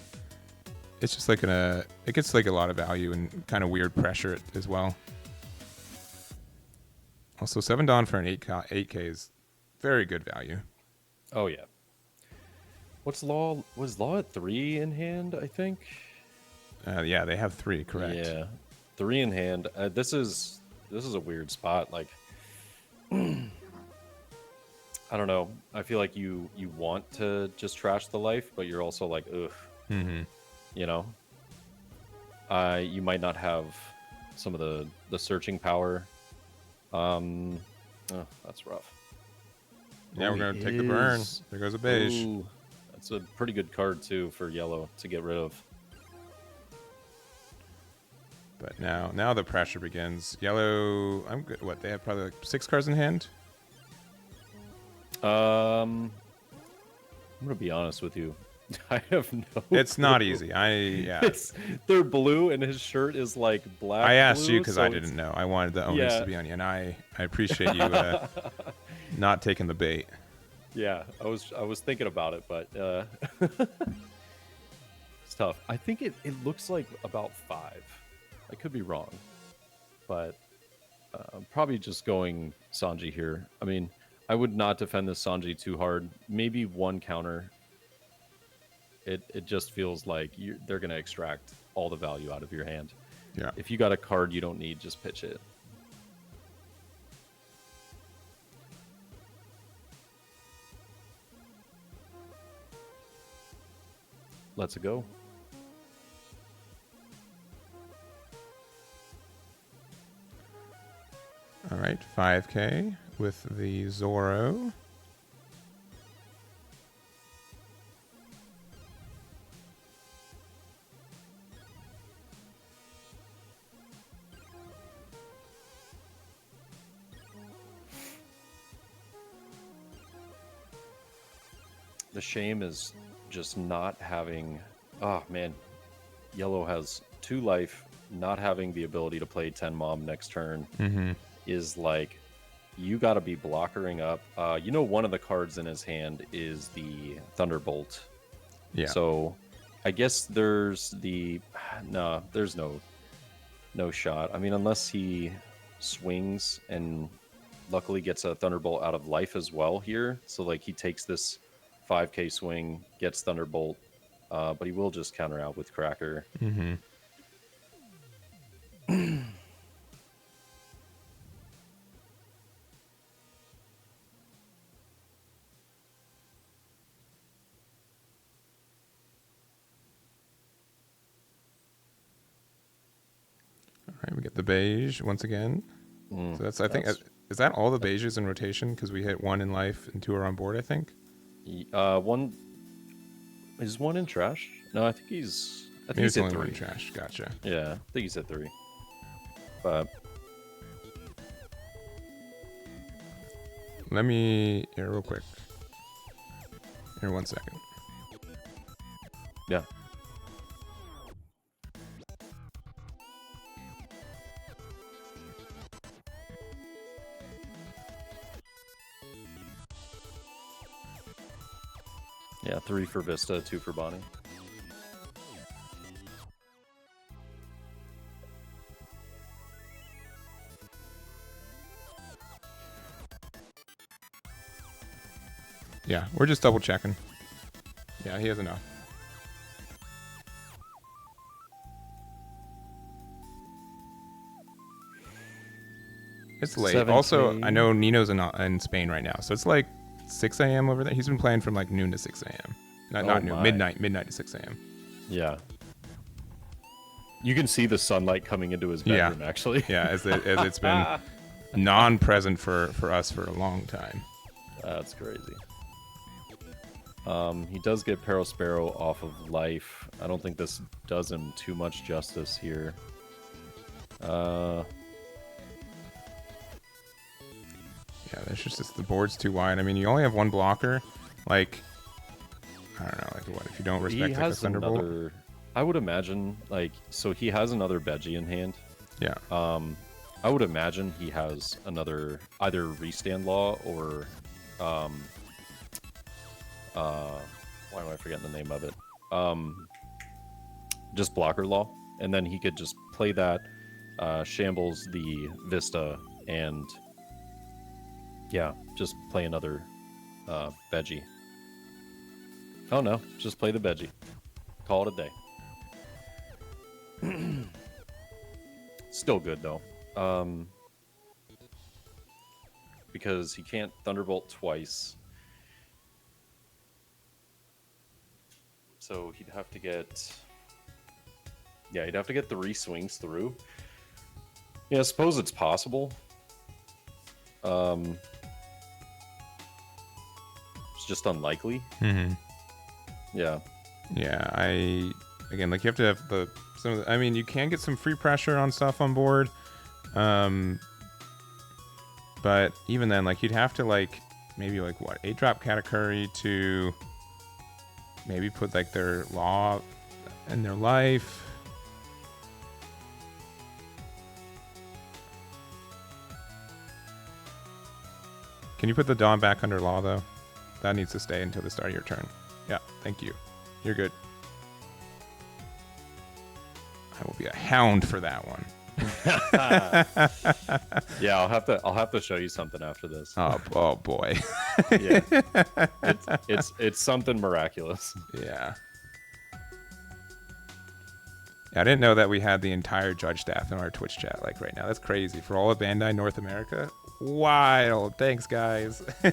it's just like it gets like a lot of value and kind of weird pressure as well. Also, 7 Dawn for an 8K is very good value. Oh yeah. Was Law at 3 in hand? I think. Yeah, they have 3, correct? Yeah, 3 in hand. This is a weird spot. Like, I don't know. I feel like you want to just trash the life, but you're also like, ugh. Mm-hmm. You know. You might not have some of the searching power. Oh, that's rough. Yeah, we're gonna take the burn. There goes a beige. Ooh, that's a pretty good card too for yellow to get rid of. But now the pressure begins. Yellow, I'm good. What, they have probably like 6 cards in hand? I'm gonna be honest with you. I have no. It's not clue. easy. Yeah. They're blue, and his shirt is like black. I asked blue, you because so I didn't know. I wanted the owners to be on you, and I appreciate you not taking the bait. Yeah, I was thinking about it, but it's tough. I think it looks like about 5. I could be wrong, but I'm probably just going Sanji here. I mean, I would not defend this Sanji too hard. Maybe 1 counter. It just feels like they're going to extract all the value out of your hand. Yeah. If you got a card you don't need, just pitch it. Let's go. All right, 5K with the Zoro. The shame is just not having. Oh man, yellow has 2 life. Not having the ability to play 10 mom next turn is like, you got to be blockering up. One of the cards in his hand is the Thunderbolt. Yeah. So I guess there's there's no shot. I mean, unless he swings and luckily gets a Thunderbolt out of life as well here. So like he takes this 5K swing, gets Thunderbolt, but he will just counter out with Cracker. Mm-hmm. All right, we get the beige once again. So that's is that all the beiges in rotation? Because we hit 1 in life and 2 are on board, I think. 1 is 1 in trash. No, I think he's He's at only 3. 1 in trash. Gotcha. Yeah, I think he's at 3. But Let me real quick. Here, 1 second. yeah. Yeah, 3 for Vista, 2 for Bonnie. Yeah, we're just double checking. Yeah, he has enough. It's late. 7K. Also, I know Nino's in Spain right now, so it's like 6 a.m. over there. He's been playing from like noon to 6 a.m. Not noon, midnight to 6 a.m. Yeah. You can see the sunlight coming into his bedroom, actually. Yeah, as it's been non-present for us for a long time. That's crazy. He does get Sparrow off of life. I don't think this does him too much justice here. Yeah, there's just the board's too wide. I mean, you only have 1 blocker. Like, I don't know, like what if you don't respect like, the Thunderbolt? I would imagine, like, so he has another Veggie in hand. Yeah. I would imagine he has another either restand law or why am I forgetting the name of it? Just blocker law, and then he could just play that, shambles the Vista, and yeah, just play another veggie. Oh no, just play the veggie. Call it a day. Still good though. Because he can't Thunderbolt twice. So he'd have to get... Yeah, he'd have to get 3 swings through. Yeah, I suppose it's possible. It's just unlikely. Mm-hmm. Yeah. Yeah, again, like, you have to have I mean, you can get some free pressure on stuff on board. But even then, like, you'd have to, like, maybe, like, what, 8-drop Katakuri to maybe put, like, their Law in their life. Can you put the Dawn back under Law, though? That needs to stay until the start of your turn. Yeah, thank you. You're good. I will be a hound for that one. Yeah, I'll have to show you something after this. Oh boy. Yeah. It's something miraculous. Yeah. I didn't know that we had the entire judge staff in our Twitch chat like right now. That's crazy. For all of Bandai North America. Wild. Thanks, guys. We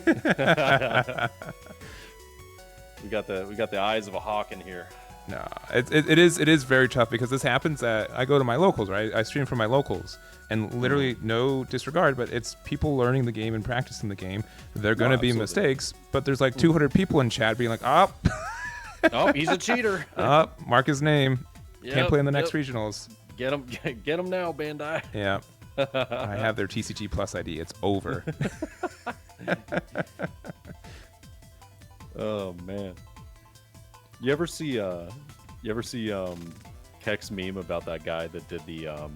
got the eyes of a hawk in here. No, it is very tough because this happens at, I go to my locals, right? I stream from my locals, and literally no disregard, but it's people learning the game and practicing the game. They're going to be mistakes, but there's like 200 people in chat being like, oh, he's a cheater. Mark his name. Yep, Can't play in the next regionals. Get him now, Bandai. Yeah. I have their TCG Plus ID. It's over. Oh man. You ever see Kek's meme about that guy that did the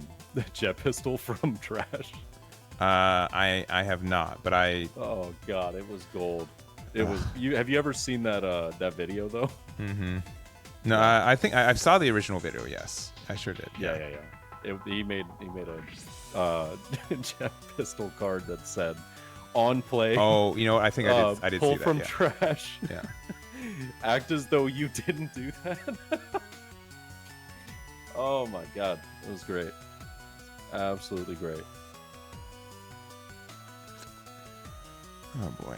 jet pistol from Trash? I have not, but Oh god, it was gold. It was have you ever seen that video though? Mm-hmm. No, I think I saw the original video, yes. I sure did. Yeah. He made a jet pistol card that said on play. Oh, you know what? I think I did pull see that. From yeah. Trash. Yeah. Act as though you didn't do that. Oh my god, it was great. Absolutely great. Oh boy.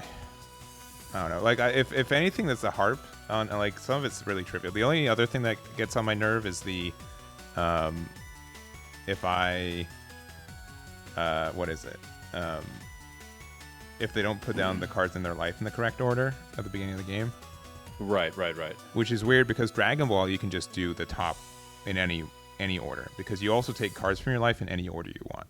I don't know. Like, if anything, that's a harp on. Like, some of it's really trivial. The only other thing that gets on my nerve is the, if I, what is it? If they don't put down the cards in their life in the correct order at the beginning of the game. Right. Which is weird because Dragon Ball, you can just do the top in any order because you also take cards from your life in any order you want.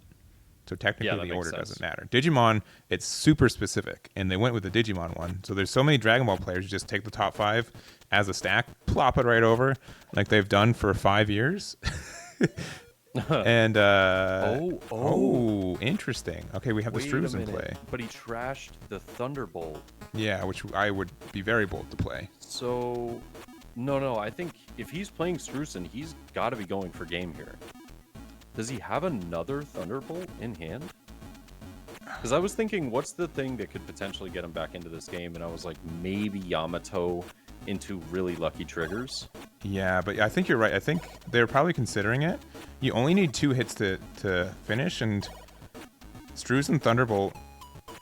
So technically the order doesn't matter. Digimon, it's super specific, and they went with the Digimon one. So there's so many Dragon Ball players who just take the top 5 as a stack, plop it right over, like they've done for 5 years. And interesting. Okay, we have the Strews in play. But he trashed the Thunderbolt. Yeah, which I would be very bold to play. So, no, I think if he's playing Strusen, he's got to be going for game here. Does he have another Thunderbolt in hand? Because I was thinking, what's the thing that could potentially get him back into this game? And I was like, maybe Yamato into really lucky triggers. Yeah, but I think you're right. I think they're probably considering it. You only need 2 hits to finish, and Strusen Thunderbolt.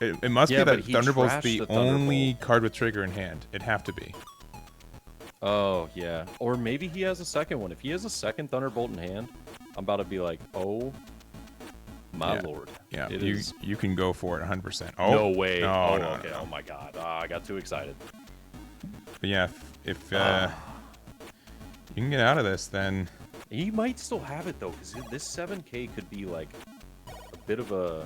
It must be that Thunderbolt's the only card with trigger in hand. It'd have to be. Oh, yeah. Or maybe he has a second one. If he has a second Thunderbolt in hand, I'm about to be like, oh, my lord. Yeah, you can go for it 100%. Oh, no way. No, okay. No. Oh, my God. I got too excited. But yeah, if you can get out of this, then... He might still have it, though, because this 7K could be, like, a bit of a,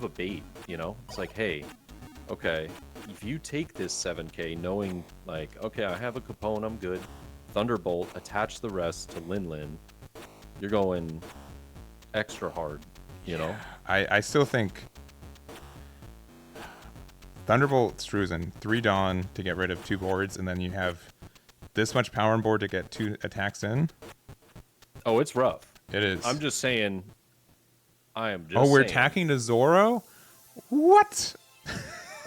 bait, It's like, hey, okay, if you take this 7K knowing, like, okay, I have a Capone, I'm good, Thunderbolt, attach the rest to Lin Lin, you're going extra hard, you know? I still think Thunderbolt Struzen, 3 Dawn to get rid of 2 boards, and then you have this much power on board to get 2 attacks in. Oh, it's rough. It is. I'm just saying. I am just. Oh, we're saying. attacking to Zoro? What?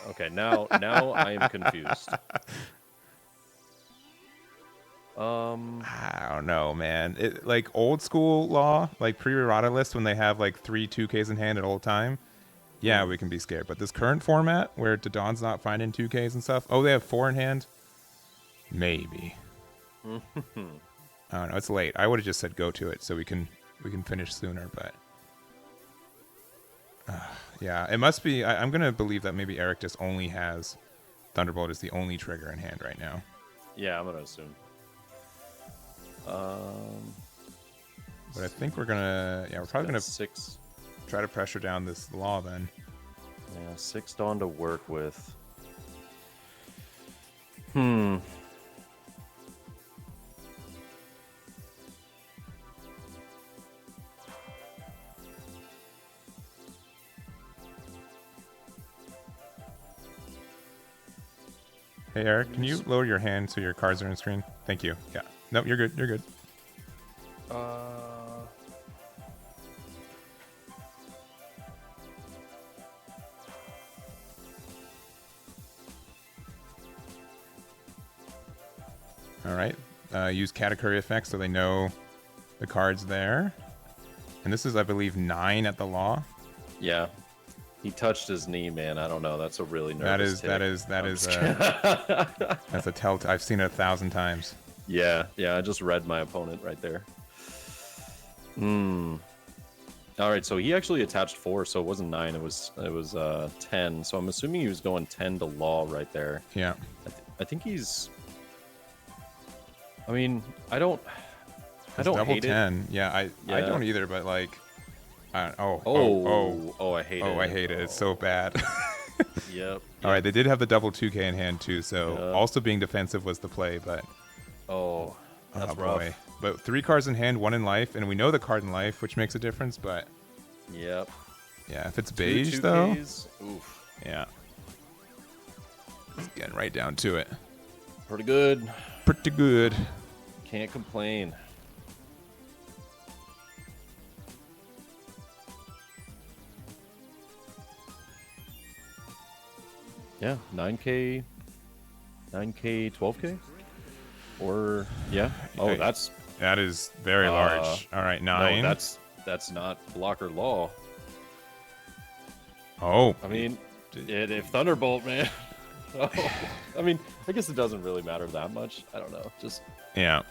Okay, now I am confused. I don't know, man. It like old school Law, like pre-errata list when they have like 3 2Ks in hand at all time. Yeah, we can be scared. But this current format where Dodon's not finding 2Ks and stuff. Oh, they have 4 in hand. Maybe. I don't know. It's late. I would have just said go to it so we can finish sooner. But yeah, it must be. I'm gonna believe that maybe Eric just only has Thunderbolt as the only trigger in hand right now. Yeah, I'm gonna assume. But I think we're gonna. Yeah, we're probably gonna 6. try to pressure down this Law then. Yeah, 6 Dawn to work with. Hey Eric, can you lower your hand so your cards are on screen? Thank you. Yeah. Nope, you're good. You're good. All right. Use Katakuri effects so they know the card's there. And this is, I believe, 9 at the Law. Yeah. He touched his knee, man. I don't know. That's a really nervous That is that's a telltale. I've seen it 1,000 times. Yeah, I just read my opponent right there. All right, so he actually attached 4, so it wasn't 9. It was 10. So I'm assuming he was going 10 to Law right there. Yeah. I think he's. I mean, I don't double hate 10. it. Yeah, I don't either. But like, I hate it. I hate it. It's so bad. Yep. All right, they did have the double 2K in hand too, so also being defensive was the play, but that's rough. Boy. But 3 cards in hand, 1 in life, and we know the card in life, which makes a difference, but Yep. yeah, if it's beige 2 though, Ks, oof. Yeah. It's getting right down to it. Pretty good. Pretty good. Can't complain. Yeah, 9K, 12K, or yeah. Oh, Okay. That is very large. All right, 9. No, that's not blocker Law. Oh, I mean, if Thunderbolt, man. Oh, I mean, I guess it doesn't really matter that much. I don't know. Just yeah.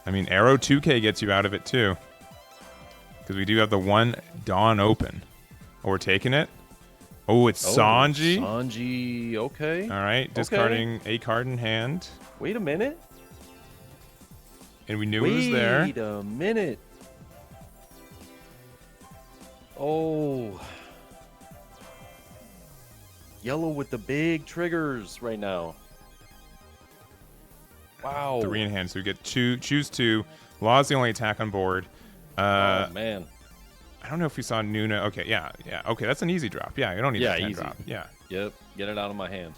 I mean, Arrow 2K gets you out of it too, because we do have the 1 Dawn open. Oh, we're taking it. Oh, it's Sanji. Sanji, okay. All right, discarding a card in hand. Wait a minute. And we knew it was there. Wait a minute. Oh. Yellow with the big triggers right now. Wow. 3 in hand, so we get choose 2. Law's the only attack on board. Oh, man. I don't know if we saw Nuna. Okay, yeah. Okay, that's an easy drop. Yeah, you don't need a 10 easy. drop. Yeah. Yep, get it out of my hand.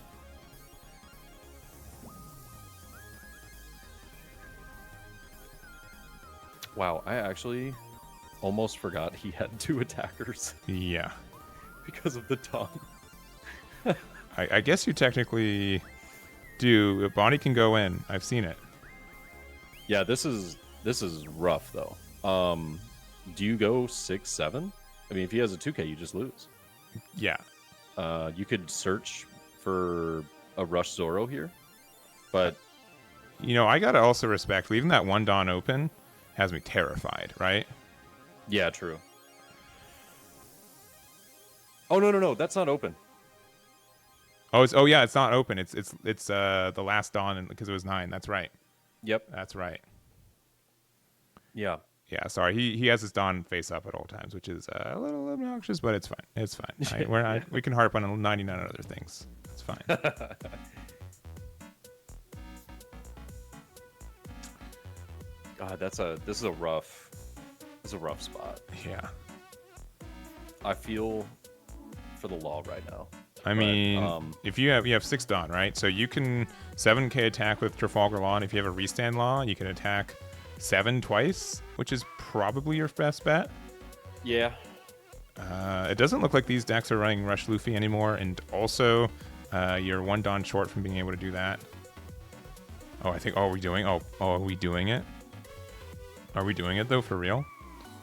Wow, I actually almost forgot he had 2 attackers Yeah. because of the Dawn. I guess you technically do. Bonnie can go in. I've seen it. Yeah, this is rough though. Do you go 6-7? I mean, if he has a 2K, you just lose. Yeah. You could search for a Rush Zoro here, but You know, I gotta also respect leaving that 1 Dawn open has me terrified, right? yeah, true. Oh no, that's not open. Oh, yeah, it's not open. It's the last Dawn because it was 9. That's right. Yep. That's right. Yeah. Yeah, sorry. He has his Dawn face up at all times, which is a little obnoxious, but it's fine. It's fine. We can harp on 99 other things. It's fine. God, this is a rough is a rough spot. Yeah. I feel for the Law right now. I mean, if you have 6 Dawn, right? So you can 7k attack with Trafalgar Law, and if you have a restand Law, you can attack 7 twice, which is probably your best bet. Yeah. It doesn't look like these decks are running Rush Luffy anymore, and also you're 1 Dawn short from being able to do that. Oh, I think. Oh, are we doing? Are we doing it? Are we doing it though for real?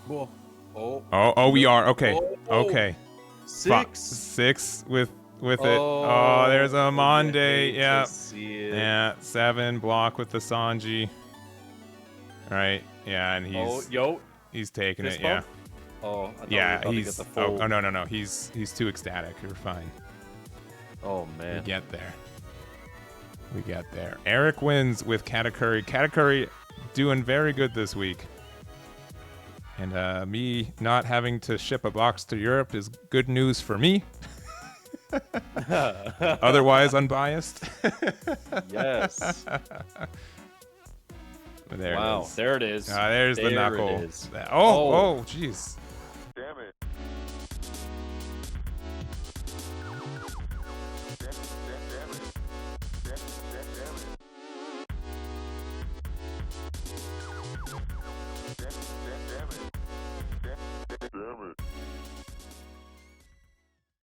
Whoa. Oh, we are. Okay. Oh. Okay. 6. 6 with it. Oh, there's a Monday. Yeah. Yeah. 7 block with the Sanji. Right. Yeah, and he's taking it. Yeah. Oh, I thought yeah. we were He's. about to get the full... Oh, no. He's too ecstatic. You're fine. Oh man. We get there. We get there. Eric wins with Katakuri. Katakuri doing very good this week. And me not having to ship a box to Europe is good news for me. Otherwise unbiased. Yes. There wow. it is. There it is. There's the knuckle. It is. Oh, jeez. Damn it. Damn it.